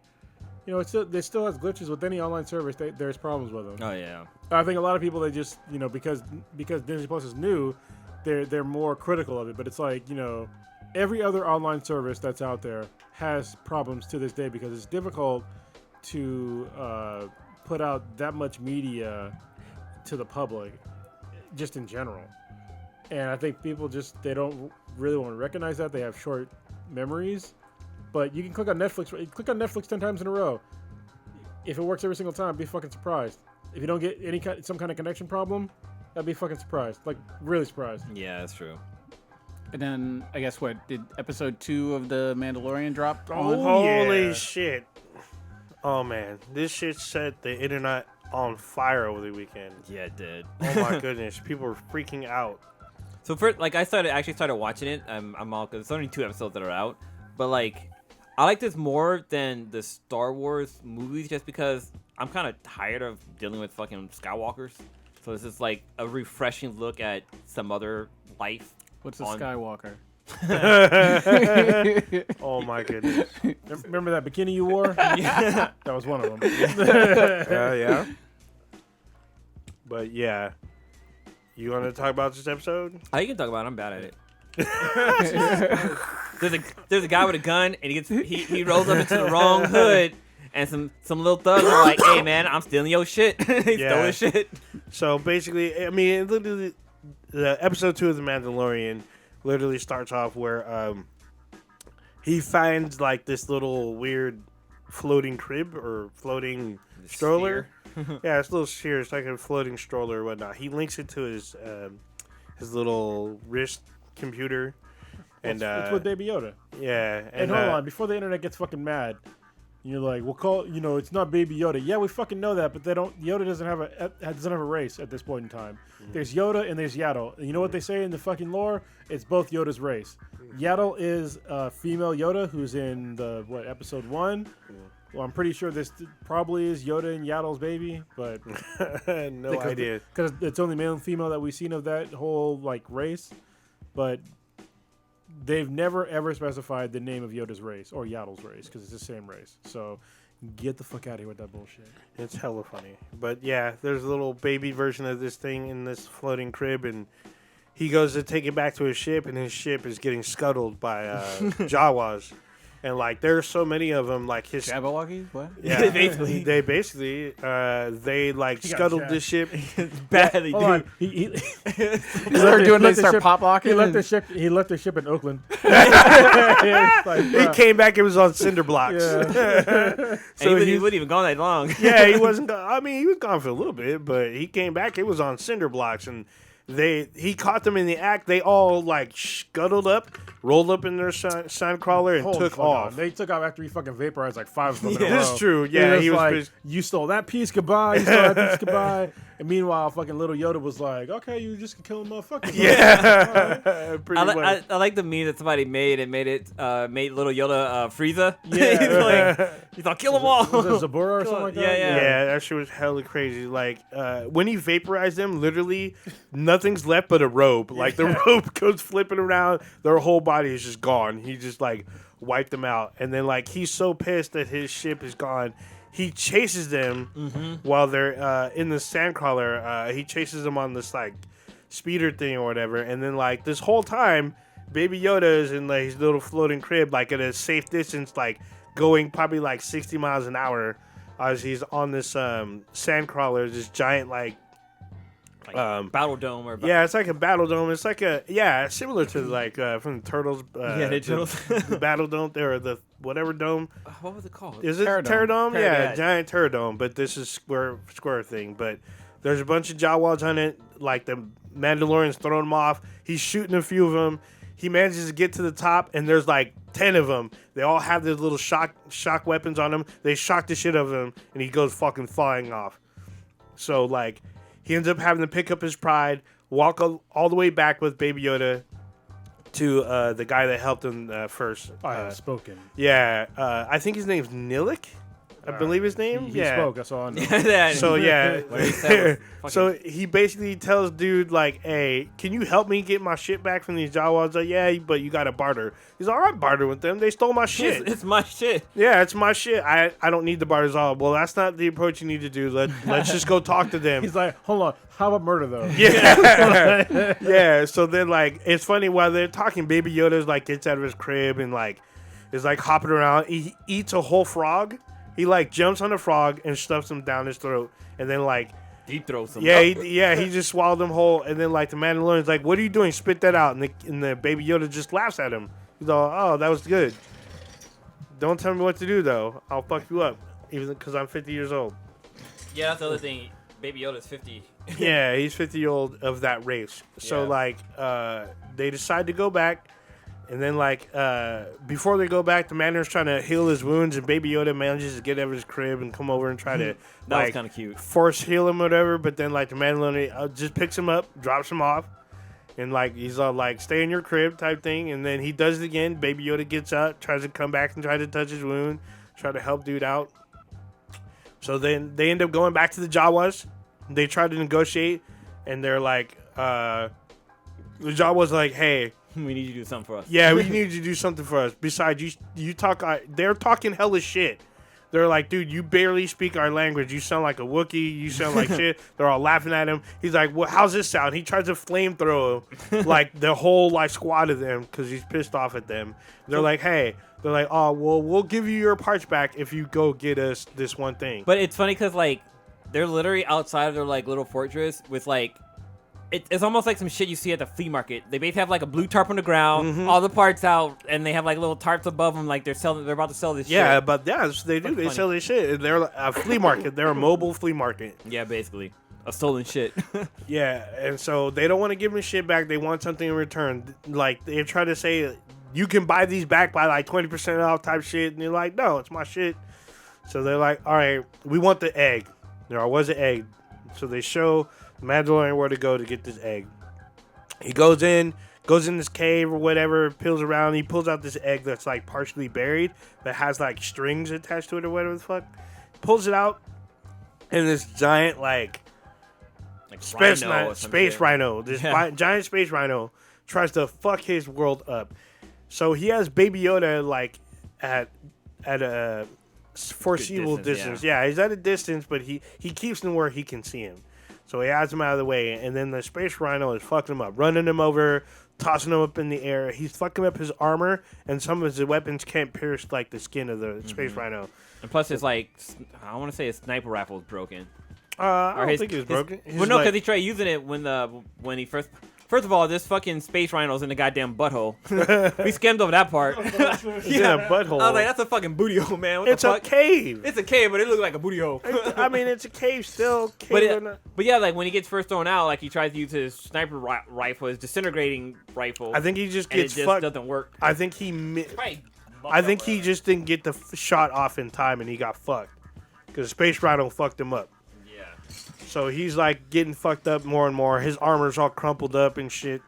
You know, they still has glitches with any online service. There's problems with them. Oh yeah. I think a lot of people, they just, you know, because Disney Plus is new, they're more critical of it. But it's like, you know, every other online service that's out there has problems to this day because it's difficult to put out that much media to the public, just in general. And I think people they don't really want to recognize that. They have short memories. But you can click on Netflix 10 times in a row. If it works every single time, be fucking surprised. If you don't get some kind of connection problem, I'd be fucking surprised. Like, really surprised. Yeah, that's true. And then I guess what did episode 2 of the Mandalorian drop? on? holy yeah. shit. Oh, man. This shit set the internet on fire over the weekend. Yeah, it did. Oh, my goodness. People were freaking out. So first, like I started watching it. I'm all because it's only 2 episodes that are out, but like I like this more than the Star Wars movies just because I'm kind of tired of dealing with fucking Skywalkers. So this is like a refreshing look at some other life. What's a Skywalker? Oh my goodness. Remember that bikini you wore? Yeah. That was one of them. Yeah. But yeah. You want to talk about this episode? You can talk about it. I'm bad at it. there's a guy with a gun and he rolls up into the wrong hood and some little thugs are like, hey man, I'm stealing your shit. He stole his shit. So basically, I mean, literally, the episode 2 of The Mandalorian literally starts off where he finds like this little weird floating crib or floating stroller. Yeah, it's a little sphere. It's like a floating stroller or whatnot. He links it to his little wrist computer. And it's with Baby Yoda. Yeah. And hold on, before the internet gets fucking mad, you're like, we'll call, it's not Baby Yoda. Yeah, we fucking know that, but Yoda doesn't have a race at this point in time. Mm-hmm. There's Yoda and there's Yaddle. And you know what they say in the fucking lore? It's both Yoda's race. Yaddle is female Yoda who's in episode 1. Well, I'm pretty sure this probably is Yoda and Yaddle's baby, but no idea. Because it's only male and female that we've seen of that whole race, but they've never ever specified the name of Yoda's race or Yaddle's race because it's the same race. So get the fuck out of here with that bullshit. It's hella funny, but yeah, there's a little baby version of this thing in this floating crib, and he goes to take it back to his ship, and his ship is getting scuttled by Jawas. And there's so many of them, his Jabberwockies? What? They Yeah, basically scuttled the ship badly, dude. He They're doing they start pop locking. He left their ship in Oakland. He came back. It was on cinder blocks. Yeah. So he wouldn't even gone that long. Yeah, he wasn't. I mean, he was gone for a little bit, but he came back. It was on cinder blocks, and he caught them in the act. They all scuttled up, rolled up in their sandcrawler, and took off. They took off after he fucking vaporized 5 of them. Yeah, this is true. Yeah, he was like, you stole that piece, goodbye. You stole that piece, goodbye. And meanwhile, fucking little Yoda was like, okay, you just can kill a motherfucker. Yeah, pretty much. I like the meme that somebody made. It made little Yoda Frieza. Yeah, he's like, kill them all. Was it Zabura or something like that? Yeah, that shit was hella crazy. When he vaporized them, literally nothing's left but a robe. The robe goes flipping around, their whole body is just gone. He just wiped them out, and then he's so pissed that his ship is gone. He chases them while they're in the sandcrawler. He chases them on this speeder thing or whatever, and then this whole time, Baby Yoda is in his little floating crib, at a safe distance, going probably 60 miles an hour as he's on this sandcrawler, this giant battle dome or it's like a battle dome. It's similar to from the Turtles. The Turtles. The battle dome or the whatever dome. What was it called? Is it Terradome? Yeah, giant Terradome. But this is square thing. But there's a bunch of Jawas on it. The Mandalorian's throwing them off. He's shooting a few of them. He manages to get to the top, and there's 10 of them. They all have these little shock weapons on them. They shock the shit out of him, and he goes fucking flying off. So he ends up having to pick up his pride, walk all the way back with Baby Yoda to the guy that helped him first. I have spoken. Yeah, I think his name's Nilik. I believe his name. He spoke. That's all I know. So so he basically tells dude "Hey, can you help me get my shit back from these Jawas?" Yeah, but you got to barter. He's all right, barter with them. They stole my shit. It's my shit. Yeah, it's my shit. I don't need the barters all. Well, that's not the approach you need to do. Let's just go talk to them. He's like, hold on, how about murder though? Yeah, yeah. So then it's funny while they're talking, Baby Yoda's gets out of his crib and is hopping around. He eats a whole frog. He jumps on the frog and stuffs him down his throat, and then deep throats him. Yeah, he just swallowed him whole, and then the Mandalorian's what are you doing? Spit that out, and the Baby Yoda just laughs at him. He's all, oh, that was good. Don't tell me what to do though. I'll fuck you up, even because I'm 50 years old. Yeah, that's the other thing. Baby Yoda's 50. Yeah, he's 50 old of that race. So they decide to go back. And then, before they go back, the Mandarin's trying to heal his wounds, and Baby Yoda manages to get out of his crib and come over and try to, that was kind of cute. Force heal him or whatever. But then, the Mandalorian just picks him up, drops him off, And like he's all like, stay in your crib type thing. And then he does it again. Baby Yoda gets up, tries to come back and try to touch his wound, try to help dude out. So then they end up going back to the Jawas. They try to negotiate, and they're like, the Jawas like, hey, we need you to do something for us. yeah, we need you to do something for us. Besides, you talk. They're talking hella shit. They're like, dude, you barely speak our language. You sound like a Wookiee. You sound like shit. They're all laughing at him. He's like, well, how's this sound? He tries to flamethrow like the whole like squad of them because he's pissed off at them. They're like, hey, they're like, oh, well, we'll give you your parts back if you go get us this one thing. But it's funny because like they're literally outside of their like little fortress with like. It's almost like some shit you see at the flea market. They basically have like a blue tarp on the ground, all the parts out, and they have like little tarps above them, like they're about to sell this shit. Yeah, but yeah, they do. They sell this shit. They're a flea market. They're a mobile flea market. Yeah, basically. A stolen shit. Yeah, and so they don't want to give them shit back. They want something in return. Like, they try to say, you can buy these back by like 20% off type shit. And you're like, no, it's my shit. So they're like, all right, we want the egg. There was an egg. So they show Mandalorian where to go to get this egg. He goes in this cave or whatever, peels around. He pulls out this egg that's like partially buried that has like strings attached to it or whatever the fuck. Pulls it out, and this giant like space rhino, this giant space rhino tries to fuck his world up. So he has Baby Yoda like at a foreseeable distance. Yeah, he's at a distance, but he keeps him where he can see him. So he has him out of the way, and then the space rhino is fucking him up, running him over, tossing him up in the air. He's fucking up his armor, and some of his weapons can't pierce like the skin of the space rhino. And plus, it's like, I want to say his sniper rifle is broken. I don't think it was broken. Well, no, because he tried using it when he first. First of all, this fucking space rhino's in the goddamn butthole. We skimmed over that part. Yeah, butthole. I was like, that's a fucking booty hole, man. What it's the fuck? A cave. It's a cave, but it looks like a booty hole. I mean, it's a cave still. But yeah, like when he gets first thrown out, like he tries to use his sniper rifle, his disintegrating rifle. I think he just gets and it just fucked. Doesn't work. I think he just didn't get the shot off in time, and he got fucked because Space Rhino fucked him up. Yeah. So he's like getting fucked up more and more. His armor's all crumpled up and shit.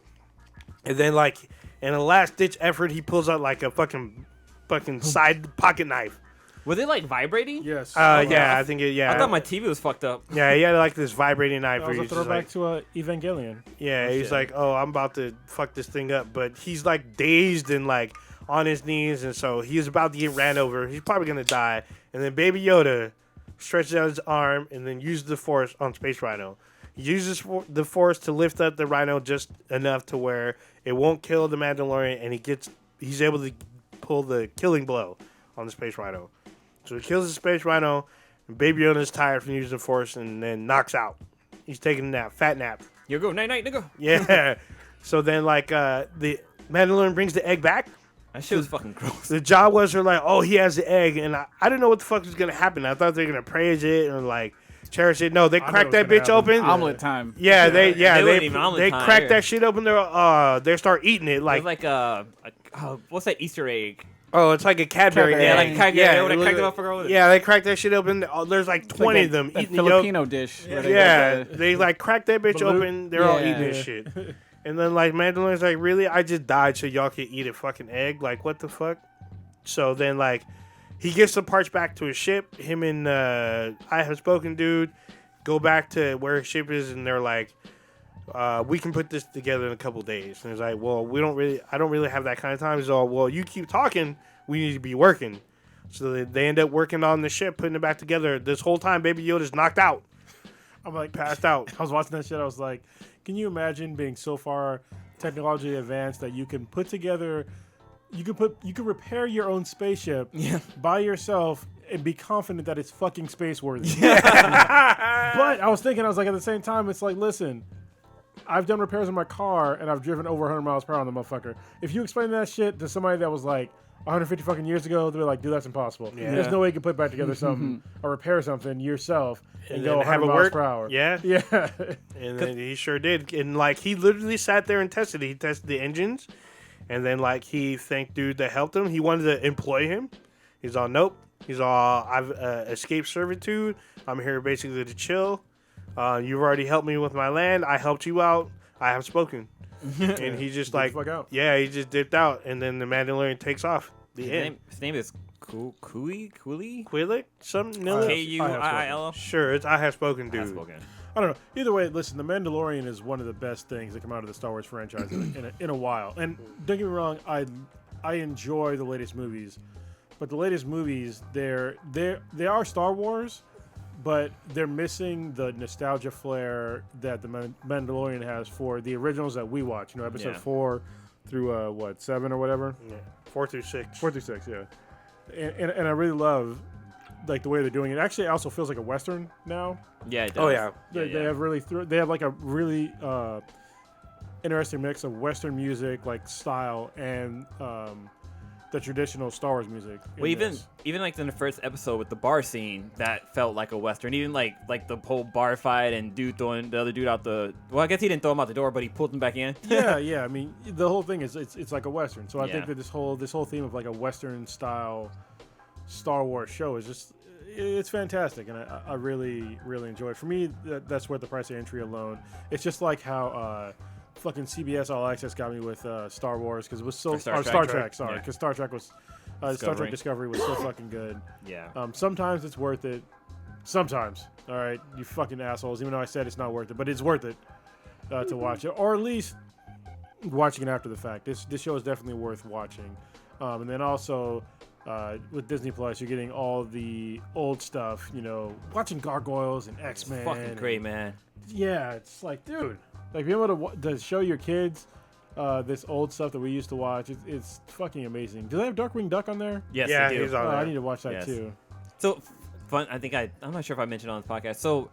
And then, like, in a last-ditch effort, he pulls out, like, a fucking side pocket knife. Was it, like, vibrating? Yes. Yeah, I think it, yeah. I thought my TV was fucked up. Yeah, he had, like, this vibrating knife. That was a throwback to Evangelion. Yeah, he's like, oh, I'm about to fuck this thing up. But he's, like, dazed and, like, on his knees. And so he's about to get ran over. He's probably going to die. And then Baby Yoda stretches out his arm and then uses the Force on Space Rhino. He uses the Force to lift up the Rhino just enough to where it won't kill the Mandalorian, and he's able to pull the killing blow on the Space Rhino. So he kills the Space Rhino, and Baby Yoda is tired from using the Force and then knocks out. He's taking a nap, fat nap. You go, night, nigga. Yeah. So then, like, the Mandalorian brings the egg back. That shit was fucking gross. The Jawas are like, oh, he has the egg, and I didn't know what the fuck was going to happen. I thought they were going to praise it and, like, cherish it. No, they cracked that bitch open. Omelet time. Yeah, they they cracked that shit open. They start eating it like what's that Easter egg? Oh, it's like a Cadbury. Yeah, like they cracked that shit open. There's like 20 of them eating the Filipino yolk. dish. Yeah, they like cracked that bitch open. They're all eating this shit. And then like Mandalorian's like, really? I just died so y'all can eat a fucking egg? Like, what the fuck? So then like he gets the parts back to his ship. Him and I Have Spoken dude go back to where his ship is, and they're like, we can put this together in a couple days. And he's like, well, I don't really have that kind of time. He's all, well, you keep talking, we need to be working. So they end up working on the ship, putting it back together. This whole time, Baby Yoda's knocked out. I'm like, passed out. I was watching that shit. I was like, can you imagine being so far technologically advanced that you can put together, you can repair your own spaceship by yourself and be confident that it's fucking space worthy. But I was like, at the same time, it's like, listen, I've done repairs on my car and I've driven over 100 miles per hour on the motherfucker. If you explain that shit to somebody that was like 150 fucking years ago, they'll be like, dude, that's impossible. Yeah. There's no way you can put back together something or repair something yourself and go 100 miles per hour. Yeah. Yeah. And then he sure did. And like, he literally sat there and tested it. He tested the engines. And then like, he thanked dude that helped him. He wanted to employ him. He's all, nope. He's all, I've escaped servitude. I'm here basically to chill. You've already helped me with my land. I helped you out. I have spoken. and he just like, fuck out. yeah, he just dipped out, and then the Mandalorian takes off. The end. His name is Cooley? Quillick? Something? Kuiil. Sure, I have spoken, dude. I don't know. Either way, listen, The Mandalorian is one of the best things that come out of the Star Wars franchise in a while. And don't get me wrong, I enjoy the latest movies, but the latest movies they are Star Wars, but they're missing the nostalgia flair that the Mandalorian has for the originals that we watch. You know, episode 4 through 7 or whatever. Yeah. 4 through 6. 4 through 6, yeah. And I really love like the way they're doing it. Actually, it also feels like a Western now. Yeah, it does. Oh yeah. They have really they have like a really interesting mix of Western music like style and the traditional Star Wars music. Well, even like in the first episode with the bar scene, that felt like a Western. Even like the whole bar fight and dude throwing the other dude out the. Well, I guess he didn't throw him out the door, but he pulled him back in. yeah. I mean, the whole thing is it's like a Western. So I think that this whole theme of like a Western style Star Wars show is just it's fantastic, and I really enjoy it. For me, that's worth the price of entry alone. It's just like how. Fucking CBS All Access got me with Star Wars because it was so Star Trek. Sorry, because Star Trek was Star Trek Discovery was so fucking good. Yeah. Sometimes it's worth it. Sometimes, all right, you fucking assholes. Even though I said it's not worth it, but it's worth it to watch it, or at least watching it after the fact. This show is definitely worth watching. And then also with Disney Plus, you're getting all the old stuff. You know, watching Gargoyles and X-Men. It's fucking great, man. Yeah, it's like, dude. Like, being able to show your kids this old stuff that we used to watch, it's fucking amazing. Do they have Darkwing Duck on there? Yes, yeah, they do. He's on there. I need to watch that too. So, fun. I think I'm not sure if I mentioned it on this podcast. So,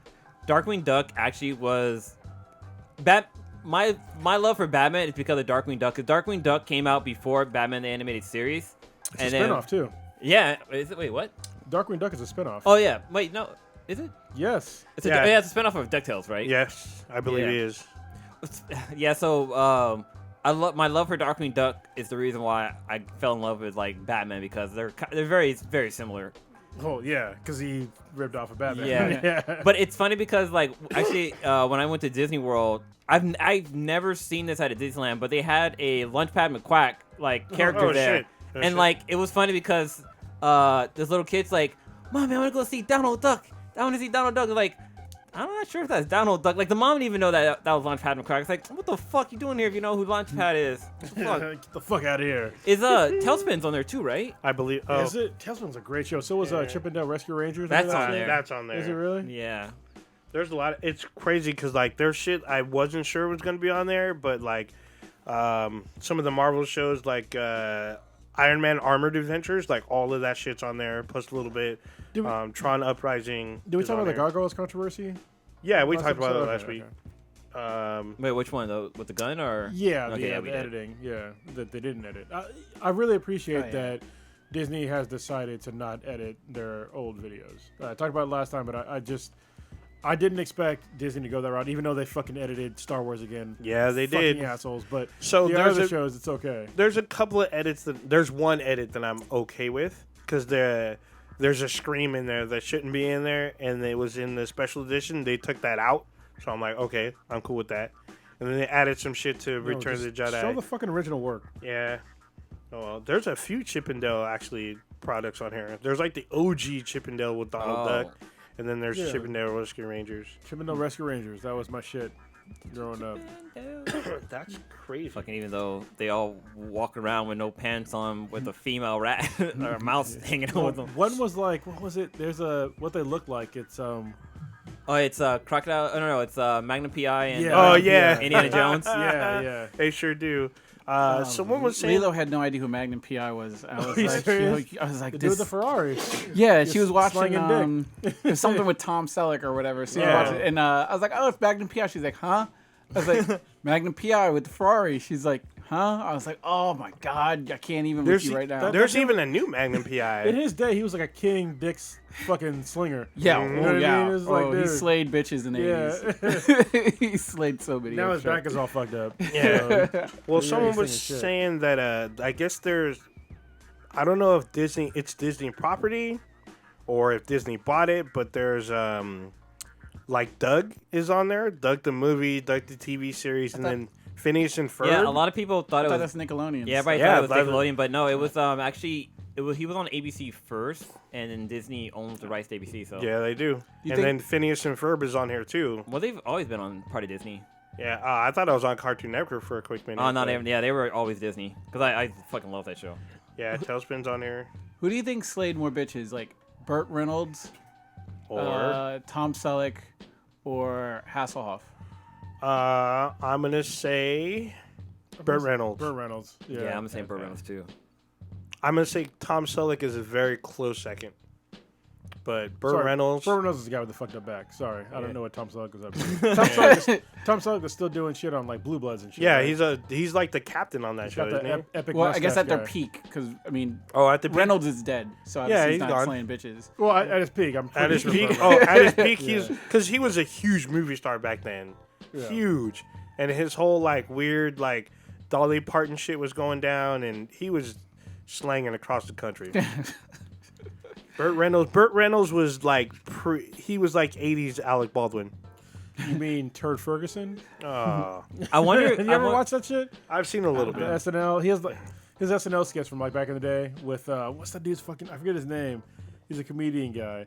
Darkwing Duck actually was my love for Batman is because of Darkwing Duck. Because Darkwing Duck came out before Batman the Animated Series. It's a spinoff too. Yeah. Is it? Wait, what? Darkwing Duck is a spinoff. Oh yeah. Wait, no. Is it? Yes. It's a spinoff of DuckTales, right? Yes, I believe it is. Yeah, so my love for Darkwing Duck is the reason why I fell in love with like Batman because they're very very similar. Oh yeah, because he ripped off of Batman. Yeah. But it's funny because like actually when I went to Disney World, I've never seen this at a Disneyland, but they had a Lunchpad McQuack like character there, shit. And like it was funny because this little kid's like, "Mommy, I want to go see Donald Duck. I want to see Donald Duck." Like, I'm not sure if that's Donald Duck. Like, the mom didn't even know that was Launchpad McCrack. It's like, what the fuck you doing here if you know who Launchpad is? Get the fuck out of here. Is Tailspin's on there too, right? I believe. Is it? Tailspin's a great show. So was Chip and Dale Rescue Rangers. That's on there. That's on there. Is it really? Yeah. There's a lot. It's crazy because like there's shit I wasn't sure was gonna be on there, but like some of the Marvel shows like Iron Man Armored Adventures, like all of that shit's on there, plus a little bit. Tron Uprising. Did we talk about the Gargoyles controversy? Yeah, we talked about it episode? last Okay, week. okay. Wait, which one though? With the gun or? Yeah, Okay, the we did. editing. Yeah, that they didn't edit. I really appreciate that Disney has decided to not edit their old videos. I talked about it last time, but I didn't expect Disney to go that route, even though they fucking edited Star Wars again. Yeah, they fucking did. Assholes. But So the there's other shows, it's okay. There's a couple of edits there's one edit that I'm okay with because there's a scream in there that shouldn't be in there, and it was in the special edition. They took that out, so I'm like, okay, I'm cool with that. And then they added some shit to Return of the Jedi. Show the fucking original work. Yeah. Oh, well, there's a few Chip and Dale actually products on here. There's like the OG Chip and Dale with Donald Duck, and then there's Chip and Dale Rescue Rangers. Chip and Dale Rescue Rangers. That was my shit growing up. That's crazy. Fucking even though they all walk around with no pants on with a female rat or a mouse hanging out with them. One was like, what was it? There's what they look like. It's Oh, it's Crocodile. Oh no, it's Magnum PI and Indiana Jones. Yeah. They sure do. Someone was saying Lilo had no idea who Magnum PI was. I was you like, serious? I was like, The dude with the Ferrari. yeah, she was slanging watching it was something with Tom Selleck or whatever. So Yeah. watching, and I was like, oh, it's Magnum PI. She's like, huh? I was like, Magnum PI with the Ferrari. She's like, huh? I was like, oh my god, I can't even with you right now. There's even a new Magnum PI. In his day, he was like a King Dick's fucking slinger. Yeah, You know what I mean? It was like, he dude. slayed bitches in the Yeah. 80s. He slayed so many. Now I'm his sure. back is all fucked up. Yeah. Well, Yeah, someone he's was singing shit. saying that I guess there's, I don't know if it's Disney property or if Disney bought it, but there's like Doug is on there, Doug the movie, Doug the TV series, and then Phineas and Ferb. Yeah, a lot of people thought I it thought was. that's Nickelodeon. Yeah, everybody Yeah, thought it was that was- Nickelodeon, but no, it was actually he was on ABC first, and then Disney owns the rights to ABC. So Yeah, they do. You And think- then Phineas and Ferb is on here too. well, they've always been on part of Disney. Yeah, I thought I was on Cartoon Network for a quick minute. Oh, not but- even. Yeah, they were always Disney because I fucking love that show. Yeah, Tailspin's on here. Who do you think slayed more bitches, like Burt Reynolds, Or Tom Selleck, or Hasselhoff? I'm gonna say Burt Reynolds. Burt Reynolds. Yeah, I'm gonna say Burt Reynolds too. I'm gonna say Tom Selleck is a very close second. But Burt Sorry, Reynolds. Burt Reynolds is the guy with the fucked up back. Sorry, I Yeah. don't know what Tom Selleck was up to. Tom Selleck is still doing shit on like Blue Bloods and shit. Yeah, right? he's like the captain on that He's show, got isn't the he? epic. Well, I guess mustache at their guy. peak, because I mean, Oh, at the peak. Reynolds is dead, so Yeah, obviously he's he's not gone. slaying bitches. Well, at his peak, I'm At pretty his sure peak. Burt Oh, Reynolds- at his peak, he's Yeah. because he was a huge movie star back then. Yeah. Huge, and his whole like weird like Dolly Parton shit was going down, and he was slanging across the country. Burt Reynolds was like he was like 80s Alec Baldwin. You mean Turd Ferguson? Oh, I wonder. Have you ever watched that shit? I've seen a little bit. SNL. He has like his SNL sketch from like back in the day with what's that dude's fucking? I forget his name. He's a comedian guy,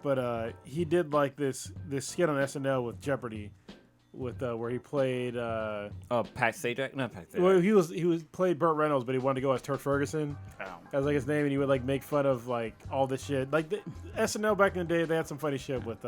but he did like this skit on SNL with Jeopardy, with where he played. Oh, Pat Sajak? Not Pat Sajak. Well, he was played Burt Reynolds, but he wanted to go as Turd Ferguson as like his name, and he would like make fun of like all this shit. Like the SNL back in the day, they had some funny shit with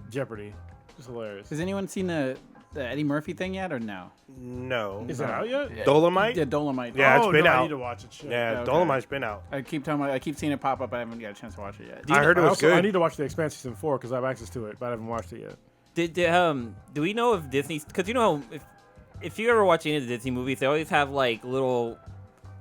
Jeopardy. It's hilarious. Has anyone seen the Eddie Murphy thing yet, or no? No. Is it out yet? Dolomite? Yeah, Dolomite. Yeah, it's oh, been no, out. I need to watch it. Shit. Yeah, Okay. Dolomite's been out. I keep seeing it pop up, but I haven't got a chance to watch it yet. I heard it was also, good. I need to watch The Expanse season 4 because I have access to it, but I haven't watched it yet. Do we know if Disney's? Because you know, if you ever watch any of the Disney movies, they always have like little,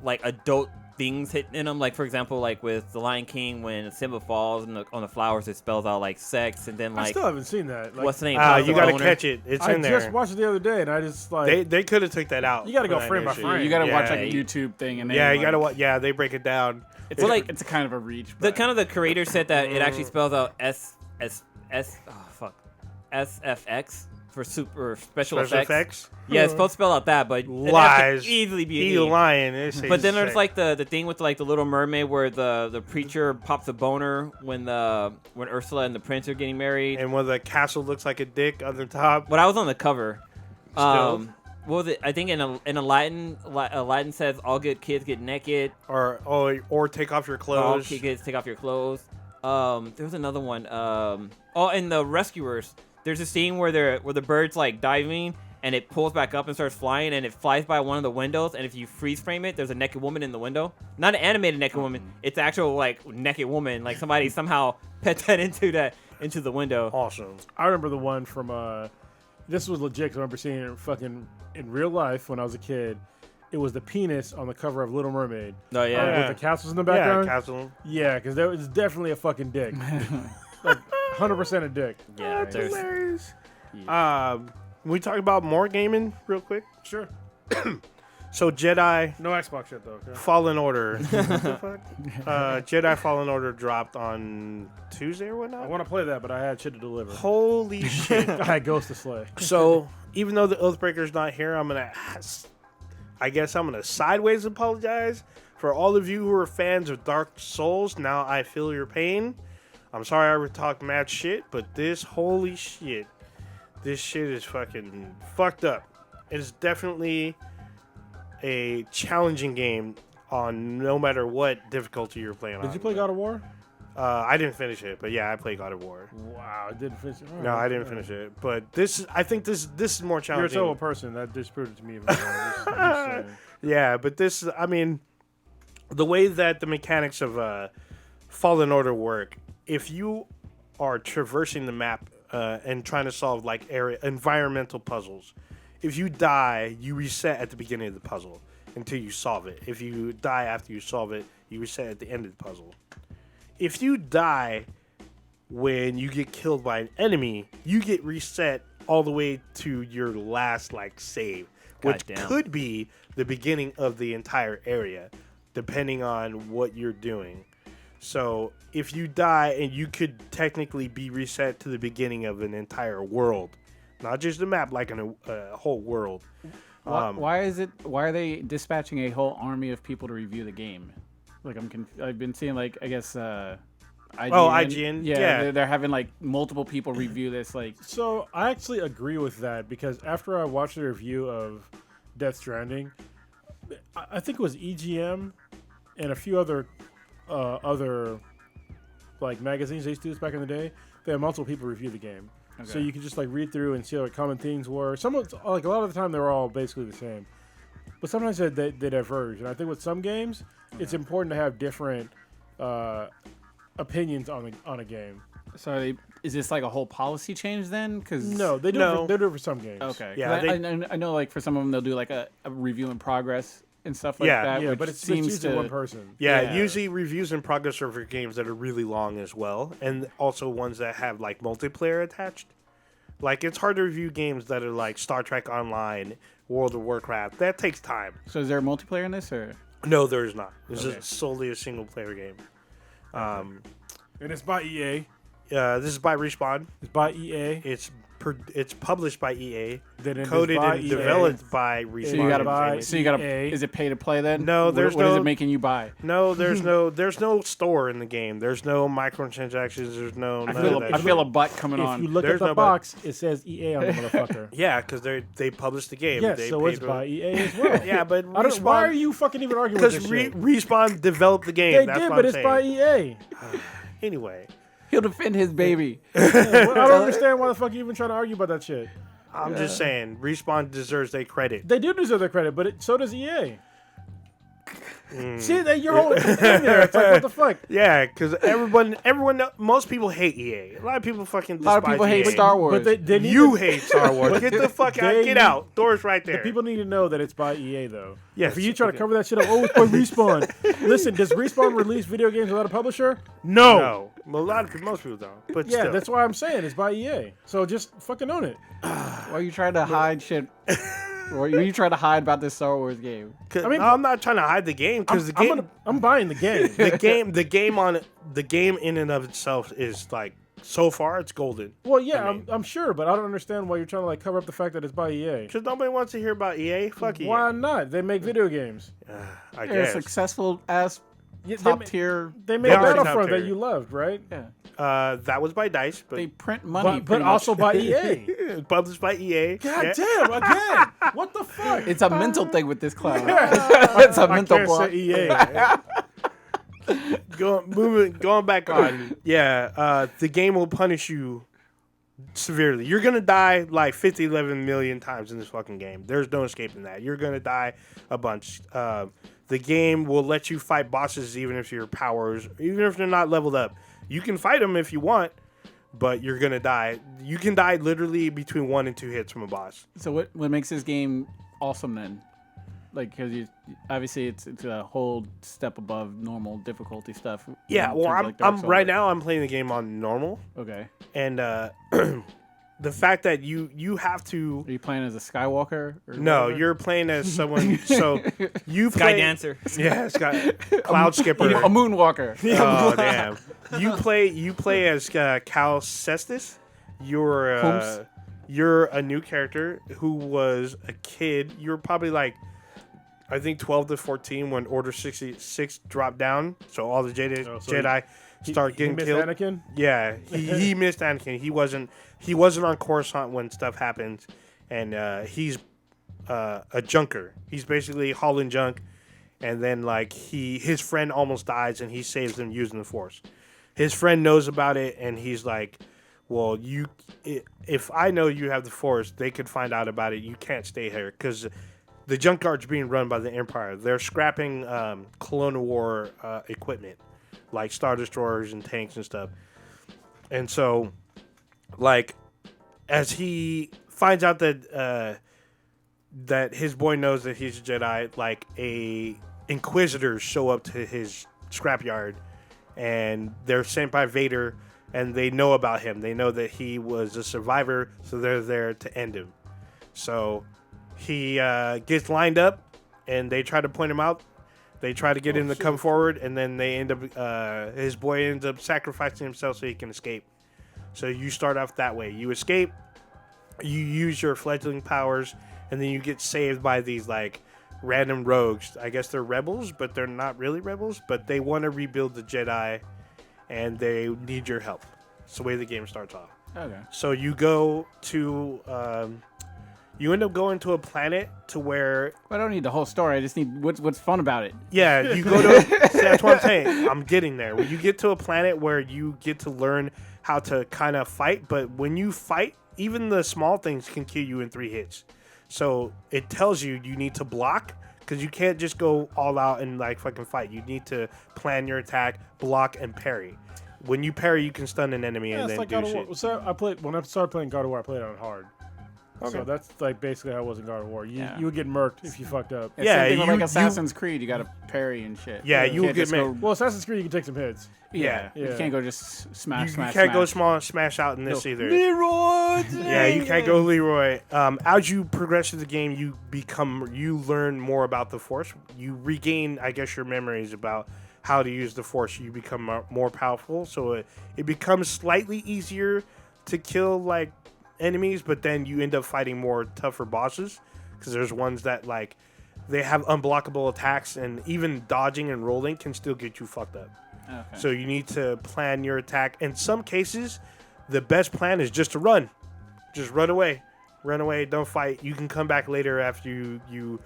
like adult things hidden in them. Like for example, like with The Lion King, when Simba falls on the flowers, it spells out like sex, and then I like still haven't seen that. Like, what's the name? You got gotta catch it. It's I in there. just watched it the other day, and I just like They could have took that out. You gotta for go that frame by shit. frame. You gotta watch Yeah, like a YouTube thing, and then Yeah, you like, gotta watch. Yeah, they break it down. It's Well, like like- it's a kind of a reach. The But kind of the creator said that it actually spells out SFX for super special effects. Yeah, it's supposed to spell out that, but it Lies. could easily be He an E. lying. But then there's like the thing with like the Little Mermaid where the preacher pops a boner when Ursula and the prince are getting married. and when the castle looks like a dick on the top. But I was on the cover. Still? What was it? I think in Aladdin says all good kids get naked. Or take off your All clothes. kids take off your clothes. There was another one. In the Rescuers, there's a scene where the bird's like diving and it pulls back up and starts flying and it flies by one of the windows, and if you freeze frame it, there's a naked woman in the window. Not an animated naked woman. It's actual like naked woman. Like somebody somehow put that into the window. Awesome. I remember the one from this was legit 'cause I remember seeing it fucking in real life when I was a kid. It was the penis on the cover of Little Mermaid. Oh yeah. With the castles in the Yeah, background. castle. Yeah, because there was definitely a fucking dick. Like 100% a dick. Yeah. That's there's- hilarious. Can we talk about more gaming real quick? Sure. So Jedi No Xbox shit though. Okay? Fallen Order. What the fuck? Jedi Fallen Order dropped on Tuesday or I whatnot. want to play that, but I had shit to deliver. Holy shit. I had Ghost to Slay. So even though the Oathbreaker's not here, I guess I'm gonna sideways apologize for all of you who are fans of Dark Souls. Now I feel your pain. I'm sorry I ever talked mad shit, but this holy shit, this shit is fucking fucked up. It's definitely a challenging game on no matter what difficulty you're playing on. Did you play God of War? I didn't finish it, but yeah, I played God of War. Wow, I didn't finish it. No, I didn't finish it, but I think this is more You're a challenging. terrible person. That disproved it to me even more. I'm just saying. Yeah, but this, I mean, the way that the mechanics of Fallen Order work, if you are traversing the map and trying to solve like environmental puzzles, if you die, you reset at the beginning of the puzzle until you solve it. If you die after you solve it, you reset at the end of the puzzle. If you die when you get killed by an enemy, you get reset all the way to your last like save, which Goddamn. could be the beginning of the entire area, depending on what you're doing. So if you die, and you could technically be reset to the beginning of an entire world not just a map, like a whole world. Why are they dispatching a whole army of people to review the game? Like I've been seeing like I guess IGN. IGN. Yeah. They're having like multiple people review this. Like, So I actually agree with that because after I watched the review of Death Stranding, I think it was EGM and a few other like magazines they used to do this back in the day. They had multiple people review the game, so you could just like read through and see what common themes were. Like a lot of the time they were all basically the same, but sometimes they diverge. And I think with some games, it's important to have different opinions on a game. so is this like a whole policy change then? Because No, they do. No. They do it for some games. Okay. Yeah, 'Cause I know like for some of them they'll do like a review in progress and stuff like that. Yeah, which but it seems seems to one person. Yeah, usually reviews in progress are for games that are really long as well, and also ones that have like multiplayer attached. Like it's hard to review games that are like Star Trek Online, World of Warcraft. That takes time. So is there a multiplayer in this or? No, there is not. This is solely a single player game. And it's by EA. This is by Respawn. It's by EA. It's published by EA, Then it is coded by and EA. developed by Respawn. So you gotta Entertainment. So you gotta. EA. Is it pay to play then? No, What- there's what is no- it making you buy? No, there's no store in the game. There's no microtransactions. There's no. I none feel of that I shit. feel a butt coming If on. you look There's at the no box, it says EA on the motherfucker. Yeah, because they published the game. Yes, They so paid it's for- by EA as well. Yeah, but I don't, why are Respawn you fucking even arguing with because this shit? Respawn developed the game. They That's did, what but I'm it's by saying. EA. Anyway, He'll defend his baby. Well, I don't understand why the fuck you even trying to argue about that shit. I'm just saying Respawn deserves their credit. They do deserve their credit, but so does EA. See, that your whole thing there. It's like, what the fuck? Yeah, because most people hate EA. A lot of people fucking A despise lot of people hate EA. Star Wars. But they need You to, hate Star Wars. Get the fuck out. They Get need- out. Door's right there. people need to know that it's by EA though. Yes, For you trying okay. to cover that shit up, oh, it's by Respawn. Listen, does Respawn release video games without a publisher? No. Most people don't. But Yeah, still. that's why I'm saying it's by EA. So just fucking own it. Why are you trying to hide shit? Or are you trying to hide about this Star Wars game? I mean- no, I'm not trying to hide the game because the game, I'm buying the game. the game in and of itself is like so far it's golden. Well, yeah, I mean- I'm sure, but I don't understand why you're trying to like cover up the fact that it's by EA. Because nobody wants to hear about EA. Fuck EA. Why not? They make video games. I They're a guess. successful ass Yeah, top tier. They made They are top Battlefront that tier. you loved, right? Yeah. That was by DICE, but They print money. But pretty also much. by EA. published by EA. God Yeah. damn! Again, what the fuck? It's a mental thing with this clown. It's a I mental can't block. say EA. Going back on. Yeah, the game will punish you severely. You're gonna die like 50, 11 million times in this fucking game. There's no escaping that. You're gonna die a bunch. The game will let you fight bosses even if your powers, even if they're not leveled up. You can fight them if you want, but you're gonna die. You can die literally between 1 and 2 hits from a boss. So what makes this game awesome then? Like, because you obviously it's a whole step above normal difficulty stuff. Yeah, in well, terms of, like, Dark I'm Souls. right now. I'm playing the game on normal, Okay. and the fact that you have to. Are you playing as a Skywalker? Or No, whatever? you're playing as someone. So you Sky play, Dancer. Yeah, Cloud Skipper. a Moonwalker. Oh damn! You play as Cal Cestus. Holmes? You're a new character who was a kid. You were probably like, I think 12 to 14 when Order 66 dropped down. So all the Jedi start getting missed killed. Anakin? Yeah, he missed Anakin. He wasn't on Coruscant when stuff happens, and he's a junker. He's basically hauling junk, and then like his friend almost dies, and he saves him using the Force. His friend knows about it, and he's like, "Well, if I know you have the Force, they could find out about it. You can't stay here because the junkyard's being run by the Empire. They're scrapping Colonial War equipment, like Star Destroyers and tanks and stuff. And so, like, as he finds out that that his boy knows that he's a Jedi, like Inquisitors show up to his scrapyard, and they're sent by Vader, and they know about him. They know that he was a survivor, so they're there to end him. So he gets lined up, and they try to point him out. They try to get him to come forward, and then they end up. His boy ends up sacrificing himself so he can escape. So you start off that way. You escape, you use your fledgling powers, and then you get saved by these like random rogues. I guess they're rebels, but they're not really rebels. But they want to rebuild the Jedi, and they need your help. It's the way the game starts off. Okay. So you go to, you end up going to a planet to where, I don't need the whole story. I just need what's fun about it. yeah, you go to, see, that's what I'm saying. I'm getting there. When you get to a planet where you get to learn how to kind of fight, but when you fight, even the small things can kill you in 3 hits. So it tells you need to block, because you can't just go all out and like fucking fight. You need to plan your attack, block, and parry. When you parry, you can stun an enemy and it's then like do God of shit. War. So when I started playing God of War, I played it on hard. Okay. So that's like basically how it was in God of War. You Yeah. would get murked if you fucked up. Yeah, Yeah, same thing with you- like Assassin's Creed. You got to parry and shit. Yeah, you will can't get just go- Well, Assassin's Creed, you can take some hits. Yeah, you Yeah. can't go just smash, You smash, can't go smash. smash out in this either. Leroy! Yeah, you can't go Leroy. As you progress through the game, you learn more about the Force. You regain, I guess, your memories about how to use the Force. You become more powerful, so it becomes slightly easier to kill like enemies, but then you end up fighting more tougher bosses, because there's ones that like they have unblockable attacks, and even dodging and rolling can still get you fucked up. Okay. So you need to plan your attack. In some cases, the best plan is just to run. Just run away. Run away, don't fight. You can come back later after you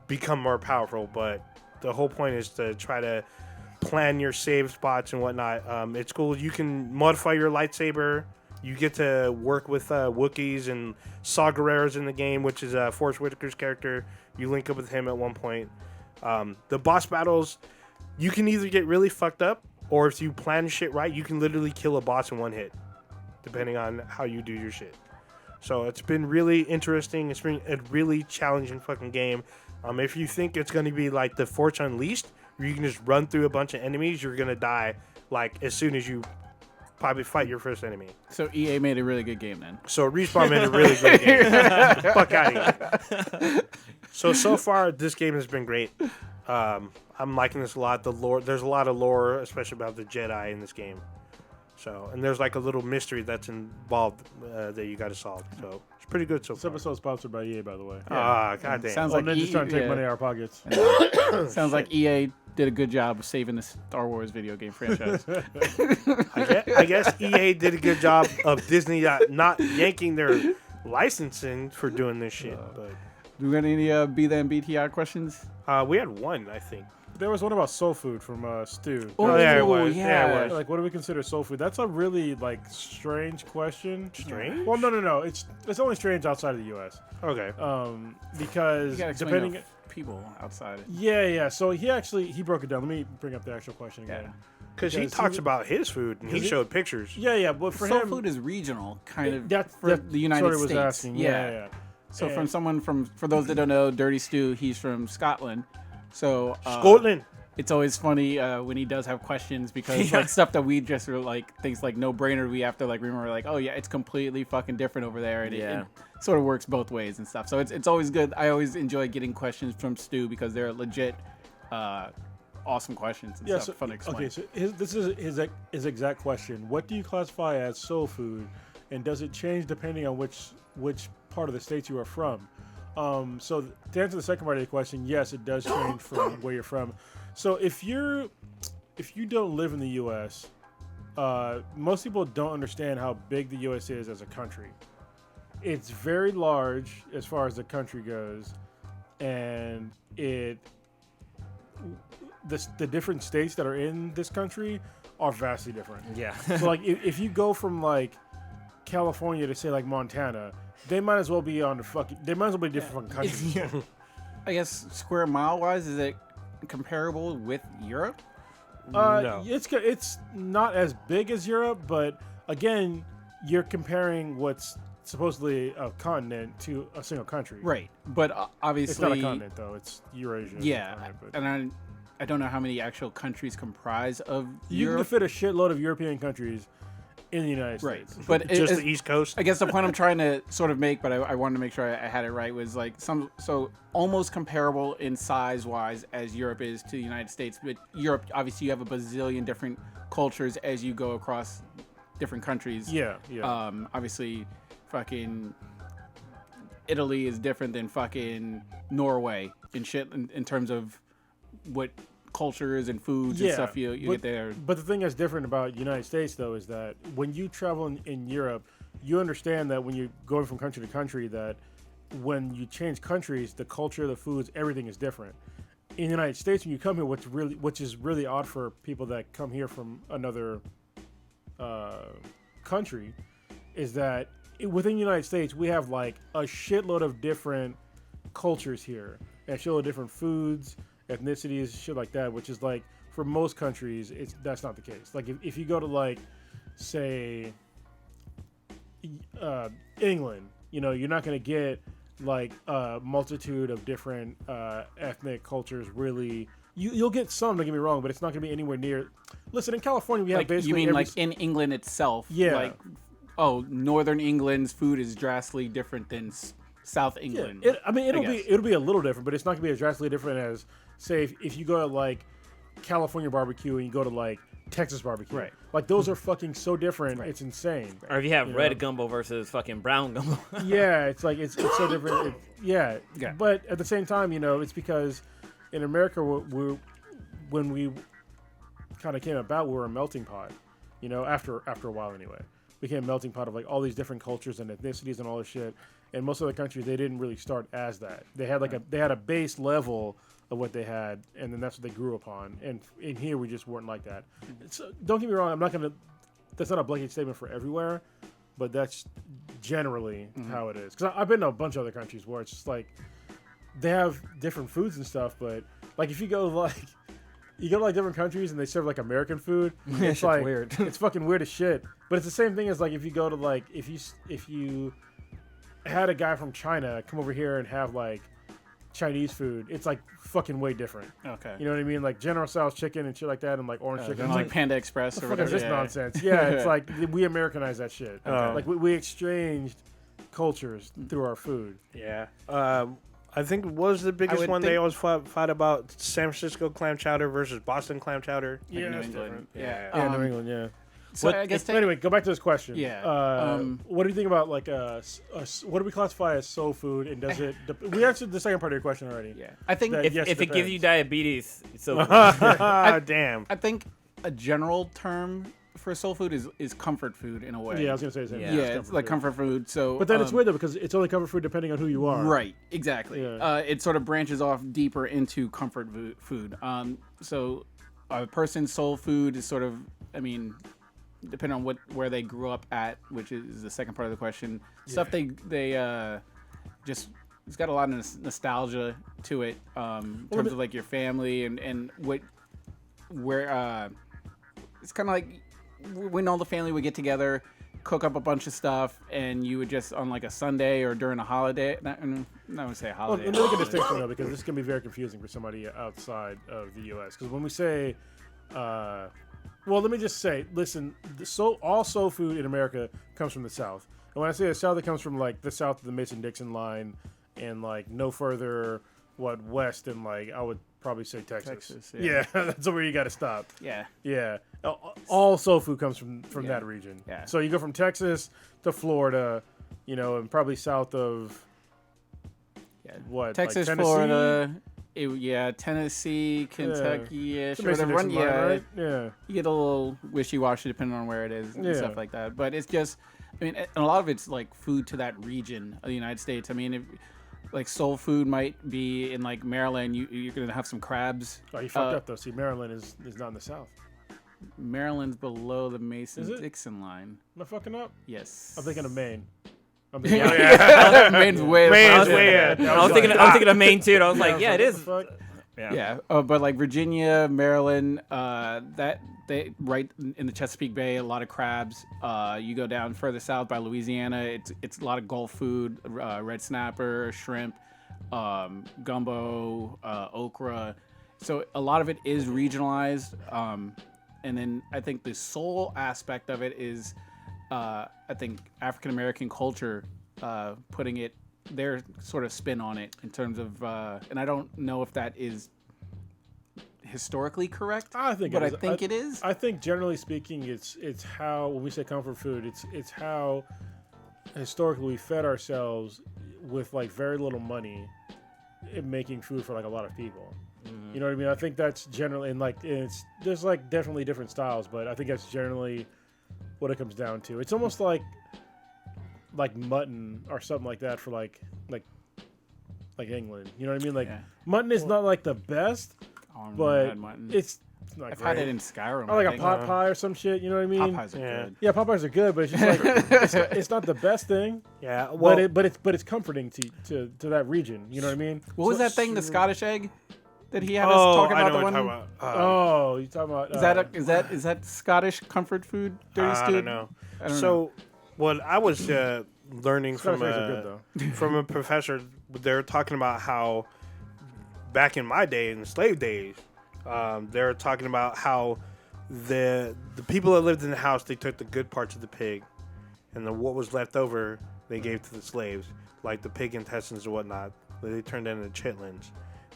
become more powerful, but the whole point is to try to plan your save spots and whatnot. It's cool. You can modify your lightsaber. You get to work with Wookiees and Saw Gerrera's in the game, which is Forrest Whitaker's character. You link up with him at one point. The boss battles, you can either get really fucked up, or if you plan shit right, you can literally kill a boss in 1 hit, depending on how you do your shit. So it's been really interesting. It's been a really challenging fucking game. If you think it's going to be like the Force Unleashed, where you can just run through a bunch of enemies, you're going to die like as soon as you probably fight your first enemy. So EA made a really good game then. So Respawn made a really great game. Fuck out of here. So far, this game has been great. I'm liking this a lot. The lore, there's a lot of lore, especially about the Jedi in this game. So, and there's like a little mystery that's involved that you got to solve. So it's pretty good so This far. episode is sponsored by EA, by the way. Goddamn. Sounds Oh, like Ninja's trying to take money out of our pockets. Sounds like EA did a good job of saving the Star Wars video game franchise. I guess EA did a good job of Disney not yanking their licensing for doing this shit. But Do we got any Be Them BTI questions? we had one, I think. There was one about soul food from Stu. Oh, yeah, it was. yeah. Yeah, it was. Like, what do we consider soul food? That's a really like strange question. Strange? Well, no. It's only strange outside of the U.S. Okay. Because You gotta explain depending. to people outside. Yeah. So he broke it down. Let me bring up the actual question again. Yeah. Because he Because talks he- about his food and he showed pictures. Yeah. But for Soul him, food is regional, kind of, that's for that the United sort of States. was asking. Yeah. So And- from someone for those that don't know, Dirty Stu, he's from Scotland. So Scotland. it's always funny when he does have questions because like stuff that we just are like things like no brainer. We have to like remember like, oh yeah, it's completely fucking different over there, and Yeah. it sort of works both ways and stuff. So it's always good. I always enjoy getting questions from Stu because they're legit, awesome questions and Yeah. stuff. So, Fun to explain. okay. So this is his exact question. What do you classify as soul food, and does it change depending on which part of the states you are from? So to answer the second part of the question, yes, it does change from where you're from. So if you don't live in the U.S., most people don't understand how big the U.S. is as a country. It's very large as far as the country goes, and the different states that are in this country are vastly different. Yeah. So like if you go from like California to say like Montana, they might as well be on the fucking. They might as well be different fucking countries. I guess square mile wise, is it comparable with Europe? No. It's not as big as Europe, but again, you're comparing what's supposedly a continent to a single country. Right, but obviously It's not a continent though. It's Eurasia. is a Yeah, continent, but and I don't know how many actual countries comprise of you can Europe. fit a shitload of European countries in the United Right, States. but Just it's- the East Coast. I guess the point I'm trying to sort of make, but I wanted to make sure I had it right, was like so almost comparable in size wise as Europe is to the United States. But Europe, obviously, you have a bazillion different cultures as you go across different countries. Yeah. Obviously, fucking Italy is different than fucking Norway and shit in terms of what cultures and foods and stuff you get there. But the thing that's different about the United States, though, is that when you travel in Europe, you understand that when you're going from country to country, that when you change countries, the culture, the foods, everything is different. In the United States, when you come here, which is really odd for people that come here from another country, is that within the United States, we have like a shitload of different cultures here, and a shitload of different foods, ethnicities, shit like that, which is like for most countries that's not the case. Like if you go to like say England, you're not going to get like a multitude of different ethnic cultures. Really, you'll get some, don't get me wrong, but it's not going to be anywhere near. Listen, in California we have basically like in England itself? Yeah. Like, Northern England's food is drastically different than South England. Yeah, it'll be a little different, but it's not gonna be as drastically different as say if you go to like California barbecue and you go to like Texas barbecue. Right. Like those are fucking so different. Right. It's insane. Or if you have red gumbo versus fucking brown gumbo. Yeah, it's like it's so different. Yeah. But at the same time, it's because in America when we kind of came about, we were a melting pot. After a while anyway. Became a melting pot of like all these different cultures and ethnicities and all this shit. And most other countries, they didn't really start as that. They had they had a base level of what they had, and then that's what they grew upon. And in here, we just weren't like that. So, don't get me wrong. That's not a blanket statement for everywhere, but that's generally how it is. Because I've been to a bunch of other countries where it's just like they have different foods and stuff, but like if you go to different countries and they serve like American food. It's like weird. It's fucking weird as shit. But it's the same thing as like if you go to like if you had a guy from China come over here and have like Chinese food, it's like fucking way different. Okay. You know what I mean? Like General Tso's chicken and shit like that, and like orange chicken. And like Panda Express or What whatever. is this nonsense? Yeah, it's like we Americanized that shit. Like we exchanged cultures through our food. Yeah. I think was the biggest one they always fought about San Francisco clam chowder versus Boston clam chowder. Yeah, New that's England. different. Yeah. New England. Yeah. So I guess Anyway, go back to this question. Yeah. What do you think about like what do we classify as soul food, and does it? We answered the second part of your question already. Yeah. I think That- If Yes, it gives you diabetes, so Damn. I think a general term for soul food is comfort food in a way. Yeah, I was gonna say the same. Yeah. thing. Yeah, It's it's like food. comfort food. So, But then it's weird though because it's only comfort food depending on who you are. Right, exactly. Yeah. It sort of branches off deeper into comfort food. So a person's soul food is sort of, depending on where they grew up at, which is the second part of the question. Stuff they just, it's got a lot of nostalgia to it in terms of like your family and where it's kind of like when all the family would get together, cook up a bunch of stuff, and you would just on like a Sunday or during a holiday. Not would say a Well, holiday. let me make a distinction though, because this can be very confusing for somebody outside of the U.S. Because when we say, well, let me just say, listen, all soul food in America comes from the South, and when I say the South, it comes from like the south of the Mason-Dixon line, and like no further west than like I would probably say Texas. Texas, Yeah, that's where you got to stop. Yeah. Yeah, all soul food comes from that region. Yeah. So you go from Texas to Florida, and probably south of what? Texas, like Tennessee? Florida, Tennessee, Kentucky, It's a sort of Mason-Dixon line, right? Yeah. You get a little wishy-washy depending on where it is and Yeah. stuff like that. But it's just, and a lot of it's like food to that region of the United States. Like soul food might be in like Maryland. You're gonna have some crabs. Oh, you fucked up though. See, Maryland is not in the South. Maryland's below the Mason-Dixon line. Am I fucking up? Yes. I'm thinking of Maine. Maine's way. Maine's way ahead. I was thinking of Maine too. And I was like, yeah, it is. What the fuck? Yeah, but like Virginia, Maryland, that they right in the Chesapeake Bay, a lot of crabs. You go down further south by Louisiana, it's a lot of Gulf food, red snapper, shrimp, gumbo, okra. So a lot of it is regionalized. And then I think the soul aspect of it is, I think African American culture putting it their sort of spin on it in terms of, and I don't know if that is historically correct. I think, but it is. I think it is. I think generally speaking, it's how when we say comfort food, it's how historically we fed ourselves with like very little money in making food for like a lot of people. You know what I mean? I think that's generally, and like there's like definitely different styles, but I think that's generally what it comes down to. It's almost like mutton or something like that for like England. You know what I mean? Like mutton is not like the best, but it's not I've great. had it in Skyrim. Or like a pot pie or some shit. You know what I mean? Popeyes are good. Yeah, Popeyes are good, but it's just like it's not the best thing. Yeah, well, but it's comforting to that region. You know what I mean? What was that thing? The Scottish egg that he had us talk about. I know The what one. you're talking You talking about? Is that Scottish comfort food? Dirty I Stew? don't know. I don't know. So, what I was learning Scottish from eggs are good, from a professor, they're talking about how back in my day, in the slave days, they're talking about how the people that lived in the house, they took the good parts of the pig, and then what was left over they gave to the slaves, like the pig intestines and whatnot. They turned that into chitlins,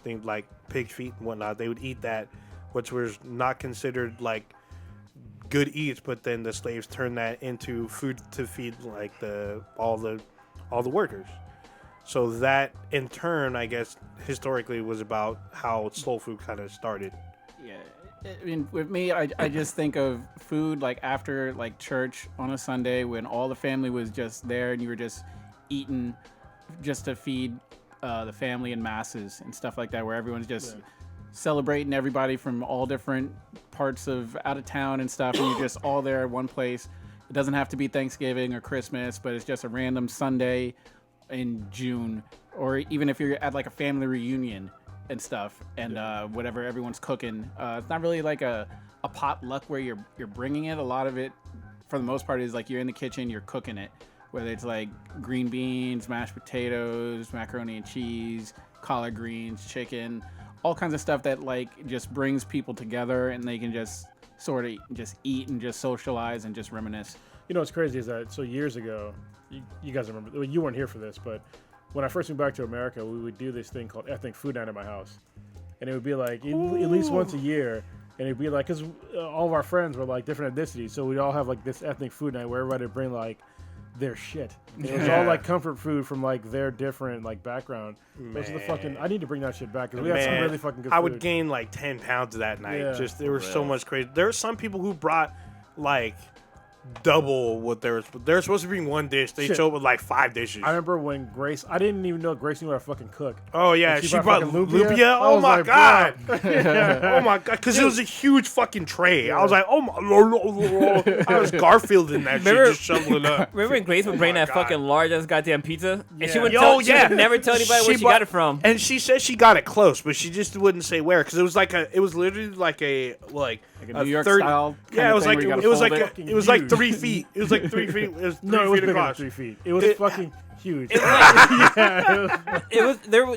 things like pig feet and whatnot. They would eat that, which was not considered like good eats, but then the slaves turned that into food to feed like all the workers. So that in turn, I guess historically was about how soul food kind of started. Yeah, I mean, with me, I just think of food like after like church on a Sunday when all the family was just there and you were just eating just to feed the family and masses and stuff like that, where everyone's just celebrating everybody from all different parts of out of town and stuff, and you're just all there at one place. It doesn't have to be Thanksgiving or Christmas, but it's just a random Sunday in June, or even if you're at like a family reunion and stuff, and whatever everyone's cooking. It's not really like a potluck where you're bringing it. A lot of it, for the most part, is like you're in the kitchen, you're cooking it. Whether it's like green beans, mashed potatoes, macaroni and cheese, collard greens, chicken, all kinds of stuff that like just brings people together, and they can just sort of just eat and just socialize and just reminisce. You know what's crazy is that years ago, you guys remember, well, you weren't here for this, but when I first moved back to America, we would do this thing called ethnic food night at my house, and it would be like at least once a year, and it'd be like, because all of our friends were like different ethnicities, so we'd all have like this ethnic food night where everybody would bring like their shit. And it was all like comfort food from like their different like background. Most of the fucking, I need to bring that shit back because we had some really fucking good food. I would gain like 10 pounds that night. Yeah. Just there was so much crazy. There were some people who brought like double what they're supposed to bring one dish. They showed up with like 5 dishes. I remember when Grace, I didn't even know Grace knew how to fucking cook. Oh yeah, And she brought fucking lumpia. Oh my like, god. Oh my god, because it was a huge fucking tray. I was like, oh my, I was Garfield in that shit, just shoveling up. Remember when Grace would bring that fucking large ass goddamn pizza? And she would Yeah. never tell anybody where she got it from. And she said she got it close, but she just wouldn't say where, because it was literally like a New York style. Yeah, it was like it it was like 3 feet. It was like 3 feet. It was 3 No, it was feet bigger than across. 3 feet. It was fucking huge. There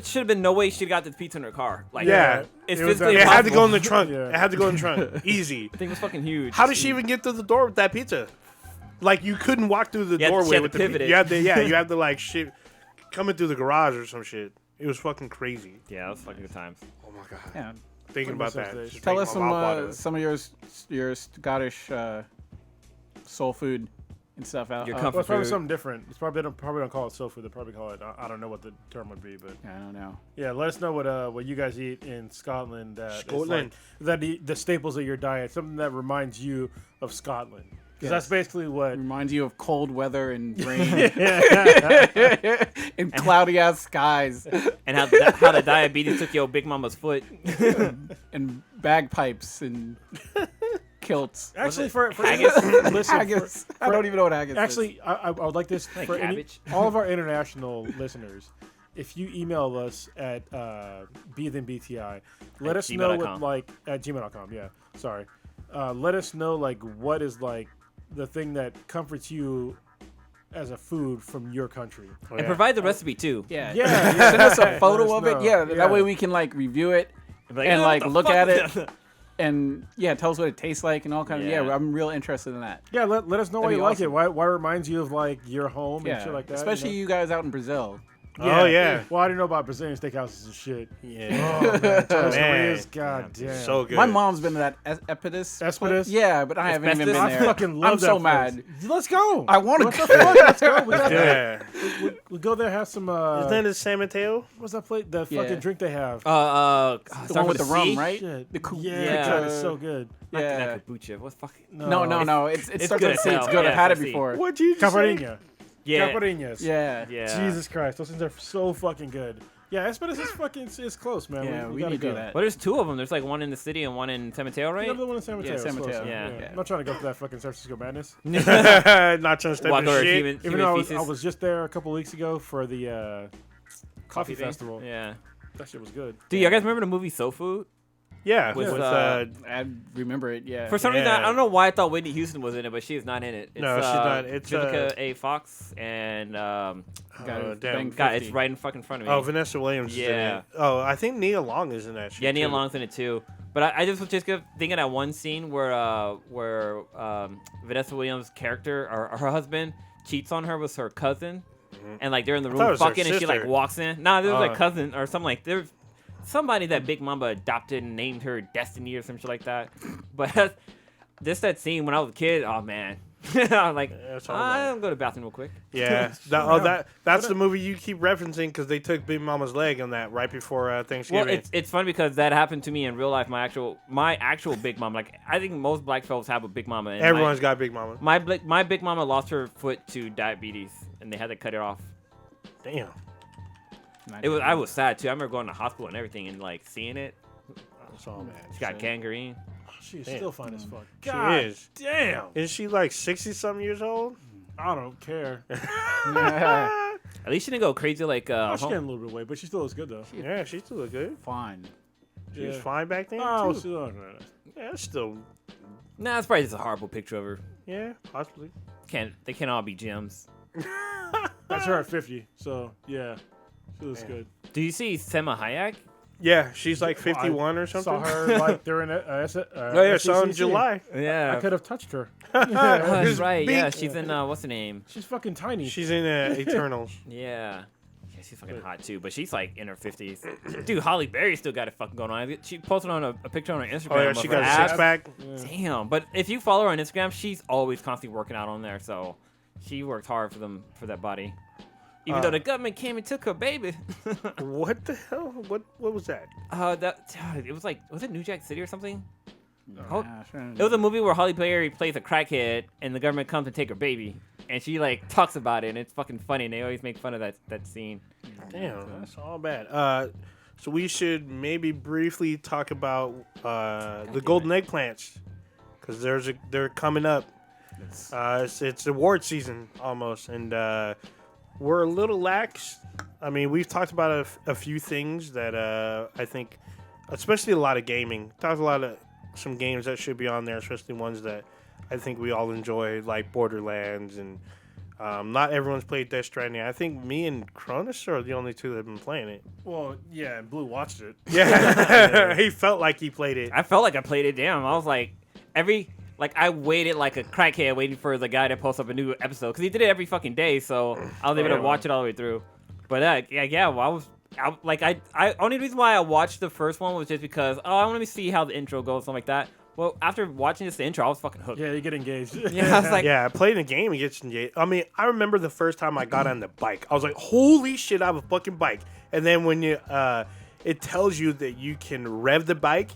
should have been no way she got the pizza in her car. Like, Yeah. it's It was physically It had to impossible. go in the trunk. Yeah. It had to go in the trunk. Easy. The thing was fucking huge. How did she even get through the door with that pizza? Like, you couldn't walk through the You had to- doorway she had with to the pivot pizza. it. You had to like shit coming through the garage or some shit. It was fucking crazy. Yeah, that was fucking good times. Oh my god. Yeah. Thinking about that. Tell just Tell make us my mouth water. some of your Scottish soul food and stuff out. Your Well, comfort it's probably food. something different. It's probably don't call it soul food. They probably call it, I don't know what the term would be, but I don't know. yeah, let us know what you guys eat in Scotland. That is Scotland. like, the staples of your diet, something that reminds you of Scotland. Because that's basically what. Reminds you of cold weather and rain and cloudy ass skies And how the diabetes took your big mama's foot. and bagpipes and kilts. Actually, for haggis? listen, Haggis. I don't even know what haggis is. actually, I would like this Like for cabbage? all of our international listeners. If you email us at BTI, let us know gmail.com. what like at gmail.com. Yeah, sorry. Let us know like what is like the thing that comforts you as a food from your country. Oh, And yeah. provide the recipe too. yeah. Yeah, Send us a Let photo us of it. know. Yeah, Yeah. that way we can like review it And be and "Oh, like what the look fuck at is it that?" and tell us what it tastes like and all kinds Yeah. of. Yeah, I'm real interested in that. Yeah, let us know why That'd you be like it. awesome. Why it reminds you of like your home and shit like that. Especially you know? you guys out in Brazil. Oh, yeah. Well, I didn't know about Brazilian steakhouses and shit. Yeah. Oh, man. Toast Man. is goddamn. So good. My mom's been to that Epidus. Espadis? Yeah, but I haven't even been Asbestos? there. I fucking love I'm that so place. mad. Let's go. I want What to the go. fuck? Let's go. Yeah. We go there, have some. Isn't that in San Mateo? What's that place? The Yeah. fucking drink they have. The one with the rum, C? right? Shit. The cool. Yeah, God, it's so good. Yeah. Not kombucha. What's fucking? No. It's it's starts good with as C. It's hell. good. Yeah, I've had it it's C. before. What'd you just say? Caipirinha. Yeah. Caipirinhas. Yeah. Yeah. Jesus Christ, those things are so fucking good. Yeah, Espadis is fucking it's close, man. Yeah, we gotta need to go. do that. Well, there's two of them. There's like one in the city and one in San Mateo, You right? know the one in San Mateo. Yeah, San it's close, Mateo. Yeah. I'm not trying to go for that fucking San Francisco madness. Not trying to step Walk in over shit. human Even though feces. I was just there a couple weeks ago for the coffee thing? festival. Yeah. That shit was good. Do you guys remember the movie Soul Food? Yeah. With, With, I remember it. Yeah. For some reason, Yeah. I don't know why I thought Whitney Houston was in it, but she is not in it. It's, No, she's not. It's, Vivica A. Fox and Got it. damn. Bang God, 50. it's right in fucking front of me. Oh, Vanessa Williams is in Yeah. it. Oh, I think Nia Long is in that shit. Yeah, Nia too. Long's in it too. But I just was just thinking that one scene where Vanessa Williams' character or her husband cheats on her with her cousin, and like they're in the thought it room was her fucking, and she like sister. walks in. Nah, there was Oh. like cousin or something like there's somebody that Big Mama adopted and named her Destiny or some shit like that. But just that scene when I was a kid, oh man. I'm like, That's all right. I'm going to the bathroom real quick. Yeah. That's the movie you keep referencing because they took Big Mama's leg on that right before Thanksgiving. Well, it's funny because that happened to me in real life. My actual Big Mama. Like I think most black folks have a Big Mama. And Everyone's got Big Mama. my Big Mama lost her foot to diabetes, and they had to cut it off. Damn. I was sad too. I remember going to hospital and everything, and like seeing it. That's all, man. She got gangrene. She's Damn. still fine as fuck. She God is. damn. Isn't she like 60-something years old? I don't care. At least she didn't go crazy like. Oh, she gained a little bit of weight, but she still looks good though. Yeah, she still look good. Fine. She was Yeah. fine back then, Oh, too. she look Yeah, it's still... Nah, it's probably just a horrible picture of her. Yeah, possibly. They can't all be gems. That's her at 50. So yeah, she looks good. Do you see Selma Hayek? Yeah, she's like Well, 51 or something. Saw her like during Oh, yeah, saw in SCCC. July. Yeah. I could have touched her. Oh, that's It's right. Yeah, big. she's in what's the name? She's fucking tiny. She's in Eternals. Yeah. Yeah, she's fucking hot too, but she's like in her 50s. Dude, Holly Berry still got it fucking going on. She posted on a picture on her Instagram. Oh, yeah, of she her got a abs. six-pack. Damn. But if you follow her on Instagram, she's always constantly working out on there. So she worked hard for that body. Even though the government came and took her baby. What the hell? What was that? It was like, was it New Jack City or something? Yeah, sure. It was a movie where Holly Berry plays a crackhead and the government comes and take her baby. And she like talks about it and it's fucking funny and they always make fun of that scene. Damn, that's all bad. So we should maybe briefly talk about the golden eggplants because they're coming up. It's award season almost, and we're a little lax. I mean, we've talked about a few things that I think, especially a lot of gaming. Talked a lot of some games that should be on there, especially ones that I think we all enjoy, like Borderlands, and not everyone's played Death Stranding. I think me and Cronus are the only two that have been playing it. Well, yeah, and Blue watched it. Yeah, he felt like he played it. I felt like I played it. Damn, I was like, I waited like a crackhead waiting for the guy to post up a new episode because he did it every fucking day. So I was able to watch it all the way through. But well, only reason why I watched the first one was just because I want to see how the intro goes, something like that. Well, after watching the intro, I was fucking hooked. Yeah, you get engaged. Yeah, I was like, Yeah, playing the game, it gets engaged. I mean, I remember the first time I got on the bike. I was like, holy shit, I have a fucking bike. And then when you, it tells you that you can rev the bike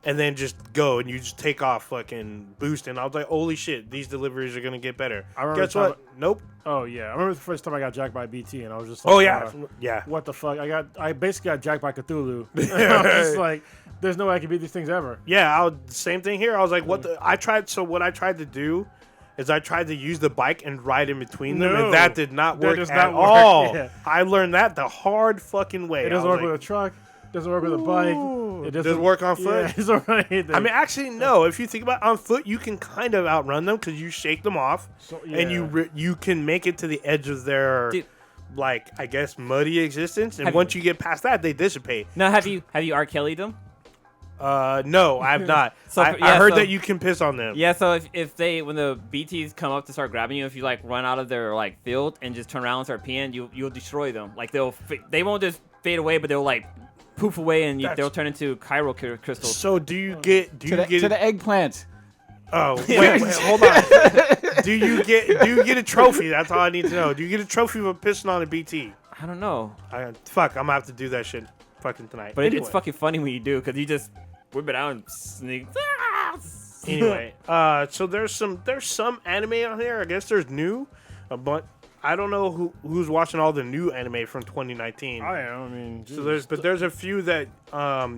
and then just go and you just take off fucking boosting. I was like, holy shit, these deliveries are going to get better. I remember Guess the time what? Nope. Oh yeah, I remember the first time I got jacked by BT, and I was just like, Oh, yeah. Yeah. what the fuck? I basically got jacked by Cthulhu. I was just like, there's no way I can beat these things ever. Yeah, same thing here. I was like, what the? What I tried to do is I tried to use the bike and ride in between them, No. and that did not That work does at not work, all. yeah. I learned that the hard fucking way. It doesn't work with a truck. Doesn't work with a bike. It doesn't work on foot? Yeah, it doesn't work anything. I mean, actually, no. If you think about it, on foot, you can kind of outrun them because you shake them off, So, and yeah. you can make it to the edge of their, Dude. like, I guess, muddy existence. And Have- once you get past that, they dissipate. now have you R. Kelly'd them? No, I have not. So, I heard that you can piss on them. Yeah, so if they when the BTs come up to start grabbing you, if you like run out of their like field and just turn around and start peeing, you'll destroy them. Like they won't just fade away, but they'll like poof away and they'll turn into Cairo crystals. So do you get to the eggplant? Oh wait, hold on. do you get a trophy? That's all I need to know. Do you get a trophy for pissing on a BT? I don't know, Fuck, I'm gonna have to do that shit fucking tonight. but anyway. it's fucking funny when you do because you just whip it out and sneak. Anyway, so there's some anime on here. I guess there's new, but I don't know who's watching all the new anime from 2019. I am. I mean, So there's a few that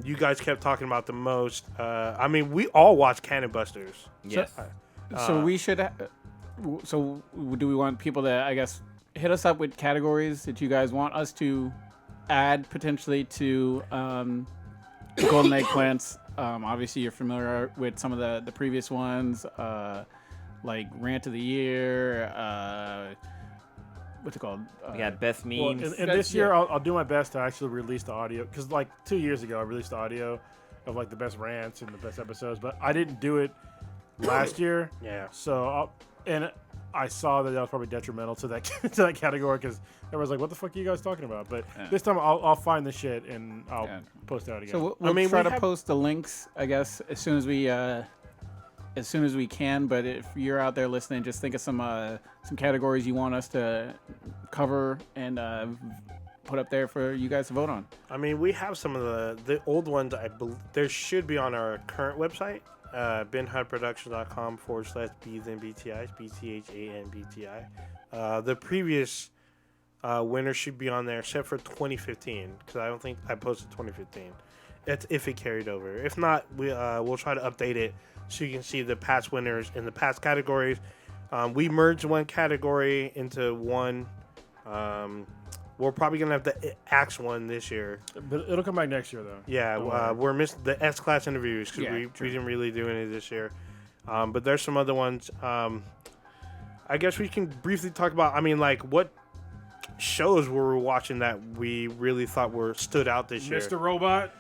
you guys kept talking about the most. I mean, we all watch Cannon Busters. Yes. So we should. So do we want people to, I guess, hit us up with categories that you guys want us to add potentially to Golden Eggplants? Obviously, you're familiar with some of the previous ones, like Rant of the Year. What's it called? We got best well, memes. and this year I'll do my best to actually release the audio because like 2 years ago I released the audio of like the best rants and the best episodes, but I didn't do it last year. Yeah. So I saw that was probably detrimental to that to that category because everyone's like, "What the fuck are you guys talking about?" But this time I'll find the shit and I'll post it out again. So we'll try to post the links, I guess, as soon as we can. But if you're out there listening, just think of some categories you want us to cover and put up there for you guys to vote on. I mean, we have some of the old ones. There should be on our current website, benhudproductions.com/BTHANBTIs, BTHANBTI. The previous winner should be on there, except for 2015, because I don't think I posted 2015. That's if it carried over. If not, we'll try to update it so you can see the past winners in the past categories. We merged one category into one. We're probably gonna have the Axe one this year, but it'll come back next year though. Yeah, we're missing the S-Class interviews because we didn't really do any this year. But there's some other ones. I guess we can briefly talk about. I mean, like what shows were we watching that we really thought stood out this year? Mr. Robot.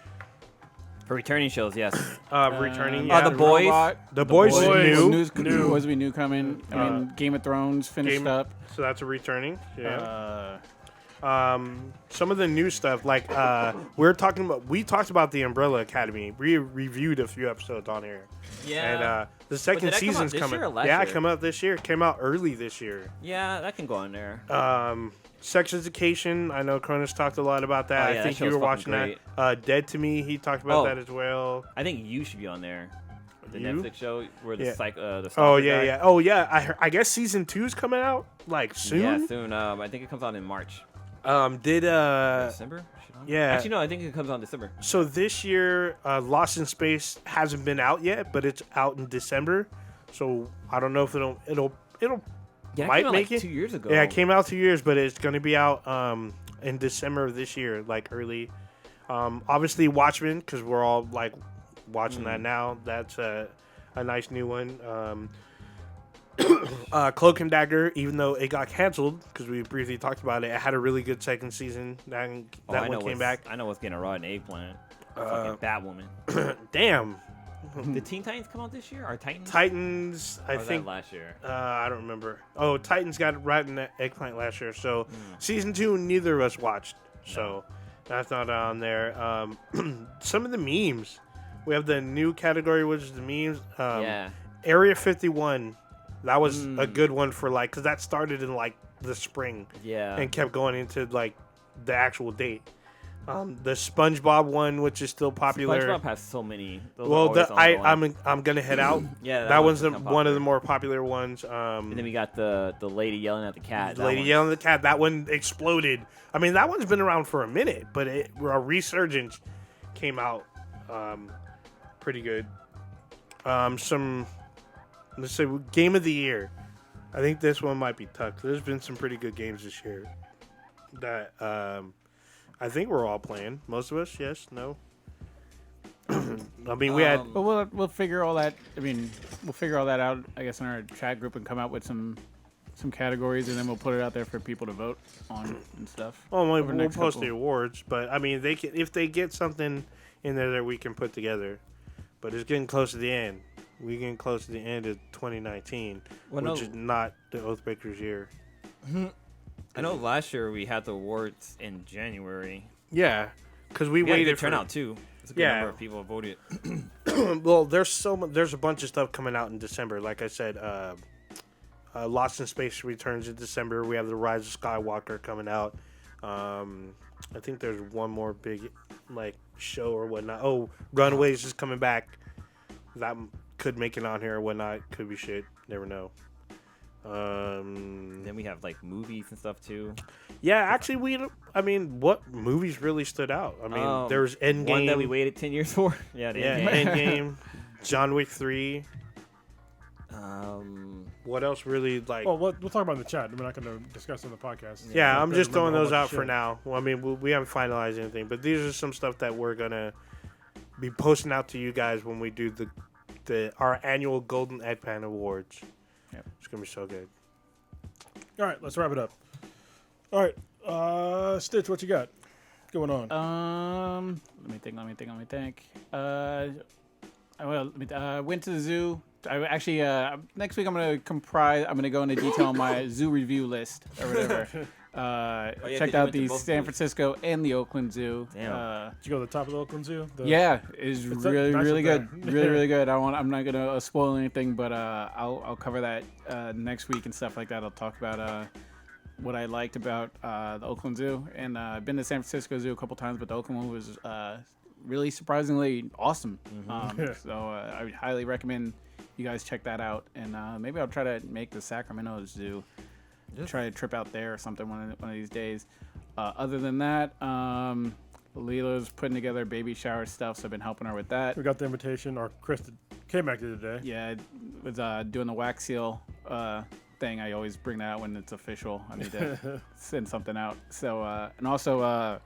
For returning shows, yes. Returning. Yeah. The Boys. Robot, The Boys is new. Boys we knew coming. I mean, Game of Thrones finished up. So that's a returning. Yeah. Some of the new stuff, like we talked about the Umbrella Academy. We reviewed a few episodes on here. Yeah. And the second season's coming. Yeah, it came out this year. It came out early this year. Yeah, that can go on there. Sex Education. I know Cronus talked a lot about that. Yeah, I think you were watching that. Dead to Me. He talked about that as well. I think you should be on there. The You? Netflix show where the the Oh stalker yeah, guy. yeah. Oh yeah. I guess season 2's coming out like soon. Yeah, soon. I think it comes out in March. December? Yeah. Actually, no. I think it comes out in December. So this year, Lost in Space hasn't been out yet, but it's out in December. So I don't know if it'll Yeah, might came out make like it 2 years ago. Yeah, it came out 2 years, but it's going to be out in December of this year, like early. Obviously, Watchmen, because we're all like watching that now. That's a nice new one. Cloak and Dagger, even though it got canceled because we briefly talked about it, it had a really good second season. That one came back. I know what's getting a raw eggplant. Fucking Batwoman. Damn. Did Teen Titans come out this year? Or Titans? Titans, I Or was think that last year. I don't remember. Oh, Titans got right in the eggplant last year. So season 2, neither of us watched. So that's not on there. Some of the memes. We have the new category, which is the memes. Area 51. That was a good one for like, because that started in like the spring. Yeah. And kept going into like the actual date. The SpongeBob one, which is still popular. SpongeBob has so many. Those I'm gonna head out. Yeah, that one's one of the more popular ones. And then we got the lady yelling at the cat. The lady yelling at the cat. That one exploded. I mean, that one's been around for a minute, but a resurgence came out pretty good. Let's say game of the year. I think this one might be tough. There's been some pretty good games this year that I think we're all playing. Most of us, yes, no. I mean, we had. But we'll figure all that. I mean, we'll figure all that out. I guess in our chat group and come out with some categories, and then we'll put it out there for people to vote on and stuff. Well, we'll post the awards, but I mean, they can if they get something in there that we can put together. But it's getting close to the end. We're getting close to the end of 2019, which is not the Oathbreakers year. I know last year we had the awards in January. Yeah, because we had a waited good turnout too. It's a good number of people voted. Well, there's a bunch of stuff coming out in December. Like I said, Lost in Space returns in December. We have the Rise of Skywalker coming out. I think there's one more big show or whatnot. Oh, Runaways is coming back. That could make it on here or whatnot. Could be shit. Never know. Then we have movies and stuff too. Yeah, actually, what movies really stood out? I mean, there's Endgame. One that we waited 10 years for. Endgame. John Wick 3. What else really Well, we'll talk about it in the chat. We're not going to discuss it on the podcast. Yeah, I'm just throwing those out for now. Well, I mean, we haven't finalized anything, but these are some stuff that we're gonna be posting out to you guys when we do our annual Golden Edpan Awards. Yep. It's gonna be so good. All right, let's wrap it up. All right, Stitch, what you got going on? Let me think. Went to the zoo. I actually next week I'm gonna go into detail on my zoo review list or whatever. Checked out the San Francisco and the Oakland Zoo. Damn. Did you go to the top of the Oakland Zoo? Yeah, it's really nice really up good, there. really good. I'm not gonna spoil anything, but I'll cover that next week and stuff like that. I'll talk about what I liked about the Oakland Zoo, and I've been to San Francisco Zoo a couple times, but the Oakland one was really surprisingly awesome. So I would highly recommend you guys check that out, and maybe I'll try to make the Sacramento Zoo. Try to trip out there or something one of these days. Other than that, Lila's putting together baby shower stuff, so I've been helping her with that. We got the invitation, or Chris came back to today. Yeah, with doing the wax seal thing. I always bring that out when it's official. I need to send something out. So, and also,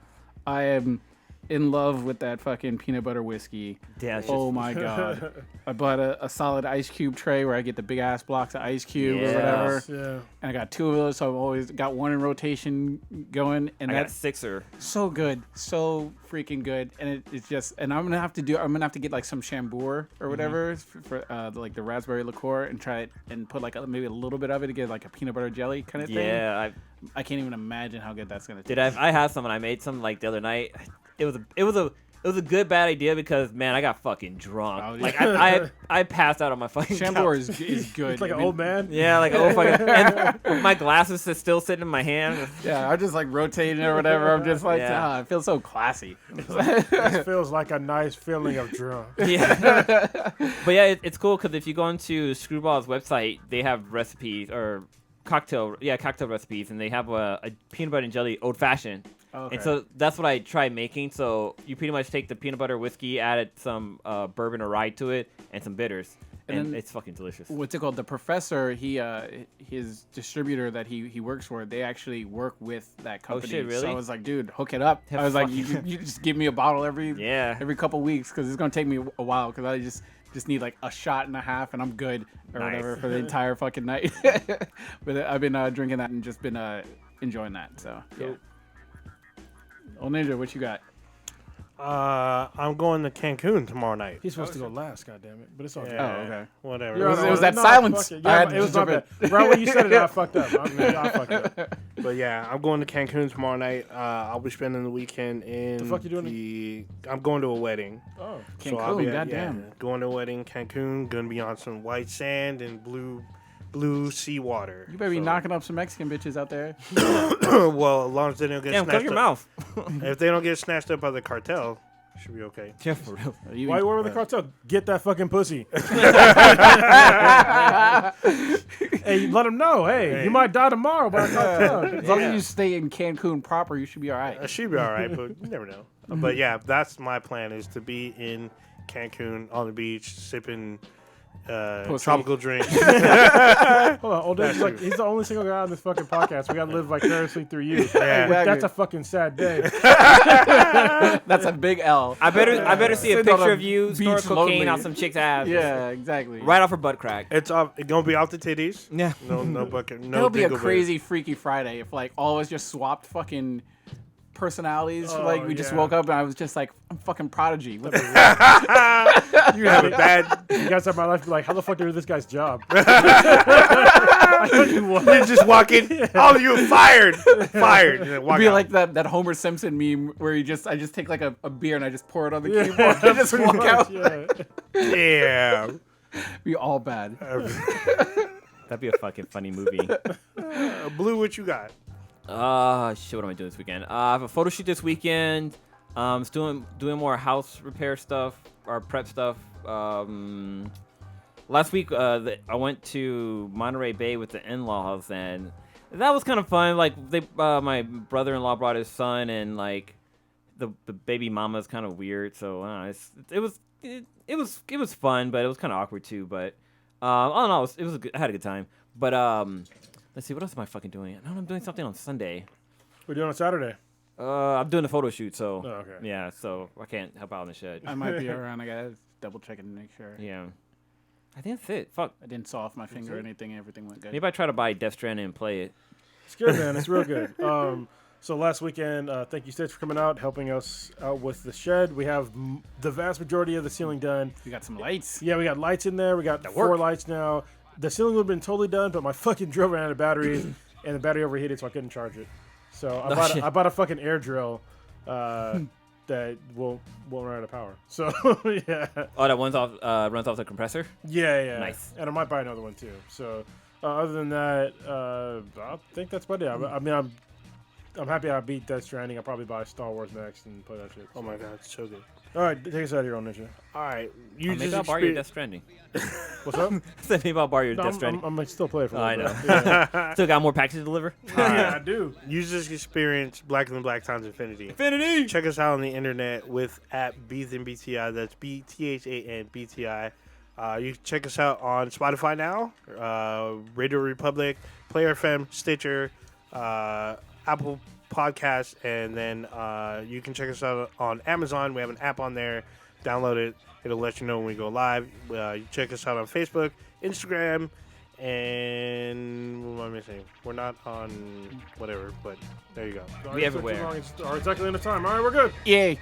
I am in love with that fucking peanut butter whiskey. Yeah, oh my god! I bought a solid ice cube tray where I get the big ass blocks of ice cube or whatever. Yeah. And I got 2 of those, so I've always got one in rotation going. And I got that's a 6er. so good, so freaking good. And it's just, and I'm gonna have to get some Chambord or whatever for the raspberry liqueur and try it and put maybe a little bit of it to get a peanut butter jelly kind of thing. Yeah, I can't even imagine how good that's gonna taste. I had some and I made some the other night. It was a good bad idea because man I got fucking drunk. Oh, yeah. I passed out on my fucking Chambord couch. is good. It's like an old man. Yeah, old fucking. And my glasses are still sitting in my hand. Yeah, I'm just rotating or whatever. I'm just Yeah. it feels so classy. This feels like a nice feeling of drunk. Yeah, but yeah, it's cool because if you go onto Screwball's website, they have recipes or cocktail recipes, and they have a peanut butter and jelly old fashioned. Okay. And so that's what I tried making. So you pretty much take the peanut butter whiskey, added some bourbon or rye to it, and some bitters, and it's fucking delicious. What's it called? The professor, his distributor that he works for, they actually work with that company. shit, really? So I was like, dude, hook it up. I was like, you just give me a bottle every couple weeks because it's gonna take me a while because I just need a shot and a half and I'm good or whatever for the entire fucking night. But I've been drinking that and just been enjoying that. So yeah. Old Ninja, what you got? I'm going to Cancun tomorrow night. He's supposed to go last, goddammit. But it's all good. Oh, okay. Whatever. It was that silence. Fuck it. Yeah, it was my bad. Right when you said it, I fucked up. I fucked up. But yeah, I'm going to Cancun tomorrow night. I'll be spending the weekend in The fuck you doing? I'm going to a wedding. Oh. So I'll Cancun, be goddamn. going to a wedding in Cancun. Going to be on some white sand and blue seawater. You better be knocking up some Mexican bitches out there. Well, as long as they don't get Damn, snatched cover your up. mouth. If they don't get snatched up by the cartel, it should be okay. Yeah, for real. Why you work with the cartel? Get that fucking pussy. Hey, let them know. Hey, you might die tomorrow by the cartel. As long as you stay in Cancun proper, you should be all right. It should be all right, but you never know. But yeah, that's my plan, is to be in Cancun on the beach sipping tropical drinks. Hold on, old dude, he's the only single guy on this fucking podcast. We gotta live vicariously through you. Yeah. That's a fucking sad day. That's a big L. I better see a Sitting on picture a of you beach snorting cocaine lonely. on some chick's ass. Yeah, exactly. Right off her butt crack. It's gonna be off the titties. Yeah. No bucket. No. It'll be a dingleberries. crazy, freaky Friday if all of us just swapped fucking personalities. Like we just woke up and I was just like, I'm fucking Prodigy. What the You have a bad. You guys have my life be like, how the fuck did this guy's job? You just walk in. Oh, you're fired. Fired. And then walk It'd be out. like that Homer Simpson meme where I just take like a beer and I just pour it on the keyboard and just walk out. Yeah. Damn. Be all bad. That'd be a fucking funny movie. Blue, what you got? Shit, what am I doing this weekend? I have a photo shoot this weekend. Doing more house repair stuff or prep stuff. Last week, I went to Monterey Bay with the in-laws, and that was kind of fun. Like my brother-in-law brought his son, and like the baby mama's kind of weird. So it was fun, but it was kind of awkward too. But I don't know. It was I had a good time. But let's see, what else am I fucking doing? I know I'm doing something on Sunday. We're doing on Saturday. I'm doing a photo shoot, so okay. Yeah, so I can't help out in the shed. I might be around. I gotta double check it and make sure. Yeah, I think that's it. Fuck. I didn't saw off my finger or anything. Everything went good. Maybe I try to buy Death Stranding and play it. It's good, man. It's real good. So last weekend, thank you, Stitch, for coming out, helping us out with the shed. We have the vast majority of the ceiling done. We got some lights. Yeah, we got lights in there. We got 4 lights now. The ceiling would have been totally done, but my fucking drill ran out of batteries, and the battery overheated, so I couldn't charge it. So I bought a fucking air drill that won't run out of power. So yeah. Oh, that runs off the compressor? Yeah. Nice. And I might buy another one too. So other than that, I think that's about it. I mean, I'm happy I beat Death Stranding. I'll probably buy Star Wars next and play that shit. Oh my god, it's so good. All right, take us out of here on Ninja. All right, Maybe I'll borrow your Death Stranding. What's up? I said maybe I'll borrow your Death Stranding. I'm still play it for a I little know. bit. Yeah. Still got more packages to deliver? Yeah, I do. Use this experience, Black and the Black times infinity. Infinity! Check us out on the internet with @BthanBTI. That's BTHANBTI. You can check us out on Spotify now, Radio Republic, Player FM, Stitcher, Apple Podcasts, and then you can check us out on Amazon. We have an app on there. Download it. It'll let you know when we go live. You check us out on Facebook, Instagram, and what am I missing? We're not on whatever, but there you go. We everywhere. Exactly in the time. All right, we're good. Yay.